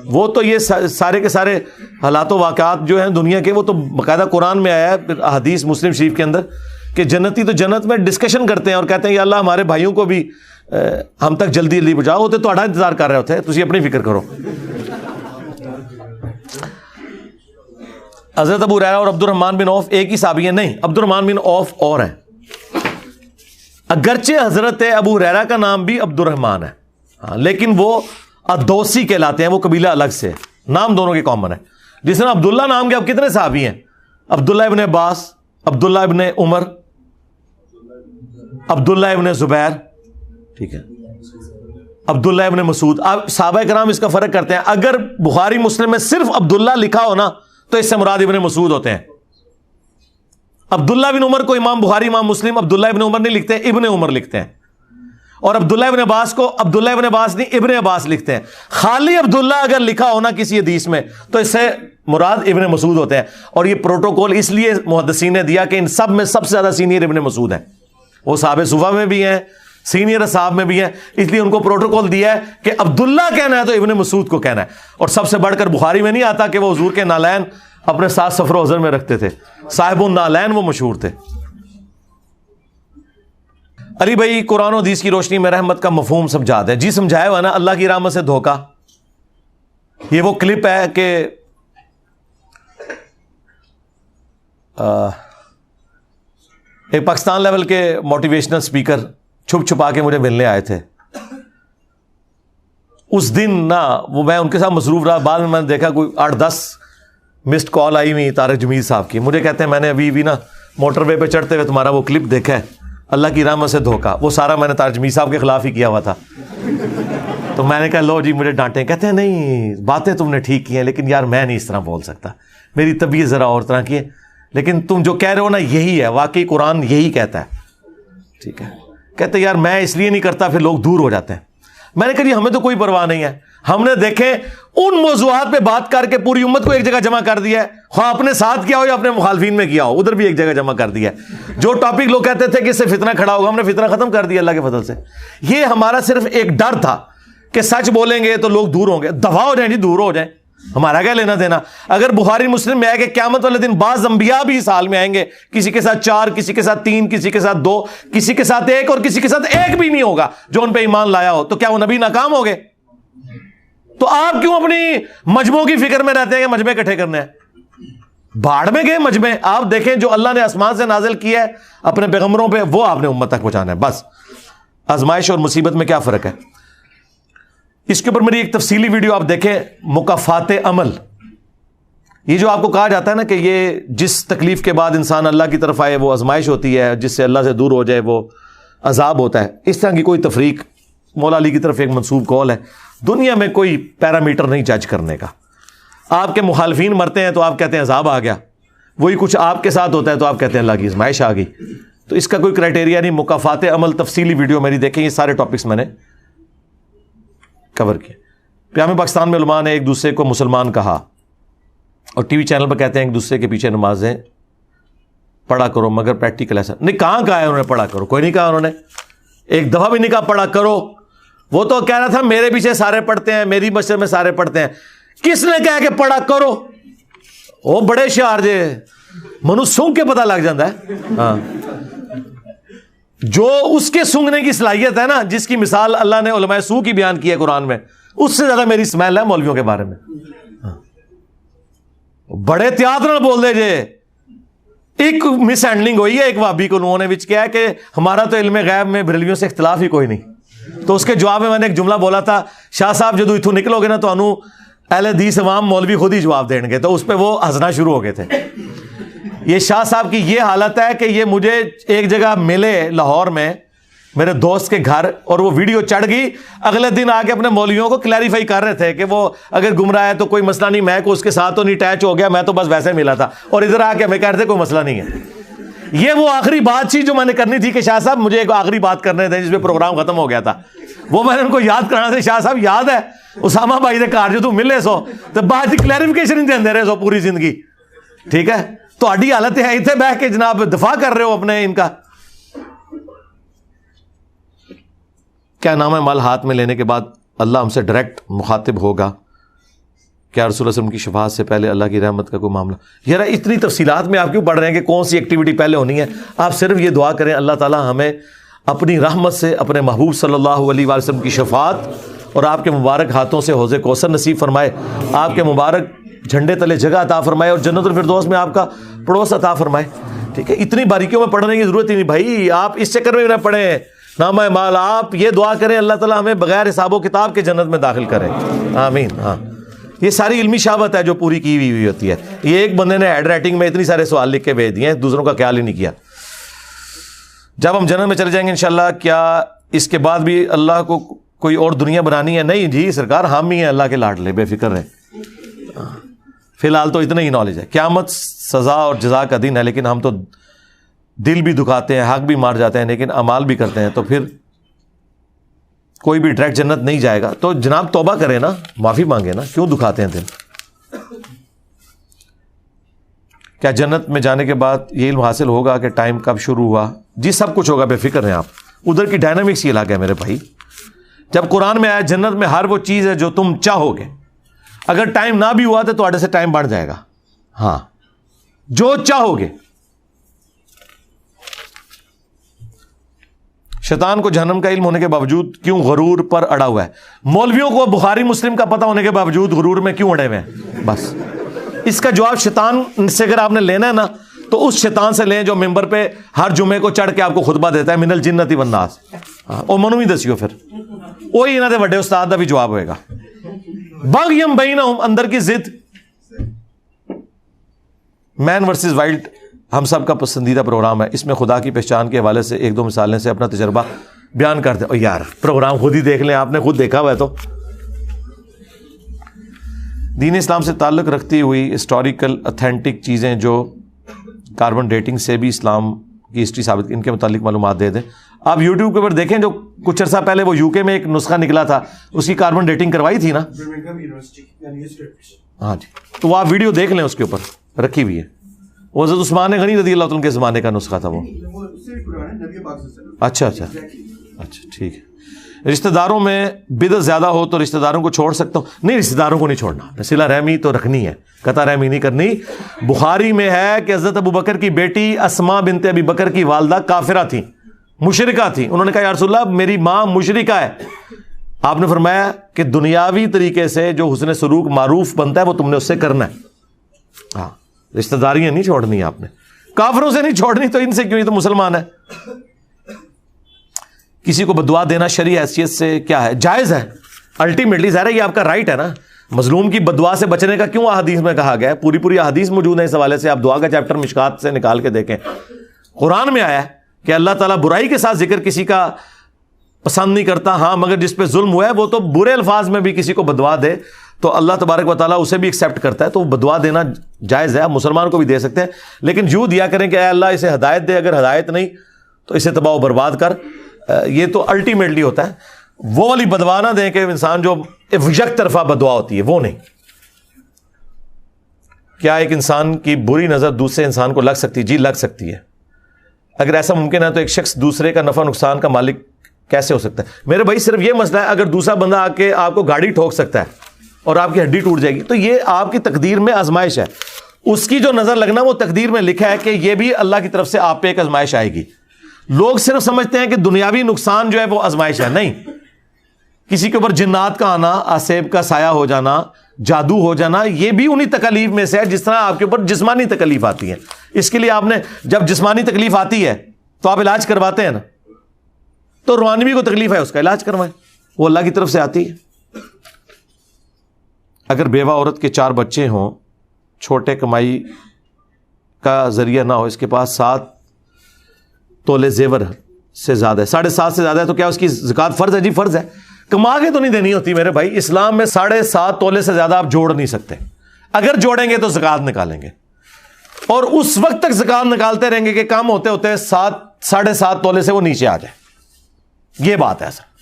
وہ تو یہ سارے کے سارے حالات و واقعات جو ہیں دنیا کے، وہ تو باقاعدہ قرآن میں آیا ہے، حدیث مسلم شریف کے اندر، کہ جنتی تو جنت میں ڈسکشن کرتے ہیں اور کہتے ہیں یا اللہ ہمارے بھائیوں کو بھی ہم تک جلدی جلدی پہنچاؤ. ہوتے تو انتظار کر رہے ہوتے، تجھے اپنی فکر کرو. حضرت ابو ہریرہ اور عبد الرحمن بن عوف ایک ہی صحابی ہیں؟ نہیں، عبد الرحمن بن عوف اور ہیں. اگرچہ حضرت ابو ہریرہ کا نام بھی عبد الرحمن ہے، لیکن وہ ادوسی کہلاتے ہیں، وہ قبیلہ الگ سے، نام دونوں کے کامن ہے. جس نے عبداللہ نام کے اب کتنے صحابی ہیں؟ عبداللہ ابن عباس، عبداللہ ابن عمر، عبداللہ ابن زبیر، ٹھیک ہے، عبداللہ ابن مسعود. اب صحابہ کرام اس کا فرق کرتے ہیں. اگر بخاری مسلم میں صرف عبداللہ لکھا ہو نا تو اس سے مراد ابن مسعود ہوتے ہیں. عبداللہ بن عمر کو امام بخاری امام مسلم عبداللہ ابن عمر نہیں لکھتے، ابن عمر لکھتے ہیں. اور عبداللہ ابن عباس کو عبداللہ ابن عباس نہیں ابن عباس لکھتے ہیں. خالی عبداللہ اگر لکھا ہونا کسی حدیث میں تو اس سے مراد ابن مسعود ہوتے ہیں. اور یہ پروٹوکول اس لیے محدثین نے دیا کہ ان سب میں سب سے زیادہ سینئر ابن مسعود ہیں. وہ صحابہ صفہ میں بھی ہیں، سینئر اصحاب میں بھی ہیں، اس لیے ان کو پروٹوکول دیا ہے کہ عبداللہ کہنا ہے تو ابن مسعود کو کہنا ہے. اور سب سے بڑھ کر بخاری میں نہیں آتا کہ وہ حضور کے نالین اپنے ساتھ سفر و حضر میں رکھتے تھے، صاحب النالین وہ مشہور تھے. علی بھائی قرآن و حدیث کی روشنی میں رحمت کا مفہوم سمجھا دیں. جی سمجھایا ہوا نا، اللہ کی رحمت سے دھوکا. یہ وہ کلپ ہے کہ ایک پاکستان لیول کے موٹیویشنل سپیکر چھپ چھپا کے مجھے ملنے آئے تھے. اس دن نا وہ میں ان کے ساتھ مصروف رہا. بعد میں نے دیکھا کوئی 8-10 مسڈ کال آئی ہوئی طارق جمیل صاحب کی. مجھے کہتے ہیں میں نے ابھی نا موٹر وے پہ چڑھتے ہوئے تمہارا وہ کلپ دیکھا ہے، اللہ کی رحمت سے دھوکا. وہ سارا میں نے طارق جمیل صاحب کے خلاف ہی کیا ہوا تھا. تو میں نے کہا لو جی مجھے ڈانٹیں. کہتے ہیں نہیں باتیں تم نے ٹھیک کی ہیں لیکن یار میں نہیں اس طرح بول سکتا، میری طبیعت ذرا اور طرح کی ہے، لیکن تم جو کہہ رہے ہو نا یہی ہے، واقعی قرآن یہی کہتا ہے. ٹھیک ہے. کہتے یار میں اس لیے نہیں کرتا پھر لوگ دور ہو جاتے ہیں. میں نے کہا جی ہمیں تو کوئی پرواہ نہیں ہے، ہم نے دیکھیں ان موضوعات پہ بات کر کے پوری امت کو ایک جگہ جمع کر دیا ہے، خواہ اپنے ساتھ کیا ہو یا اپنے مخالفین میں کیا ہو، ادھر بھی ایک جگہ جمع کر دیا ہے. جو ٹاپک لوگ کہتے تھے کہ اس سے فتنہ کھڑا ہوگا، ہم نے فتنہ ختم کر دیا اللہ کے فضل سے. یہ ہمارا صرف ایک ڈر تھا کہ سچ بولیں گے تو لوگ دور ہوں گے. دفاع ہو جائیں جی، دور ہو جائیں، ہمارا کیا لینا دینا. اگر بخاری مسلم میں آئے کہ قیامت والے دن بعض انبیاء بھی اس حال میں آئیں گے، کسی کے ساتھ 4، کسی کے ساتھ 3، کسی کے ساتھ 2، کسی کے ساتھ 1 اور کسی کے ساتھ 1 بھی نہیں ہوگا جو ان پہ ایمان لایا ہو، تو کیا وہ نبی ناکام ہو گئے؟ تو آپ کیوں اپنی مجموع کی فکر میں رہتے ہیں کہ مجمع اکٹھے کرنے ہیں؟ بھاڑ میں گئے مجمع. آپ دیکھیں جو اللہ نے آسمان سے نازل کیا ہے اپنے پیغمبروں پہ وہ آپ نے امت تک پہنچانا ہے. بس آزمائش اور مصیبت میں کیا فرق ہے؟ اس کے اوپر میری ایک تفصیلی ویڈیو آپ دیکھیں، مکافات عمل. یہ جو آپ کو کہا جاتا ہے نا کہ یہ جس تکلیف کے بعد انسان اللہ کی طرف آئے وہ آزمائش ہوتی ہے، جس سے اللہ سے دور ہو جائے وہ عذاب ہوتا ہے، اس طرح کی کوئی تفریق مولا علی کی طرف ایک منسوب قول ہے. دنیا میں کوئی پیرامیٹر نہیں جج کرنے کا. آپ کے مخالفین مرتے ہیں تو آپ کہتے ہیں عذاب آ گیا، وہی کچھ آپ کے ساتھ ہوتا ہے تو آپ کہتے ہیں اللہ کی آزمائش آ گئی. تو اس کا کوئی کرائٹیریا نہیں. مکافات عمل تفصیلی ویڈیو میری دیکھیں، یہ سارے ٹاپکس میں نے کور کیا. پیام پاکستان میں علماء نے ایک دوسرے کو مسلمان کہا اور ٹی وی چینل پہ کہتے ہیں ایک دوسرے کے پیچھے نمازیں پڑھا کرو، مگر پریکٹیکل ایسا نہیں. کہاں کہا ہے انہوں نے پڑھا کرو؟ کوئی نہیں کہا انہوں نے، ایک دفعہ بھی نہیں کہا پڑھا کرو. وہ تو کہہ رہا تھا میرے پیچھے سارے پڑھتے ہیں، میری مسجد میں سارے پڑھتے ہیں. کس نے کہا کہ پڑھا کرو؟ وہ بڑے شعار جے منو سونگ کے پتہ لگ جاتا ہے. ہاں جو اس کے سونگنے کی صلاحیت ہے نا، جس کی مثال اللہ نے علماء سو کی بیان کی ہے قرآن میں، اس سے زیادہ میری سمیل ہے مولویوں کے بارے میں. بڑے احتیاط نہ بول دے جے. ایک مس ہینڈلنگ ہوئی ہے ایک وہابی کو انہوں نے وچ کیا ہے کہ ہمارا تو علم غیب میں بریلویوں سے اختلاف ہی کوئی نہیں. تو اس کے جواب میں نے ایک جملہ بولا تھا، شاہ صاحب جدو اتوں نکلو گے نا تو انہوں اہل حدیث عوام مولوی خود ہی جواب دیں گے. تو اس پہ وہ ہنسنا شروع ہو گئے تھے. یہ شاہ صاحب کی یہ حالت ہے کہ یہ مجھے ایک جگہ ملے لاہور میں میرے دوست کے گھر، اور وہ ویڈیو چڑھ گئی. اگلے دن آ کے اپنے مولویوں کو کلیریفائی کر رہے تھے کہ وہ اگر گمراہ ہے تو کوئی مسئلہ نہیں، میں کو اس کے ساتھ تو نہیں اٹیچ ہو گیا، میں تو بس ویسے ملا تھا. اور ادھر آ کے ہمیں کہہ رہے تھے کوئی مسئلہ نہیں ہے. یہ وہ آخری بات تھی جو میں نے کرنی تھی کہ شاہ صاحب مجھے ایک آخری بات کرنے تھے جس پہ پروگرام ختم ہو گیا تھا. وہ میں نے ان کو یاد کرانا تھا. شاہ صاحب یاد ہے اسامہ بھائی دے گھر جو تو ملے سو تو بعد کی کلیریفیکیشن نہیں دے رہے سو پوری زندگی. ٹھیک ہے, تو اڈی حالت ہے اتنے بہ کے جناب دفاع کر رہے ہو اپنے ان کا. کیا نام ہے مال ہاتھ میں لینے کے بعد اللہ ہم سے ڈائریکٹ مخاطب ہوگا؟ کیا رسول اللہ صلی اللہ علیہ وسلم کی شفاعت سے پہلے اللہ کی رحمت کا کوئی معاملہ؟ یار اتنی تفصیلات میں آپ کیوں پڑھ رہے ہیں کہ کون سی ایکٹیویٹی پہلے ہونی ہے؟ آپ صرف یہ دعا کریں اللہ تعالیٰ ہمیں اپنی رحمت سے اپنے محبوب صلی اللہ علیہ وسلم کی شفاعت اور آپ کے مبارک ہاتھوں سے حوض کوثر نصیب فرمائے, آپ کے مبارک جھنڈے تلے جگہ عطا فرمائے اور جنت الفردوس میں آپ کا پڑوس عطا فرمائے. ٹھیک ہے, اتنی باریکیوں میں پڑھنے کی ضرورت ہی نہیں بھائی, آپ اس چکر میں نہ پڑھیں نامہ مال. آپ یہ دعا کریں اللہ تعالیٰ ہمیں بغیر حساب و کتاب کے جنت میں داخل کرے, آمین. ہاں, یہ ساری علمی شہوت ہے جو پوری کی ہوئی ہوتی ہے. یہ ایک بندے نے ہینڈ رائٹنگ میں اتنی سارے سوال لکھ کے بھیج دیے ہیں, دوسروں کا خیال ہی نہیں کیا. جب ہم جنت میں چلے جائیں گے انشاءاللہ, کیا اس کے بعد بھی اللہ کو کوئی اور دنیا بنانی ہے؟ نہیں جی سرکار, ہم ہی ہیں اللہ کے لاڈلے, بے فکر رہیں. فی الحال تو اتنا ہی نالج ہے. قیامت سزا اور جزا کا دن ہے, لیکن ہم تو دل بھی دکھاتے ہیں, حق بھی مار جاتے ہیں, لیکن اعمال بھی کرتے ہیں, تو پھر کوئی بھی ڈائریکٹ جنت نہیں جائے گا. تو جناب توبہ کریں نا, معافی مانگے نا, کیوں دکھاتے ہیں دل؟ کیا جنت میں جانے کے بعد یہ علم حاصل ہوگا کہ ٹائم کب شروع ہوا؟ جی سب کچھ ہوگا, بے فکر ہیں آپ. ادھر کی ڈائنامکس یہ الگ ہے میرے بھائی. جب قرآن میں آیا جنت میں ہر وہ چیز ہے جو تم چاہو گے, اگر ٹائم نہ بھی ہوا تو تھوڑے سے ٹائم بڑھ جائے گا. ہاں, جو چاہو گے. شیطان کو جہنم کا علم ہونے کے باوجود کیوں غرور پر اڑا ہوا ہے؟ مولویوں کو بخاری مسلم کا پتہ ہونے کے باوجود غرور میں کیوں اڑے ہوئے ہیں؟ بس اس کا جواب شیطان سے اگر آپ نے لینا ہے نا, تو اس شیطان سے لیں جو ممبر پہ ہر جمعے کو چڑھ کے آپ کو خطبہ دیتا ہے, من الجنت والناس. او منو ہی دسیو پھر وہی انہاں دے بڑے استاد دا بھی جواب ہوئے گا. بغیم بینہم, اندر کی ضد. مین ورسز وائلڈ ہم سب کا پسندیدہ پروگرام ہے. اس میں خدا کی پہچان کے حوالے سے ایک دو مثالیں سے اپنا تجربہ بیان کرتے ہیں. یار پروگرام خود ہی دیکھ لیں, آپ نے خود دیکھا ہوا ہے. تو دین اسلام سے تعلق رکھتی ہوئی ہسٹوریکل اتھینٹک چیزیں جو کاربن ڈیٹنگ سے بھی اسلام کی ہسٹری ثابت, ان کے متعلق معلومات دے دیں. آپ یوٹیوب کے اوپر دیکھیں, جو کچھ عرصہ پہلے وہ یو کے میں ایک نسخہ نکلا تھا, اس کی کاربن ڈیٹنگ کروائی تھی نا. ہاں جی, تو وہ آپ ویڈیو دیکھ لیں, اس کے اوپر رکھی ہوئی ہے. وہ حضرت عثمان غنی رضی اللہ عنہ کے زمانے کا نسخہ تھا وہ. اچھا اچھا اچھا, ٹھیک ہے. رشتہ داروں میں بدعت زیادہ ہو تو رشتہ داروں کو چھوڑ سکتا ہوں؟ نہیں, رشتہ داروں کو نہیں چھوڑنا, صلہ رحمی تو رکھنی ہے, قطع رحمی نہیں کرنی. بخاری میں ہے کہ حضرت ابو بکر کی بیٹی اسماء بنت ابی بکر کی والدہ کافرہ تھیں, مشرکہ تھیں. انہوں نے کہا یا رسول اللہ میری ماں مشرکہ ہے. آپ نے فرمایا کہ دنیاوی طریقے سے جو حسن سلوک معروف بنتا ہے وہ تم نے اس سے کرنا ہے. ہاں, رشتہ داریاں نہیں چھوڑنی آپ نے, کافروں سے نہیں چھوڑنی. تو ان سے کیوں, یہ تو مسلمان ہے. کسی کو بدعا دینا شرعی حیثیت سے کیا ہے؟ جائز ہے. الٹیمیٹلی ظاہر ہے یہ آپ کا رائٹ ہے نا. مظلوم کی بدعا سے بچنے کا کیوں احادیث میں کہا گیا ہے؟ پوری احادیث موجود ہے اس حوالے سے. آپ دعا کا چیپٹر مشکات سے نکال کے دیکھیں. قرآن میں آیا ہے کہ اللہ تعالیٰ برائی کے ساتھ ذکر کسی کا پسند نہیں کرتا. ہاں, مگر جس پہ ظلم ہوا ہے وہ تو برے الفاظ میں بھی کسی کو بدعا دے تو اللہ تبارک و تعالیٰ اسے بھی ایکسیپٹ کرتا ہے. تو بدعا دینا جائز ہے, آپ مسلمان کو بھی دے سکتے ہیں, لیکن یوں دیا کریں کہ اے اللہ اسے ہدایت دے, اگر ہدایت نہیں تو اسے تباہ و برباد کر. یہ تو الٹیمیٹلی ہوتا ہے. وہ والی بدعا نہ دیں کہ انسان جو یک طرفہ بدعا ہوتی ہے, وہ نہیں. کیا ایک انسان کی بری نظر دوسرے انسان کو لگ سکتی ہے؟ جی لگ سکتی ہے. اگر ایسا ممکن ہے تو ایک شخص دوسرے کا نفع نقصان کا مالک کیسے ہو سکتا ہے؟ میرے بھائی صرف یہ مسئلہ ہے, اگر دوسرا بندہ آ کے آپ کو گاڑی ٹھوک سکتا ہے اور آپ کی ہڈی ٹوٹ جائے گی تو یہ آپ کی تقدیر میں آزمائش ہے. اس کی جو نظر لگنا وہ تقدیر میں لکھا ہے کہ یہ بھی اللہ کی طرف سے آپ پہ ایک آزمائش آئے گی. لوگ صرف سمجھتے ہیں کہ دنیاوی نقصان جو ہے وہ آزمائش ہے. نہیں, کسی کے اوپر جنات کا آنا, آسیب کا سایہ ہو جانا, جادو ہو جانا, یہ بھی انہی تکلیف میں سے ہے جس طرح آپ کے اوپر جسمانی تکلیف آتی ہے. اس کے لیے آپ نے جب جسمانی تکلیف آتی ہے تو آپ علاج کرواتے ہیں نا, تو روحانی کو تکلیف ہے اس کا علاج کروائیں, وہ اللہ کی طرف سے آتی ہے. اگر بیوہ عورت کے 4 بچے ہوں, چھوٹے کمائی کا ذریعہ نہ ہو, اس کے پاس 7 تولے زیور سے زیادہ ہے, 7.5 سے زیادہ ہے, تو کیا اس کی زکوٰۃ فرض ہے؟ جی فرض ہے. کما کے تو نہیں دینی ہوتی میرے بھائی. اسلام میں 7.5 تولے سے زیادہ آپ جوڑ نہیں سکتے. اگر جوڑیں گے تو زکوٰۃ نکالیں گے, اور اس وقت تک زکوٰۃ نکالتے رہیں گے کہ کام ہوتے ہوتے 7.5 تولے سے وہ نیچے آ جائے. یہ بات ہے سر.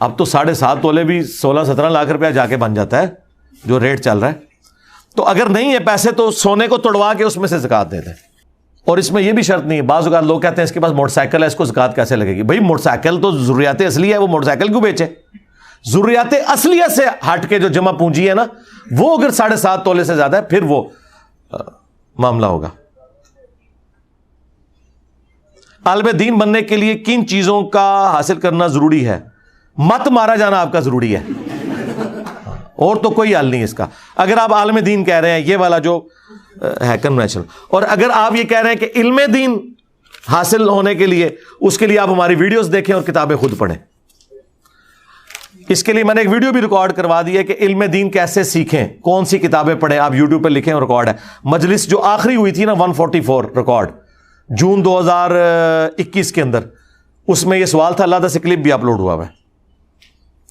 اب تو 7.5 تولے بھی 16-17 لاکھ روپیہ جا کے بن جاتا ہے جو ریٹ چل رہا ہے. تو اگر نہیں ہے پیسے تو سونے کو توڑوا کے اس میں سے زکات دے دیں. اور اس میں یہ بھی شرط نہیں ہے, بعض اوقات لوگ کہتے ہیں اس کے پاس موٹر سائیکل ہے, اس کو زکات کیسے لگے گی؟ بھائی موٹر سائیکل تو ضروریات اصلی ہے, وہ موٹر سائیکل کیوں بیچے؟ ضروریات اصلیت سے ہٹ کے جو جمع پونجی ہے نا, وہ اگر 7.5 تولے سے زیادہ ہے پھر وہ معاملہ ہوگا. عالم دین بننے کے لیے کن چیزوں کا حاصل کرنا ضروری ہے؟ مت مارا جانا آپ کا ضروری ہے, اور تو کوئی حل نہیں اس کا. اگر آپ عالم دین کہہ رہے ہیں, یہ والا جو ہے کنوینشنل, اور اگر آپ یہ کہہ رہے ہیں کہ علم دین حاصل ہونے کے لیے, اس کے لیے آپ ہماری ویڈیوز دیکھیں اور کتابیں خود پڑھیں. اس کے لیے میں نے ایک ویڈیو بھی ریکارڈ کروا دی ہے کہ علم دین کیسے سیکھیں, کون سی کتابیں پڑھیں. آپ یوٹیوب پہ لکھیں, ریکارڈ ہے. مجلس جو آخری ہوئی تھی نا 144 ریکارڈ جون 2021 کے اندر, اس میں یہ سوال تھا, اللہ سے کلپ بھی اپلوڈ ہوا ہے.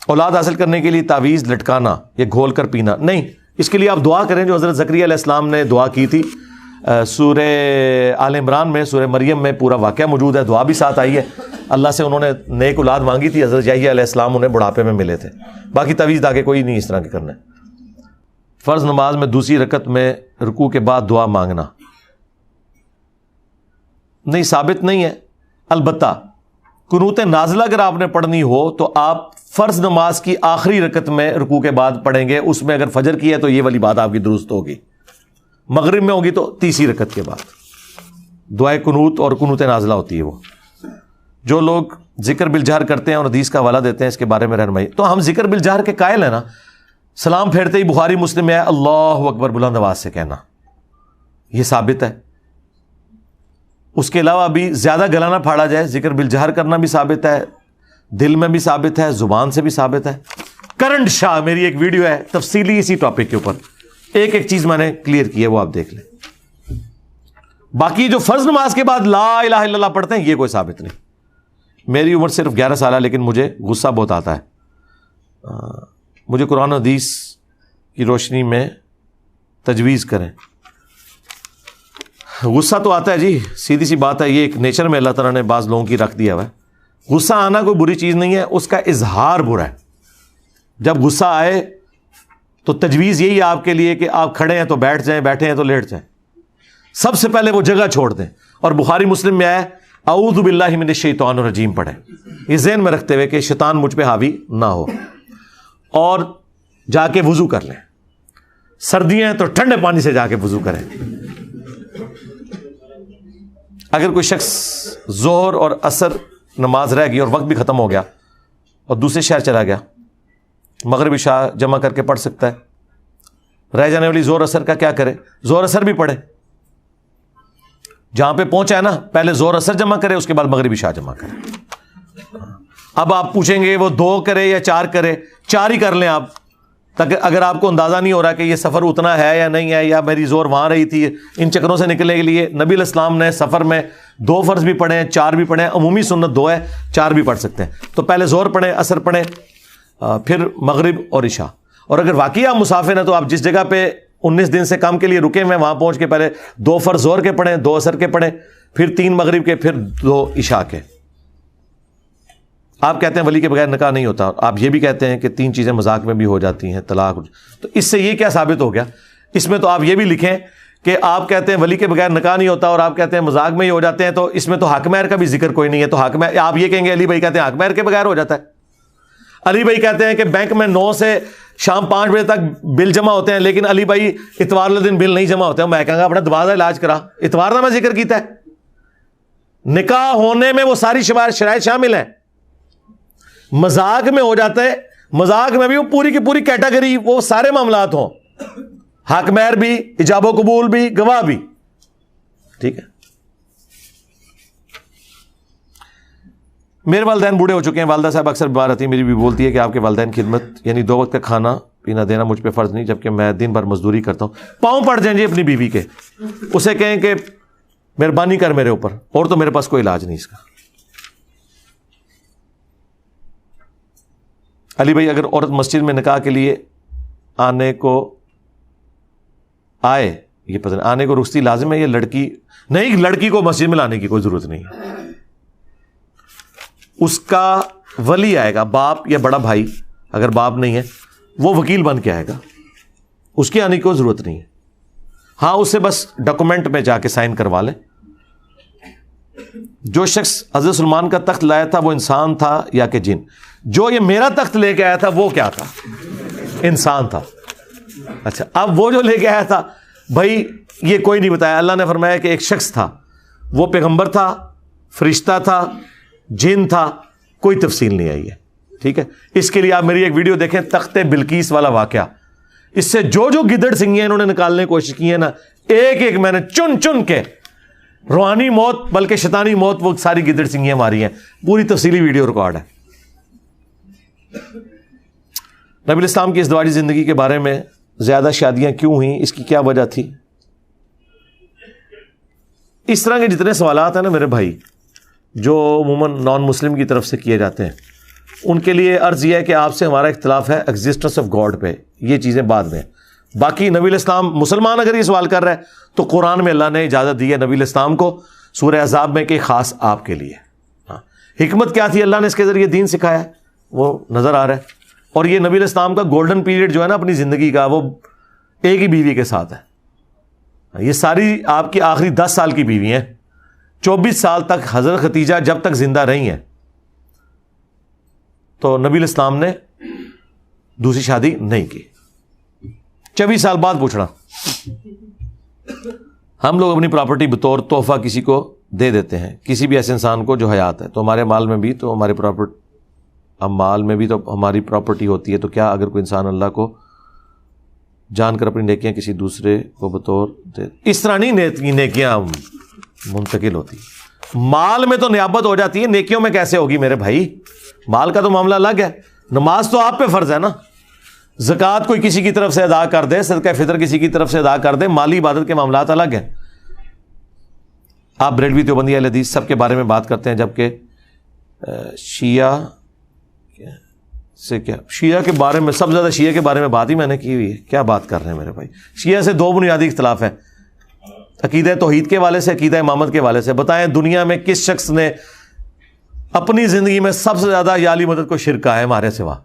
اولاد حاصل کرنے کے لیے تعویذ لٹکانا یا گھول کر پینا نہیں, اس کے لیے آپ دعا کریں جو حضرت زکریا علیہ السلام نے دعا کی تھی. سورہ آل عمران میں, سورہ مریم میں پورا واقعہ موجود ہے, دعا بھی ساتھ آئی ہے. اللہ سے انہوں نے نیک اولاد مانگی تھی, حضرت یحییٰ علیہ السلام انہیں بڑھاپے میں ملے تھے. باقی تعویذ آگے کوئی نہیں اس طرح کے کرنا ہے. فرض نماز میں دوسری رکعت میں رکوع کے بعد دعا مانگنا نہیں, ثابت نہیں ہے. البتہ قنوت نازلہ اگر آپ نے پڑھنی ہو تو آپ فرض نماز کی آخری رکعت میں رکوع کے بعد پڑھیں گے. اس میں اگر فجر کی ہے تو یہ والی بات آپ کی درست ہوگی. مغرب میں ہوگی تو تیسری رکعت کے بعد دعائے قنوت اور قنوت نازلہ ہوتی ہے. وہ جو لوگ ذکر بالجہر کرتے ہیں اور حدیث کا حوالہ دیتے ہیں اس کے بارے میں رہنمائی. تو ہم ذکر بالجہر کے قائل ہیں نا. سلام پھیرتے ہی بخاری مسلم میں ہے اللہ اکبر بلند آواز سے کہنا, یہ ثابت ہے. اس کے علاوہ بھی زیادہ گلا نہ پھاڑا جائے, ذکر بالجہر کرنا بھی ثابت ہے, دل میں بھی ثابت ہے, زبان سے بھی ثابت ہے. کرنٹ شاہ میری ایک ویڈیو ہے تفصیلی اسی ٹاپک کے اوپر, ایک ایک چیز میں نے کلیئر کی ہے, وہ آپ دیکھ لیں. باقی جو فرض نماز کے بعد لا الہ الا اللہ پڑھتے ہیں یہ کوئی ثابت نہیں. میری عمر صرف 11 سال ہے لیکن مجھے غصہ بہت آتا ہے. مجھے قرآن و حدیث کی روشنی میں تجویز کریں. غصہ تو آتا ہے جی, سیدھی سی بات ہے, یہ ایک نیچر میں اللہ تعالیٰ نے بعض لوگوں کی رکھ دیا ہوا ہے. غصہ آنا کوئی بری چیز نہیں ہے, اس کا اظہار برا ہے. جب غصہ آئے تو تجویز یہی ہے آپ کے لیے کہ آپ کھڑے ہیں تو بیٹھ جائیں, بیٹھے ہیں تو لیٹ جائیں. سب سے پہلے وہ جگہ چھوڑ دیں. اور بخاری مسلم میں آیا اعوذ باللہ من الشیطان الرجیم پڑھیں, یہ ذہن میں رکھتے ہوئے کہ شیطان مجھ پہ حاوی نہ ہو. اور جا کے وضو کر لیں. سردیاں ہیں تو ٹھنڈے پانی سے جا کے وضو کریں. اگر کوئی شخص ظہر اور عصر نماز رہ گئی اور وقت بھی ختم ہو گیا اور دوسرے شہر چلا گیا, مغرب عشاء جمع کر کے پڑھ سکتا ہے. رہ جانے والی ظہر عصر کا کیا کرے؟ ظہر عصر بھی پڑھے. جہاں پہ پہنچا ہے نا پہلے ظہر عصر جمع کرے, اس کے بعد مغرب عشاء جمع کرے. اب آپ پوچھیں گے وہ 2 کرے یا 4 کرے, 4 ہی کر لیں آپ, تاکہ اگر آپ کو اندازہ نہیں ہو رہا کہ یہ سفر اتنا ہے یا نہیں ہے, یا میری زور وہاں رہی تھی, ان چکروں سے نکلنے کے لیے نبی علیہ السلام نے سفر میں 2 فرض بھی پڑھے ہیں, 4 بھی پڑھے ہیں. عمومی سنت 2 ہے, 4 بھی پڑھ سکتے ہیں. تو پہلے زور پڑھیں, عصر پڑھیں, پھر مغرب اور عشاء. اور اگر واقعی آپ مسافر ہیں تو آپ جس جگہ پہ 19 دن سے کم کے لیے رکے ہوئے وہاں پہنچ کے پہلے 2 فرض زور کے پڑھیں, 2 عصر کے پڑھیں, پھر 3 مغرب کے, پھر 2 عشاء کے. آپ کہتے ہیں ولی کے بغیر نکاح نہیں ہوتا, آپ یہ بھی کہتے ہیں کہ 3 چیزیں مذاق میں بھی ہو جاتی ہیں, طلاق. تو اس سے یہ کیا ثابت ہو گیا؟ اس میں تو آپ یہ بھی لکھیں کہ آپ کہتے ہیں ولی کے بغیر نکاح نہیں ہوتا اور آپ کہتے ہیں مذاق میں ہی ہو جاتے ہیں, تو اس میں تو حق مہر کا بھی ذکر کوئی نہیں ہے. تو حق مہر آپ یہ کہیں گے علی بھائی کہتے ہیں حق مہر کے بغیر ہو جاتا ہے. علی بھائی کہتے ہیں کہ بینک میں 9 سے شام 5 بجے تک بل جمع ہوتے ہیں, لیکن علی بھائی اتوار والے دن بل نہیں جمع ہوتے ہیں. میں کہوں گا اپنا دوبارہ علاج کرا, اتوار نہ میں ذکر کیتا ہے. نکاح ہونے میں وہ ساری شرائط شامل ہیں. مذاق میں ہو جاتا ہے, مذاق میں بھی وہ پوری کی پوری کیٹیگری, وہ سارے معاملات ہوں, حق مہر بھی, ایجاب و قبول بھی, گواہ بھی. ٹھیک ہے. میرے والدین بوڑھے ہو چکے ہیں, والدہ صاحب اکثر بیمار رہتی ہیں, میری بھی بولتی ہے کہ آپ کے والدین خدمت یعنی 2 وقت کا کھانا پینا دینا مجھ پہ فرض نہیں, جبکہ میں دن بھر مزدوری کرتا ہوں. پاؤں پڑ جائیں جی اپنی بیوی کے, اسے کہیں کہ مہربانی کر میرے اوپر, اور تو میرے پاس کوئی علاج نہیں اس کا. علی بھائی اگر عورت مسجد میں نکاح کے لیے آنے کو آئے, یہ پتہ نہیں آنے کو رخصتی لازم ہے یا لڑکی نہیں, لڑکی کو مسجد میں لانے کی کوئی ضرورت نہیں ہے. اس کا ولی آئے گا، باپ یا بڑا بھائی، اگر باپ نہیں ہے وہ وکیل بن کے آئے گا، اس کے آنے کی کوئی ضرورت نہیں ہے. ہاں اسے بس ڈاکومنٹ میں جا کے سائن کروا لیں. جو شخص حضرت سلمان کا تخت لایا تھا وہ انسان تھا یا کہ جن؟ جو یہ میرا تخت لے کے آیا تھا وہ کیا تھا؟ انسان تھا. اچھا اب وہ جو لے کے آیا تھا بھائی یہ کوئی نہیں بتایا. اللہ نے فرمایا کہ ایک شخص تھا، وہ پیغمبر تھا، فرشتہ تھا، جن تھا، کوئی تفصیل نہیں آئی ہے. ٹھیک ہے، اس کے لیے آپ میری ایک ویڈیو دیکھیں، تخت بلقیس والا واقعہ. اس سے جو گدڑ سنگیاں انہوں نے نکالنے کی کوشش کی ہے نا، ایک ایک میں نے چن چن کے روحانی موت بلکہ شیطانی موت وہ ساری گدڑ سنگیاں ماری ہیں. پوری تفصیلی ویڈیو ریکارڈ ہے. نبی الاسلام کی ازدواجی زندگی کے بارے میں زیادہ شادیاں کیوں ہوئیں، اس کی کیا وجہ تھی؟ اس طرح کے جتنے سوالات ہیں نا میرے بھائی، جو عموماً نان مسلم کی طرف سے کیے جاتے ہیں، ان کے لیے عرض یہ ہے کہ آپ سے ہمارا اختلاف ہے ایگزسٹنس آف گاڈ پہ، یہ چیزیں بعد میں. باقی نبی الاسلام مسلمان اگر یہ سوال کر رہا ہے تو قرآن میں اللہ نے اجازت دی ہے نبی الاسلام کو سورہ احزاب میں کہ خاص آپ کے لیے. ہاں حکمت کیا تھی، اللہ نے اس کے ذریعے دین سکھایا ہے، وہ نظر آ رہا ہے. اور یہ نبی الاسلام کا گولڈن پیریڈ جو ہے نا اپنی زندگی کا، وہ ایک ہی بیوی کے ساتھ ہے. یہ ساری آپ کی آخری 10 سال کی بیوی ہیں. 24 سال تک حضرت ختیجہ جب تک زندہ رہی ہیں تو نبی الاسلام نے دوسری شادی نہیں کی. 24 سال بعد پوچھنا. ہم لوگ اپنی پراپرٹی بطور تحفہ کسی کو دے دیتے ہیں، کسی بھی ایسے انسان کو جو حیات ہے، تو ہمارے مال میں بھی تو ہمارے مال میں بھی تو ہماری پراپرٹی ہوتی ہے. تو کیا اگر کوئی انسان اللہ کو جان کر اپنی نیکیاں کسی دوسرے کو بطور دے، اس طرح نہیں نیکیاں منتقل ہوتی. مال میں تو نیابت ہو جاتی ہے، نیکیوں میں کیسے ہوگی میرے بھائی؟ مال کا تو معاملہ الگ ہے. نماز تو آپ پہ فرض ہے نا، زکوٰۃ کوئی کسی کی طرف سے ادا کر دے، صدقہ فطر کسی کی طرف سے ادا کر دے، مالی عبادت کے معاملات الگ ہیں. آپ بریلوی دیوبندی اہل حدیث سب کے بارے میں بات کرتے ہیں، جبکہ شیعہ سے کیا، شیعہ کے بارے میں سب سے زیادہ شیعہ کے بارے میں بات ہی میں نے کی ہوئی ہے. کیا بات کر رہے ہیں میرے بھائی؟ شیعہ سے 2 بنیادی اختلاف ہیں، عقیدہ توحید کے والے سے، عقیدہ امامت کے والے سے. بتائیں دنیا میں کس شخص نے اپنی زندگی میں سب سے زیادہ یا علی مدد کو شرک کہا ہے ہمارے سوا؟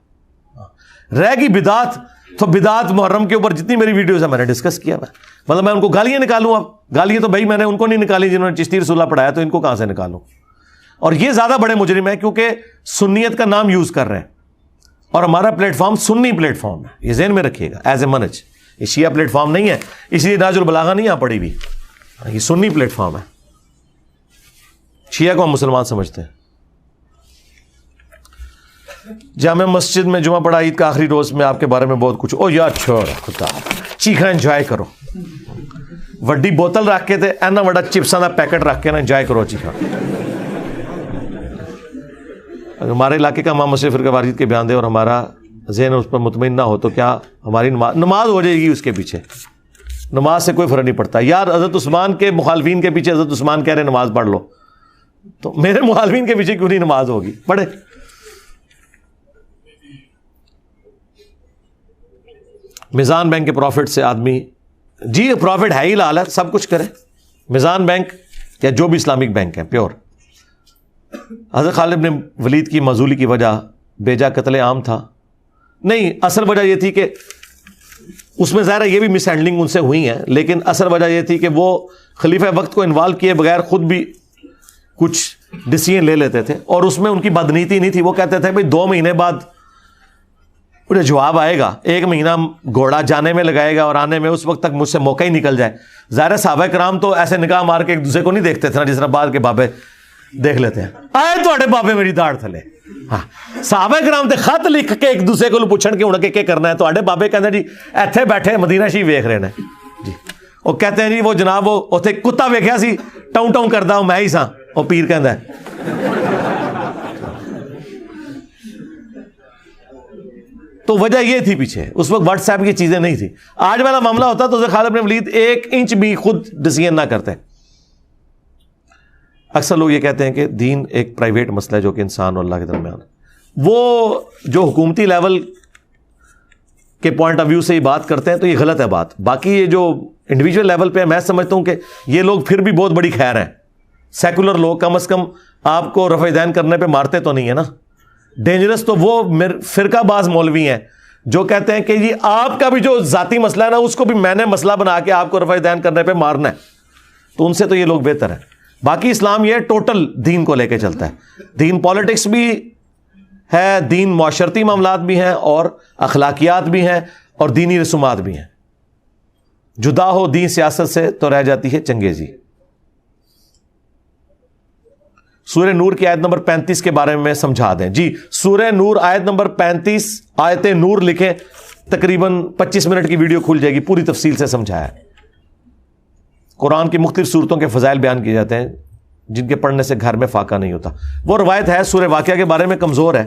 رہ گی بدعت، تو بدعت محرم کے اوپر جتنی میری ویڈیوز ہیں میں نے ڈسکس کیا. مطلب میں ان کو گالیاں نکالوں؟ اب گالیاں تو بھائی میں نے ان کو نہیں نکالی جنہوں نے چشتی رسول اللہ پڑھایا، تو ان کو کہاں سے نکالوں؟ اور یہ زیادہ بڑے مجرم ہیں کیونکہ سنیت کا نام یوز کر رہے ہیں، اور ہمارا پلیٹ فارم سنی پلیٹ فارم ہے، یہ ذہن میں رکھیے گا ایز اے منج. یہ شیعہ پلیٹ فارم نہیں ہے، اس لیے ناج البلاغہ نہیں یہاں پڑی ہوئی، یہ سنی پلیٹ فارم ہے. شیعہ کو ہم مسلمان سمجھتے ہیں. جامع مسجد میں جمعہ پڑھا عید کا آخری روز میں آپ کے بارے میں بہت کچھ. او یار چھوڑ خدا، چیخا انجوائے کرو. وڈی بوتل رکھ کے تے اینا وڈا چپساں دا پیکٹ رکھ کے نا انجوائے کرو چیخا. ہمارے علاقے کا امام مسجد فرقہ واریت کے بیان دے اور ہمارا ذہن اس پر مطمئن نہ ہو تو کیا ہماری نماز ہو جائے گی اس کے پیچھے؟ نماز سے کوئی فرق نہیں پڑتا یار. حضرت عثمان کے مخالفین کے پیچھے حضرت عثمان کہہ رہے نماز پڑھ لو، تو میرے مخالفین کے پیچھے کیوں نہیں نماز ہوگی؟ پڑھے. میزان بینک کے پروفٹ سے آدمی، جی پروفٹ ہے ہی لال ہے، سب کچھ کرے. میزان بینک یا جو بھی اسلامک بینک ہے پیور. حضرت خالد بن ولید کی معزولی کی وجہ بیجا قتل عام تھا؟ نہیں، اصل وجہ یہ تھی کہ اس میں ظاہر ہے یہ بھی مس ہینڈلنگ ان سے ہوئی ہے، لیکن اصل وجہ یہ تھی کہ وہ خلیفہ وقت کو انوالو کیے بغیر خود بھی کچھ ڈیسیژن لے لیتے تھے، اور اس میں ان کی بدنیتی نہیں تھی. وہ کہتے تھے بھائی 2 مہینے بعد انہیں جواب آئے گا، 1 مہینہ گھوڑا جانے میں لگائے گا اور آنے میں، اس وقت تک مجھ سے موقع ہی نکل جائے. ظاہر صحابہ کرام تو ایسے نگاہ مار کے ایک دوسرے کو نہیں دیکھتے تھے نا جس طرح بعد کے بابے دیکھ لیتے ہیں. آئے تھوڑے بابے میری داڑ تھلے. ہاں صحابہ کرام تے خط لکھ کے ایک دوسرے کو پوچھن کے ہوں کہ کرنا ہے. تھوڑے بابے کہتے ہیں جی ایتھے بیٹھے مدینہ شریف ویکھ رہے ہیں جی. وہ کہتے ہیں جی وہ جناب وہ اتنے کتا ویکھیا سی ٹاؤں ٹاؤں کردا میں ہی سا. وہ پیر کہندا ہے. تو وجہ یہ تھی پیچھے، اس وقت واٹس ایپ کی چیزیں نہیں تھی. آج والا معاملہ ہوتا تو خالد بن ولید 1 انچ بھی خود ڈیسیژن نہ کرتے. اکثر لوگ یہ کہتے ہیں کہ دین ایک پرائیویٹ مسئلہ ہے جو کہ انسان اور اللہ کے درمیان ہے. وہ جو حکومتی لیول کے پوائنٹ آف ویو سے یہ بات کرتے ہیں تو یہ غلط ہے بات. باقی یہ جو انڈیویجول لیول پہ میں سمجھتا ہوں کہ یہ لوگ پھر بھی بہت بڑی خیر ہیں. سیکولر لوگ کم از کم آپ کو رفع دین کرنے پہ مارتے تو نہیں ہے نا. ڈینجرس تو وہ فرقہ باز مولوی ہیں جو کہتے ہیں کہ جی آپ کا بھی جو ذاتی مسئلہ ہے نا اس کو بھی میں نے مسئلہ بنا کے آپ کو رفع دین کرنے پہ مارنا ہے. تو ان سے تو یہ لوگ بہتر ہیں. باقی اسلام یہ ٹوٹل دین کو لے کے چلتا ہے. دین پالیٹکس بھی ہے, دین معاشرتی معاملات بھی ہیں, اور اخلاقیات بھی ہیں, اور دینی رسومات بھی ہیں. جدا ہو دین سیاست سے تو رہ جاتی ہے چنگیزی. سورہ نور کی آیت نمبر 35 کے بارے میں سمجھا دیں. جی, سورہ نور آیت نمبر 35, آیت نور لکھیں, تقریباً 25 منٹ کی ویڈیو کھل جائے گی, پوری تفصیل سے سمجھایا ہے. قرآن کی مختلف صورتوں کے فضائل بیان کیے جاتے ہیں جن کے پڑھنے سے گھر میں فاقہ نہیں ہوتا. وہ روایت ہے, سورہ واقعہ کے بارے میں کمزور ہے.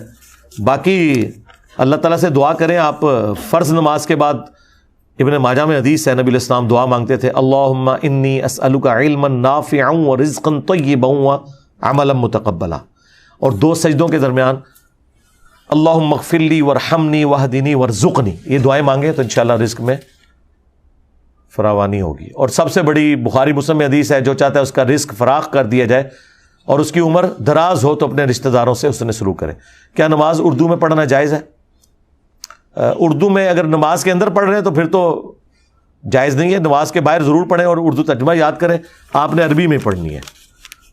باقی اللہ تعالیٰ سے دعا کریں. آپ فرض نماز کے بعد, ابن ماجہ میں حدیث ہے, نبی علیہ السلام دعا مانگتے تھے, اللہم انی اسألک علما نافعا ورزقا طیبا وعملا متقبلا. اور 2 سجدوں کے درمیان اللہم اغفر لی وارحمنی واہدنی وارزقنی, یہ دعائیں مانگیں تو انشاءاللہ رزق میں فراوانی ہوگی. اور سب سے بڑی بخاری مسلم میں حدیث ہے, جو چاہتا ہے اس کا رزق فراخ کر دیا جائے اور اس کی عمر دراز ہو تو اپنے رشتہ داروں سے اس نے سلوک کرے. کیا نماز اردو میں پڑھنا جائز ہے؟ اردو میں اگر نماز کے اندر پڑھ رہے ہیں تو پھر تو جائز نہیں ہے. نماز کے باہر ضرور پڑھیں اور اردو ترجمہ یاد کریں. آپ نے عربی میں پڑھنی ہے.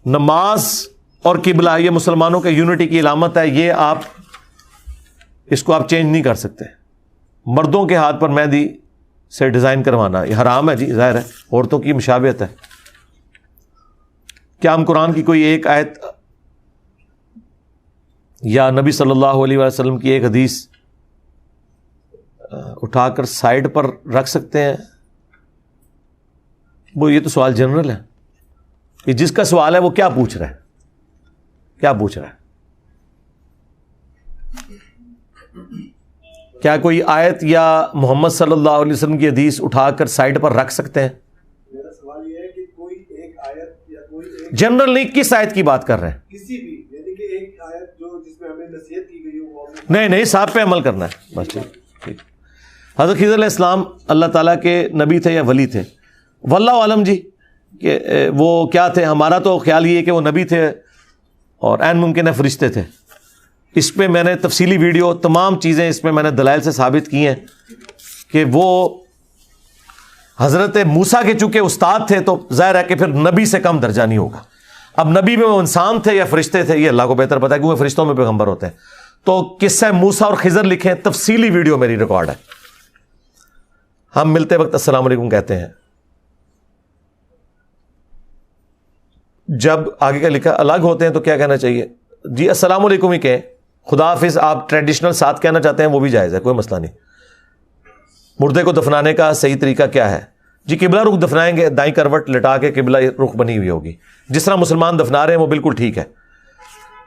نماز اور قبلہ یہ مسلمانوں کے یونٹی کی علامت ہے. یہ آپ اس کو آپ چینج نہیں کر سکتے. مردوں کے ہاتھ پر مہندی سے ڈیزائن کروانا یہ حرام ہے جی, ظاہر ہے, عورتوں کی مشابہت ہے. کیا ہم قرآن کی کوئی ایک آیت یا نبی صلی اللہ علیہ وسلم کی ایک حدیث اٹھا کر سائڈ پر رکھ سکتے ہیں؟ وہ یہ تو سوال جنرل ہے. یہ جس کا سوال ہے وہ کیا پوچھ رہا ہے, کیا پوچھ رہا ہے؟ کیا کوئی آیت یا محمد صلی اللہ علیہ وسلم کی حدیث اٹھا کر سائڈ پر رکھ سکتے ہیں؟ میرا سوال یہ ہے کہ کوئی ایک آیت یا کوئی ایک جنرل نہیں, کس آیت کی بات کر رہے ہیں؟ کسی بھی, یعنی کہ ایک آیت جو جس میں ہمیں نصیحت کی گئی ہو. نہیں, صاحب پہ عمل کرنا ہے بس. ٹھیک. حضرت خضر علیہ السلام اللہ تعالیٰ کے نبی تھے یا ولی تھے؟ واللہ عالم جی کہ وہ کیا تھے. ہمارا تو خیال یہ ہے کہ وہ نبی تھے اور عین ممکن ہے فرشتے تھے. اس پہ میں نے تفصیلی ویڈیو, تمام چیزیں اس پہ میں نے دلائل سے ثابت کی ہیں کہ وہ حضرت موسیٰ کے چونکہ استاد تھے تو ظاہر ہے کہ پھر نبی سے کم درجہ نہیں ہوگا. اب نبی میں وہ انسان تھے یا فرشتے تھے یہ اللہ کو بہتر پتا ہے, کیونکہ فرشتوں میں پیغمبر ہوتے ہیں. تو قصہ موسیٰ اور خضر لکھیں, تفصیلی ویڈیو میری ریکارڈ ہے. ہم ملتے وقت السلام علیکم کہتے ہیں. جب آگے کا لکھا الگ ہوتے ہیں تو کیا کہنا چاہیے؟ جی السلام علیکم ہی کہیں. خدا حافظ آپ ٹریڈیشنل ساتھ کہنا چاہتے ہیں وہ بھی جائز ہے, کوئی مسئلہ نہیں. مردے کو دفنانے کا صحیح طریقہ کیا ہے؟ جی قبلہ رخ دفنائیں گے, دائیں کروٹ لٹا کے قبلہ رخ بنی ہوئی ہوگی. جس طرح مسلمان دفنا رہے ہیں وہ بالکل ٹھیک ہے.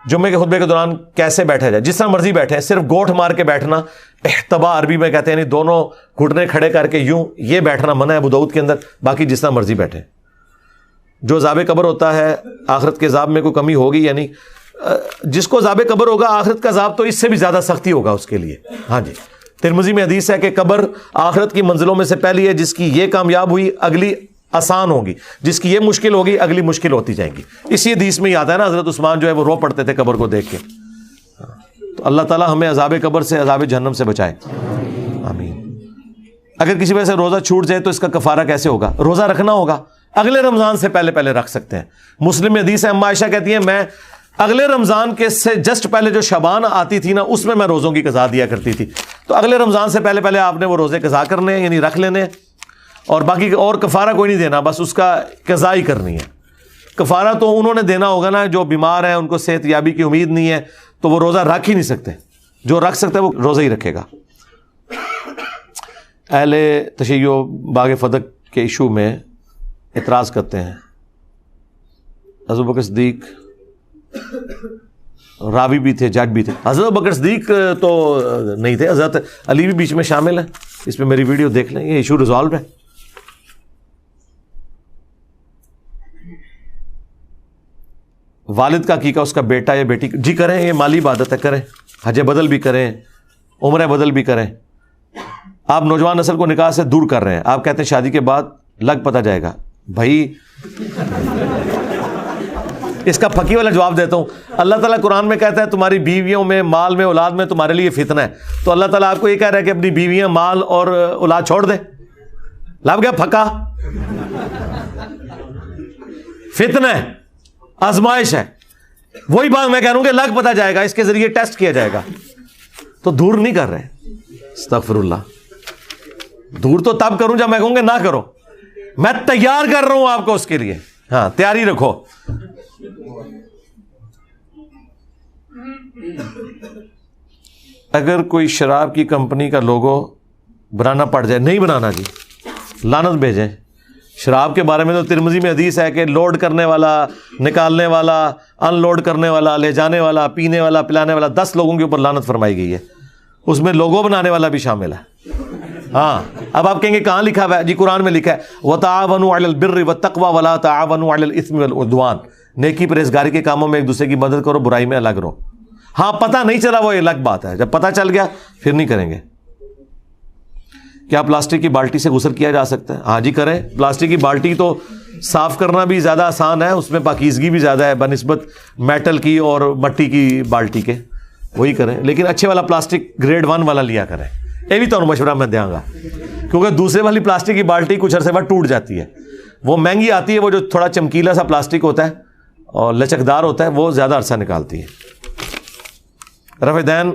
جمعے کے خطبے کے دوران کیسے بیٹھا جائے؟ جس طرح مرضی بیٹھے, صرف گوٹھ مار کے بیٹھنا, احتبا عربی میں کہتے ہیں, یعنی دونوں گھٹنے کھڑے کر کے یوں, یہ بیٹھنا منع ہے ابو داؤد کے اندر. باقی جس طرح مرضی بیٹھے. جو عذاب قبر ہوتا ہے, آخرت کے عذاب میں کوئی کمی ہوگی؟ یعنی جس کو عذاب قبر ہوگا آخرت کا عذاب تو اس سے بھی زیادہ سختی ہوگا اس کے لیے. ہاں جی, ترمذی میں حدیث ہے کہ قبر آخرت کی منزلوں میں سے پہلی ہے. جس کی یہ کامیاب ہوئی اگلی آسان ہوگی, جس کی یہ مشکل ہوگی اگلی مشکل ہوتی جائیں گی. اسی حدیث میں یاد ہے نا, حضرت عثمان جو ہے وہ رو پڑتے تھے قبر کو دیکھ کے. تو اللہ تعالیٰ ہمیں عذاب قبر سے, عذاب جہنم سے بچائے, آمین. اگر کسی وجہ سے روزہ چھوٹ جائے تو اس کا کفارہ کیسے ہوگا؟ روزہ رکھنا ہوگا, اگلے رمضان سے پہلے رکھ سکتے ہیں. مسلم میں حدیث ہے, اما عائشہ کہتی ہیں میں اگلے رمضان کے سے جسٹ پہلے جو شعبان آتی تھی نا, اس میں روزوں کی قضا دیا کرتی تھی. تو اگلے رمضان سے پہلے آپ نے وہ روزے قضا کرنے ہیں, یعنی رکھ لینے, اور باقی اور کفارہ کوئی نہیں دینا, بس اس کا قضا ہی کرنی ہے. کفارہ تو انہوں نے دینا ہوگا نا جو بیمار ہیں, ان کو صحت یابی کی امید نہیں ہے, تو وہ روزہ رکھ ہی نہیں سکتے. جو رکھ سکتا ہے وہ روزہ ہی رکھے گا. اہل تشیع باغ فدق کے ایشو میں اعتراض کرتے ہیں. حضرت بکر صدیق راوی بھی تھے, جج بھی تھے. حضرت بکر صدیق تو نہیں تھے, حضرت علی بھی بیچ میں شامل ہیں. اس پہ میری ویڈیو دیکھ لیں, یہ ایشو ریزالو ہے. والد کا عقیقہ اس کا بیٹا یا بیٹی, جی کریں, یہ مالی عبادت ہے, کریں. حج بدل بھی کریں, عمرہ بدل بھی کریں. آپ نوجوان نسل کو نکاح سے دور کر رہے ہیں. آپ کہتے ہیں شادی کے بعد لگ پتہ جائے گا. بھائی اس کا پھکی والا جواب دیتا ہوں. اللہ تعالیٰ قرآن میں کہتا ہے تمہاری بیویوں میں، مال میں، اولاد میں تمہارے لیے فتنہ ہے. تو اللہ تعالیٰ آپ کو یہ کہہ رہا ہے کہ اپنی بیویاں، مال اور اولاد چھوڑ دے. لب گیا پھکا. فتنہ ہے، آزمائش ہے. وہی بات میں کہہ رہا ہوں کہ لگ پتہ جائے گا، اس کے ذریعے ٹیسٹ کیا جائے گا. تو دور نہیں کر رہے. استغفر اللہ. دور تو تب کروں جب میں کہوں گے نہ کرو. میں تیار کر رہا ہوں آپ کو اس کے لیے. ہاں تیاری رکھو. اگر کوئی شراب کی کمپنی کا لوگو بنانا پڑ جائے، نہیں بنانا جی، لعنت بھیجیں. شراب کے بارے میں تو ترمذی میں حدیث ہے کہ لوڈ کرنے والا، نکالنے والا، ان لوڈ کرنے والا، لے جانے والا، پینے والا، پلانے والا 10 لوگوں کے اوپر لعنت فرمائی گئی ہے. اس میں لوگو بنانے والا بھی شامل ہے. ہاں اب آپ کہیں گے کہاں لکھا ہوا ہے؟ جی قرآن میں لکھا ہے وَتَعَاوَنُوا عَلَى الْبِرِّ وَالتَّقْوَى وَلَا تَعَاوَنُوا عَلَى الْإِثْمِ وَالْعُدْوَانِ. نیکی پرہیزگاری کے کاموں میں ایک دوسرے کی مدد کرو، برائی میں الگ رہو. ہاں پتہ نہیں چلا وہ الگ بات ہے، جب پتہ چل گیا پھر نہیں کریں گے. کیا پلاسٹک کی بالٹی سے غسل کیا جا سکتا ہے؟ ہاں جی کریں. پلاسٹک کی بالٹی تو صاف کرنا بھی زیادہ آسان ہے، اس میں پاکیزگی بھی زیادہ ہے بنسبت میٹل کی اور مٹی کی بالٹی کے. وہی کریں، لیکن اچھے والا پلاسٹک گریڈ 1 والا لیا کریں. یہ بھی تو مشورہ میں دیا گا، کیونکہ دوسرے والی پلاسٹک کی بالٹی کچھ عرصے بعد ٹوٹ جاتی ہے. وہ مہنگی آتی ہے، وہ جو تھوڑا چمکیلا سا پلاسٹک ہوتا ہے اور لچکدار ہوتا ہے، وہ زیادہ عرصہ نکالتی ہے. رفع دین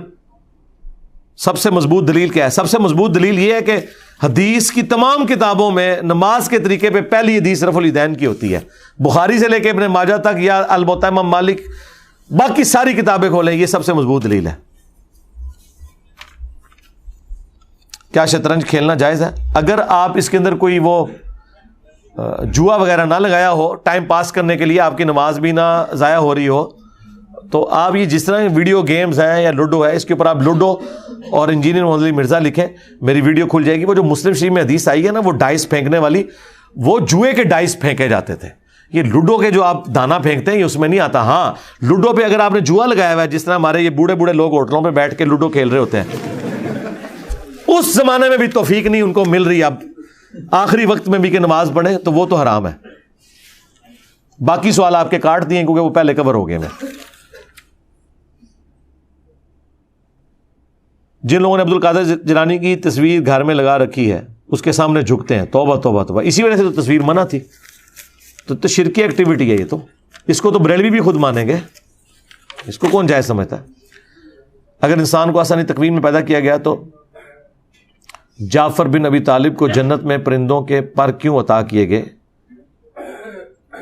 سب سے مضبوط دلیل کیا ہے؟ سب سے مضبوط دلیل یہ ہے کہ حدیث کی تمام کتابوں میں نماز کے طریقے پہ پہلی حدیث رفع الیدین کی ہوتی ہے. بخاری سے لے کے ابن ماجہ تک یا الموطا امام مالک، باقی ساری کتابیں کھولیں، یہ سب سے مضبوط دلیل ہے. کیا شطرنج کھیلنا جائز ہے؟ اگر آپ اس کے اندر کوئی وہ جوا وغیرہ نہ لگایا ہو، ٹائم پاس کرنے کے لیے، آپ کی نماز بھی نہ ضائع ہو رہی ہو، تو آپ یہ جس طرح ویڈیو گیمز ہیں یا لوڈو ہے، اس کے اوپر آپ لوڈو اور انجینئر محمد علی مرزا لکھیں، میری ویڈیو کھل جائے گی. وہ جو مسلم شریف میں حدیث آئی ہے نا، وہ ڈائس پھینکنے والی، وہ جوئے کے ڈائس پھینکے جاتے تھے. یہ لوڈو کے جو آپ دانا پھینکتے ہیں یہ اس میں نہیں آتا. ہاں لوڈو پہ اگر آپ نے جوا لگایا ہوا ہے، جس طرح ہمارے یہ بوڑھے بوڑھے لوگ ہوٹلوں پہ بیٹھ کے لوڈو کھیل رہے ہوتے ہیں، اس زمانے میں بھی توفیق نہیں ان کو مل رہی اب آخری وقت میں بھی کہ نماز پڑھیں، تو وہ تو حرام ہے. باقی سوال آپ کے کاٹ دیے کیونکہ وہ پہلے کور ہو گئے. میں جن لوگوں نے عبد القادر جیلانی کی تصویر گھر میں لگا رکھی ہے، اس کے سامنے جھکتے ہیں، توبہ توبہ توبہ. اسی وجہ سے تو تصویر منع تھی. تو شرکی ایکٹیویٹی ہے یہ. تو اس کو تو بریلوی بھی خود مانیں گے، اس کو کون جائز سمجھتا ہے؟ اگر انسان کو آسانی تکوین میں پیدا کیا گیا تو جعفر بن ابی طالب کو جنت میں پرندوں کے پر کیوں عطا کیے گئے؟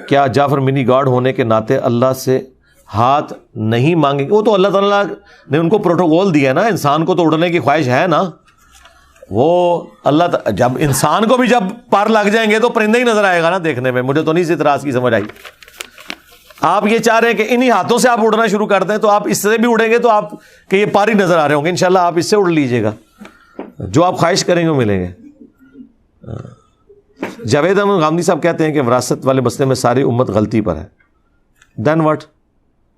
کیا جعفر منی گاڈ ہونے کے ناطے اللہ سے ہاتھ نہیں مانگیں گے؟ وہ تو اللہ تعالیٰ نے ان کو پروٹوکول دیا نا. انسان کو تو اڑنے کی خواہش ہے نا. وہ اللہ جب انسان کو بھی جب پر لگ جائیں گے تو پرندے ہی نظر آئے گا نا دیکھنے میں. مجھے تو نہیں اس اعتراض کی سمجھ آئی. آپ یہ چاہ رہے ہیں کہ انہی ہاتھوں سے آپ اڑنا شروع کر دیں تو آپ اس سے بھی اڑیں گے تو آپ کہ یہ پر ہی نظر آ رہے ہوں گے. انشاءاللہ آپ اس سے اڑ لیجئے گا، جو آپ خواہش کریں گے وہ ملیں گے. جاوید احمد غامدی صاحب کہتے ہیں کہ وراثت والے مسئلے میں ساری امت غلطی پر ہے. دین واٹ؟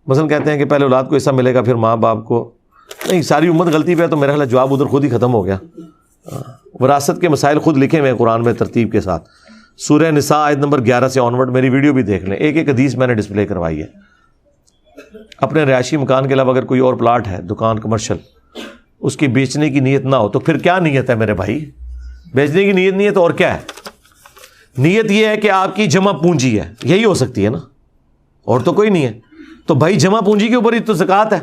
مثلا کہتے ہیں کہ پہلے اولاد کو حصہ ملے گا پھر ماں باپ کو. نہیں، ساری امت غلطی پہ ہے تو میرا خیال جواب ادھر خود ہی ختم ہو گیا. وراثت کے مسائل خود لکھے ہوئے ہیں قرآن میں ترتیب کے ساتھ. سورہ نساء آیت نمبر 11 سے آنورڈ میری ویڈیو بھی دیکھ لیں. ایک ایک حدیث میں نے ڈسپلے کروائی ہے. اپنے رہائشی مکان کے علاوہ اگر کوئی اور پلاٹ ہے، دکان، کمرشل، اس کی بیچنے کی نیت نہ ہو تو پھر کیا نیت ہے میرے بھائی؟ بیچنے کی نیت نہیں ہے تو اور کیا ہے؟ نیت یہ ہے کہ آپ کی جمع پونجی ہے، یہی ہو سکتی ہے نا، اور تو کوئی نہیں ہے. تو بھائی جمع پونجی کے اوپر ہی تو زکوٰۃ ہے.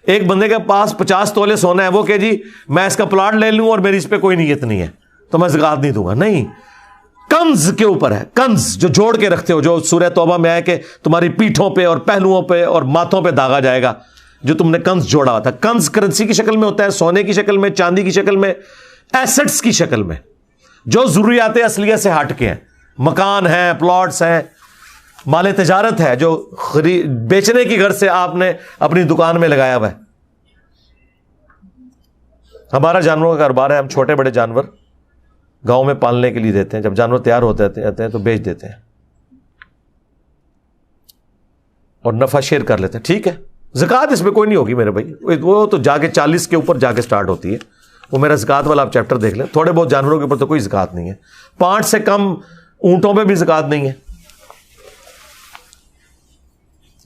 ایک بندے کے پاس 50 تولے سونا ہے، وہ کہ جی میں اس کا پلاٹ لے لوں اور میری اس پہ کوئی نیت نہیں ہے تو میں زکوٰۃ نہیں دوں گا. نہیں، کنز کے اوپر ہے. کنز جو جوڑ کے رکھتے ہو، جو سورہ توبہ میں ہے کہ تمہاری پیٹھوں پہ اور پہلوؤں پہ اور ماتھوں پہ داغا جائے گا جو تم نے کنز جوڑا ہوتا ہے. کنز کرنسی کی شکل میں ہوتا ہے، سونے کی شکل میں، چاندی کی شکل میں، ایسٹس کی شکل میں، جو ضروریات اصلیہ سے ہٹ کے ہیں. مکان ہیں، پلاٹس ہیں، مال تجارت ہے جو بیچنے کی غرض سے آپ نے اپنی دکان میں لگایا ہوا ہے. ہمارا جانوروں کا کاروبار ہے. ہم چھوٹے بڑے جانور گاؤں میں پالنے کے لیے دیتے ہیں. جب جانور تیار ہوتے ہیں تو بیچ دیتے ہیں اور نفع شیئر کر لیتے ہیں. ٹھیک ہے، زکوٰۃ اس میں کوئی نہیں ہوگی میرے بھائی. وہ تو جا کے 40 کے اوپر جا کے سٹارٹ ہوتی ہے. وہ میرا زکوٰۃ والا آپ چیپٹر دیکھ لیں. تھوڑے بہت جانوروں کے اوپر تو کوئی زکوٰۃ نہیں ہے. 5 سے کم اونٹوں پہ بھی زکوٰۃ نہیں ہے.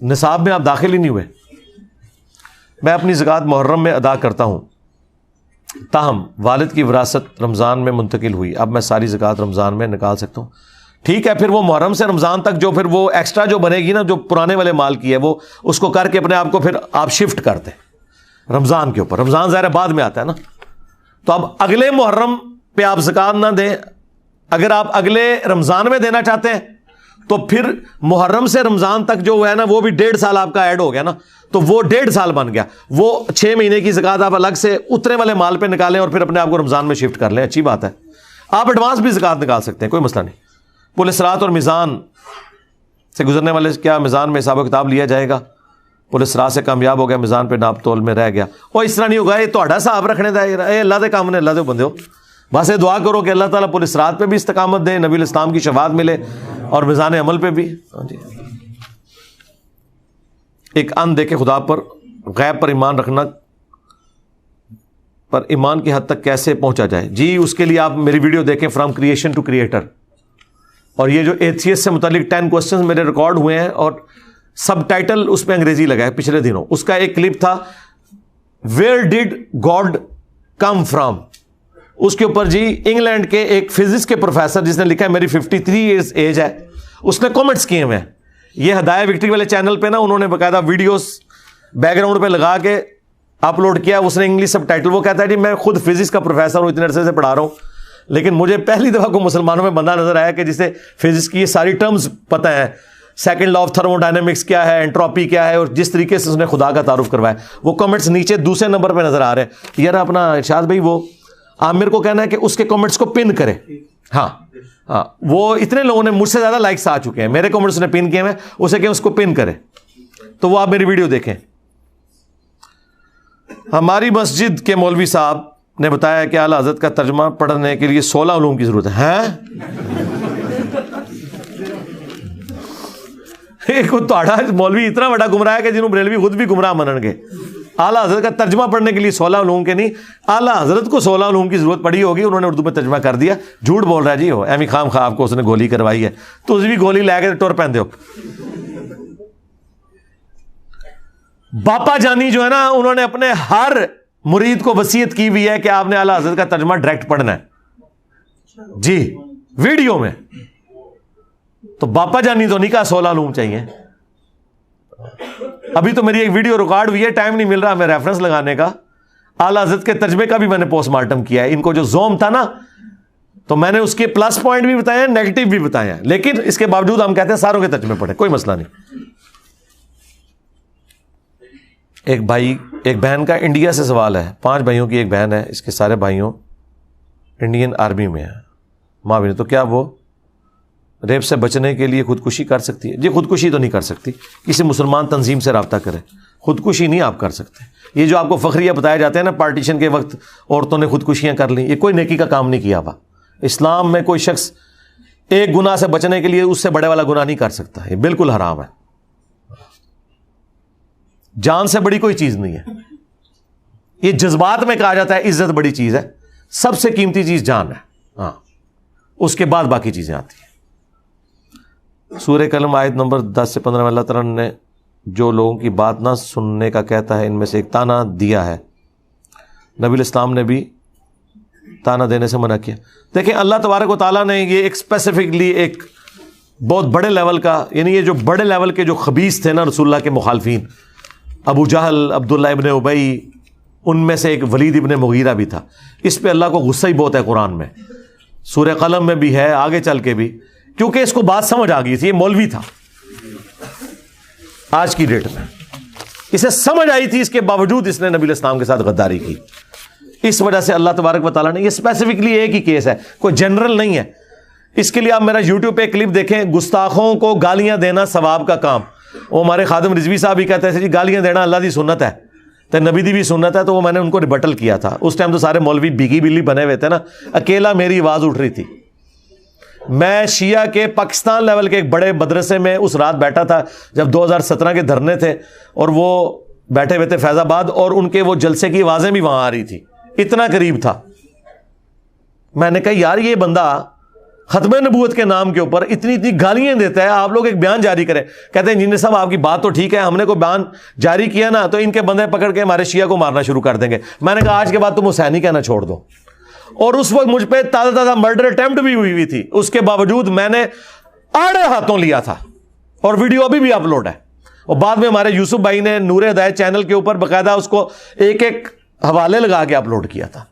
نصاب میں آپ داخل ہی نہیں ہوئے. میں اپنی زکوٰۃ محرم میں ادا کرتا ہوں، تاہم والد کی وراثت رمضان میں منتقل ہوئی، اب میں ساری زکوٰۃ رمضان میں نکال سکتا ہوں؟ ٹھیک ہے، پھر وہ محرم سے رمضان تک جو پھر وہ ایکسٹرا جو بنے گی نا، جو پرانے والے مال کی ہے، وہ اس کو کر کے اپنے آپ کو پھر آپ شفٹ کر دیں رمضان کے اوپر. رمضان ظاہر بعد میں آتا ہے نا، تو اب اگلے محرم پہ آپ زکوٰۃ نہ دیں. اگر آپ اگلے رمضان میں دینا چاہتے ہیں تو پھر محرم سے رمضان تک جو ہے نا، وہ بھی 1.5 سال آپ کا ایڈ ہو گیا نا، تو وہ 1.5 سال بن گیا. وہ 6 مہینے کی زکوٰۃ آپ الگ سے اترے والے مال پہ نکالیں اور پھر اپنے آپ کو رمضان میں شفٹ کر لیں. اچھی بات ہے، آپ ایڈوانس بھی زکوٰۃ نکال سکتے ہیں، کوئی مسئلہ نہیں. پل صراط اور میزان سے گزرنے والے کیا میزان میں حساب و کتاب لیا جائے گا؟ پل صراط سے کامیاب ہو گیا، میزان پہ ناپ تول میں رہ گیا. اور اس طرح نہیں ہوگا، یہ تہاڈا حساب رکھنے دا، اے اللہ دے کام نے، اللہ دے بندے ہو. بس یہ دعا کرو کہ اللہ تعالیٰ پل صراط پہ بھی استقامت دے، نبی الاسلام کی شفاعت ملے، اور میزان عمل پہ بھی. ہاں جی. ایک ان دیکھے خدا پر غیب پر ایمان رکھنا پر ایمان کی حد تک کیسے پہنچا جائے؟ جی اس کے لیے آپ میری ویڈیو دیکھیں، فرام کریشن ٹو کریٹر. اور یہ جو ایتھیس سے متعلق 10 کوسچنز میرے ریکارڈ ہوئے ہیں، اور سب ٹائٹل اس پہ انگریزی لگا ہے پچھلے دنوں. اس کا ایک کلپ تھا، where did God come from. اس کے اوپر جی انگلینڈ کے ایک فزکس کے پروفیسر جس نے لکھا ہے، میری 53 ایئرز ایج ہے، اس نے کامنٹس کیے ہوئے ہیں. یہ ہدایہ وکٹری والے چینل پہ نا انہوں نے باقاعدہ ویڈیوز بیک گراؤنڈ پہ لگا کے اپلوڈ کیا. اس نے انگلش سب ٹائٹل، وہ کہتا ہے جی میں خود فزکس کا پروفیسر ہوں، اتنے عرصے سے پڑھا رہا ہوں، لیکن مجھے پہلی دفعہ کو مسلمانوں میں بندہ نظر آیا کہ جسے فزکس کی یہ ساری ٹرمز پتہ ہے، second law of thermo dynamics کیا ہے، انٹروپی کیا ہے، اور جس طریقے سے اس نے خدا کا تعارف کروایا. وہ کامنٹس نیچے دوسرے نمبر پہ نظر آ رہے ہیں. یار اپنا ارشاد بھائی، وہ آپ میرے کو کہنا ہے کہ اس کے کامنٹس کو پن کرے. ہاں ہاں، وہ اتنے لوگوں نے مجھ سے زیادہ لائکس آ چکے ہیں، میرے کامنٹس نے پن کیے ہیں، اسے کہ اس کو پن کرے. تو وہ آپ میری ویڈیو دیکھیں. ہماری مسجد کے مولوی صاحب نے بتایا کہ اعلیٰ حضرت کا ترجمہ پڑھنے کے لیے 16 علوم کی ضرورت ہے. مولوی اتنا بڑا گمراہ ہے کہ جنہوں بریلوی خود بھی گمراہ منن گے. اعلیٰ حضرت کا ترجمہ پڑھنے کے لیے 16 علوم کے نہیں، اعلیٰ حضرت کو 16 علوم کی ضرورت پڑی ہوگی، انہوں نے اردو میں ترجمہ کر دیا. جھوٹ بول رہا ہے جی، ہو ایمی خام خواہ آپ کو اس نے گولی کروائی ہے، تو اس بھی گولی لے کے ٹور پہن دو. باپا جانی جو ہے نا، انہوں نے اپنے ہر مرید کو وصیت کی ہوئی ہے کہ آپ نے اعلیٰ حضرت کا ترجمہ ڈائریکٹ پڑھنا ہے جی ویڈیو میں. تو باپا جانی تو نہیں کہا 16 علوم چاہیے. ابھی تو میری ایک ویڈیو ریکارڈ ہوئی ہے، ٹائم نہیں مل رہا میں ریفرنس لگانے کا. اعلیٰ حضرت کے ترجمے کا بھی میں نے پوسٹ مارٹم کیا ہے. ان کو جو زوم تھا نا، تو میں نے اس کے پلس پوائنٹ بھی بتائے ہیں، نیگیٹو بھی بتائے ہیں، لیکن اس کے باوجود ہم کہتے ہیں ساروں کے ترجمے پڑھیں، کوئی مسئلہ نہیں. ایک بھائی ایک بہن کا انڈیا سے سوال ہے. 5 بھائیوں کی ایک بہن ہے، اس کے سارے بھائیوں انڈین آرمی میں ہیں. ماں بھی تو کیا وہ ریپ سے بچنے کے لیے خودکشی کر سکتی ہے؟ جی خودکشی تو نہیں کر سکتی، کسی مسلمان تنظیم سے رابطہ کرے. خودکشی نہیں آپ کر سکتے. یہ جو آپ کو فخریہ بتائے جاتے ہیں نا، پارٹیشن کے وقت عورتوں نے خودکشیاں کر لیں، یہ کوئی نیکی کا کام نہیں کیا ہوا. اسلام میں کوئی شخص ایک گناہ سے بچنے کے لیے اس سے بڑے والا گناہ نہیں کر سکتا، یہ بالکل حرام ہے. جان سے بڑی کوئی چیز نہیں ہے. یہ جذبات میں کہا جاتا ہے عزت بڑی چیز ہے، سب سے قیمتی چیز جان ہے. ہاں، اس کے بعد باقی چیزیں آتی ہیں. سورہ قلم آیت نمبر 10 سے 15 میں اللہ تعالیٰ نے جو لوگوں کی بات نہ سننے کا کہتا ہے، ان میں سے ایک تانا دیا ہے. نبی الاسلام نے بھی تانا دینے سے منع کیا. دیکھیں اللہ تبارک و تعالیٰ نے یہ ایک اسپیسیفکلی ایک بہت بڑے لیول کا، یعنی یہ جو بڑے لیول کے جو خبیث تھے نا رسول اللہ کے مخالفین، ابو جہل، عبداللہ ابن ابی، ان میں سے ایک ولید ابن مغیرہ بھی تھا. اس پہ اللہ کو غصہ ہی بہت ہے قرآن میں، سورہ قلم میں بھی ہے، آگے چل کے بھی، کیونکہ اس کو بات سمجھ آ گئی تھی. یہ مولوی تھا آج کی ڈیٹ میں، اسے سمجھ آئی تھی، اس کے باوجود اس نے نبی الاسلام کے ساتھ غداری کی. اس وجہ سے اللہ تبارک و تعالیٰ نے، یہ اسپیسیفکلی ایک ہی کیس ہے، کوئی جنرل نہیں ہے. اس کے لیے آپ میرا یوٹیوب پہ کلپ دیکھیں، گستاخوں کو گالیاں دینا ثواب کا کام. وہ ہمارے خادم رضوی صاحب بھی کہتے ہیں جی گالیاں دینا اللہ دی سنت ہے، تو نبی دی بھی سنت ہے. تو وہ میں نے ان کو ریبٹل کیا تھا. اس ٹائم تو سارے مولوی بگی بلی بنے ہوئے تھے نا، اکیلا میری آواز اٹھ رہی تھی. میں شیعہ کے پاکستان لیول کے ایک بڑے مدرسے میں اس رات بیٹھا تھا جب 2017 کے دھرنے تھے، اور وہ بیٹھے ہوئے تھے فیض آباد، اور ان کے وہ جلسے کی آوازیں بھی وہاں آ رہی تھی، اتنا قریب تھا. میں نے کہا یار یہ بندہ ختم نبوت کے نام کے اوپر اتنی اتنی گالیاں دیتا ہے. آپ لوگ ایک بیان جاری کریں, کہتے ہیں انجینئر صاحب آپ کی بات تو ٹھیک ہے, ہم نے کوئی بیان جاری کیا نا تو ان کے بندے پکڑ کے ہمارے شیعہ کو مارنا شروع کر دیں گے. میں نے کہا آج کے بعد تم حسینی کہنا چھوڑ دو. اور اس وقت مجھ پہ تازہ تازہ مرڈر اٹیمپٹ بھی ہوئی تھی, اس کے باوجود میں نے آڑے ہاتھوں لیا تھا, اور ویڈیو ابھی بھی اپلوڈ ہے. اور بعد میں ہمارے یوسف بھائی نے نور ہدایت چینل کے اوپر باقاعدہ اس کو ایک ایک حوالے لگا کے اپلوڈ کیا تھا.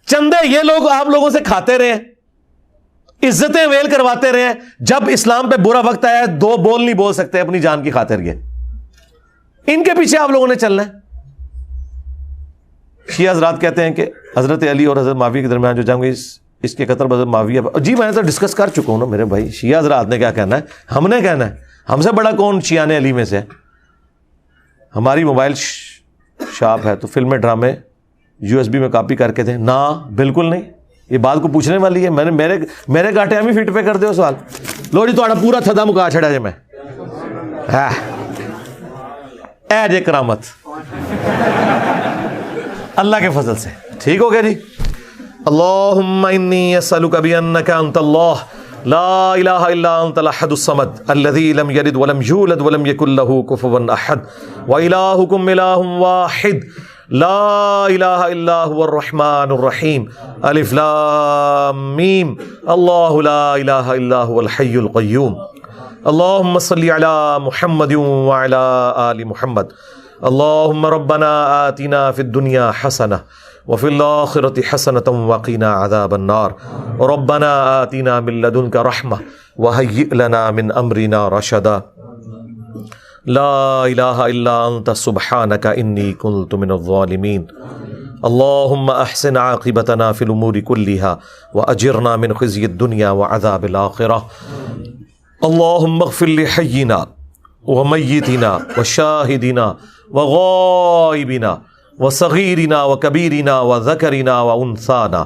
چندے یہ لوگ آپ لوگوں سے کھاتے رہے, عزتیں ویل کرواتے رہے. جب اسلام پہ برا وقت آیا دو بول نہیں بول سکتے اپنی جان کی خاطر, یہ ان کے پیچھے آپ لوگوں نے چلنا ہے. شیعہ حضرات کہتے ہیں کہ حضرت علی اور حضرت معاویہ کے درمیان جو جنگ ہوئی اس کے قتل حضرت معاویہ. جی میں نے تو ڈسکس کر چکا ہوں نا میرے بھائی. شیعہ حضرات نے کیا کہنا ہے, ہم نے کہنا ہے. ہم سے بڑا کون شیعہ علی میں سے؟ ہماری موبائل شاپ ہے تو فلمیں ڈرامے USB میں کاپی کر کے دیں نا, بالکل نہیں. یہ بات کو پوچھنے والی ہے. میں نے میرے گاٹے ہم ہی فٹ پہ کر دے سوال. لو جی تھوڑا پورا تھدا مکا چھڑا جی میں اے جے کرامت اللہ کے فضل سے. ٹھیک ہو گیا جی. اللہم انی اسألک بانک انت اللہ لا الہ الا انت الاحد الصمد الذی لم یلد ولم یولد ولم یکن لہ کفوا احد والہکم الہ واحد لا الہ الا هو الرحمن الرحیم الف لام میم اللہ لا الہ الا هو الحی القیوم اللہم صلی علی محمد وعلی آل محمد اللہم ربنا آتنا فی الدنیا حسنہ وفی الآخرۃ حسنۃ وقنا عذاب النار ربنا آتنا من لدنک رحمہ وہیئ لنا من امرنا رشدا لا الہ الا انت سبحانک انی کنت من الظالمین اللہم احسن عاقبتنا فی الامور کلہا واجرنا من خزی الدنیا وعذاب الآخرہ اللہم اغفر لحینا ومیتنا وشاہدنا وغائبنا وصغیرنا وکبیرنا وذکرنا وانثانا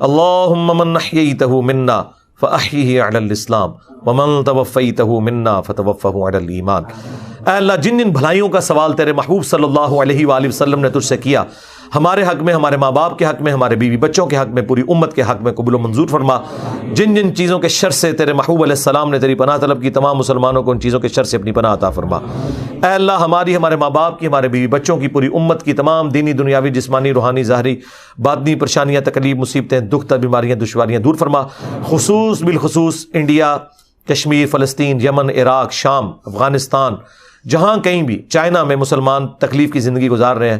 اللہم من احییتہ منا فاحیہ علی الاسلام ومن توفیتہ منا فتوفہ علی الایمان. اے اللہ جن جن بھلائیوں کا سوال تیرے محبوب صلی اللہ علیہ وآلہ وسلم نے تجھ سے کیا, ہمارے حق میں, ہمارے ماں باپ کے حق میں, ہمارے بیوی بچوں کے حق میں, پوری امت کے حق میں قبول و منظور فرما. جن جن چیزوں کے شر سے تیرے محبوب علیہ السلام نے تیری پناہ طلب کی, تمام مسلمانوں کو ان چیزوں کے شر سے اپنی پناہ عطا فرما. اے اللہ ہماری, ہمارے ماں باپ کی, ہمارے بیوی بچوں کی, پوری امت کی تمام دینی دنیاوی جسمانی روحانی ظاہری باطنی پریشانیاں تکلیف مصیبتیں دکھ بیماریاں دشواریاں دور فرما. بالخصوص انڈیا, کشمیر, فلسطین, یمن, عراق, شام, افغانستان, جہاں کہیں بھی چائنا میں مسلمان تکلیف کی زندگی گزار رہے ہیں,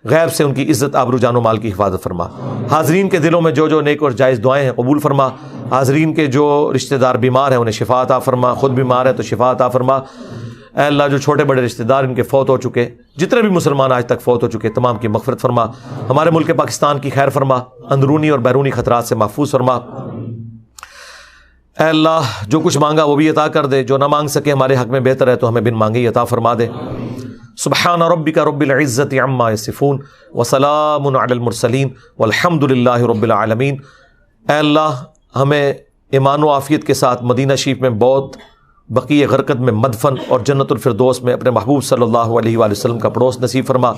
غیب سے ان کی عزت آبرو جان و مال کی حفاظت فرما. حاضرین کے دلوں میں جو جو نیک اور جائز دعائیں ہیں قبول فرما. حاضرین کے جو رشتہ دار بیمار ہیں انہیں شفا عطا فرما, خود بیمار ہے تو شفا عطا فرما. اے اللہ جو چھوٹے بڑے رشتہ دار ان کے فوت ہو چکے, جتنے بھی مسلمان آج تک فوت ہو چکے, تمام کی مغفرت فرما. ہمارے ملک پاکستان کی خیر فرما, اندرونی اور بیرونی خطرات سے محفوظ فرما. اے اللہ جو کچھ مانگا وہ بھی عطا کر دے, جو نہ مانگ سکے ہمارے حق میں بہتر ہے تو ہمیں بن مانگے ہی عطا فرما دے. سبحان ربک رب العزت عما یصفون وسلام علی المرسلین والحمد للہ رب العالمین. اے اللہ ہمیں ایمان و عافیت کے ساتھ مدینہ شریف میں بہت بقیع غرقد میں مدفن اور جنت الفردوس میں اپنے محبوب صلی اللہ علیہ وآلہ وسلم کا پڑوس نصیب فرما.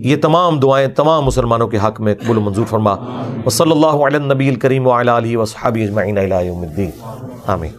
یہ تمام دعائیں تمام مسلمانوں کے حق میں قبول و منظور فرما. وصلی اللہ علی النبی الکریم وعلی آلہ وصحبہ اجمعین الی یوم الدین. آمین.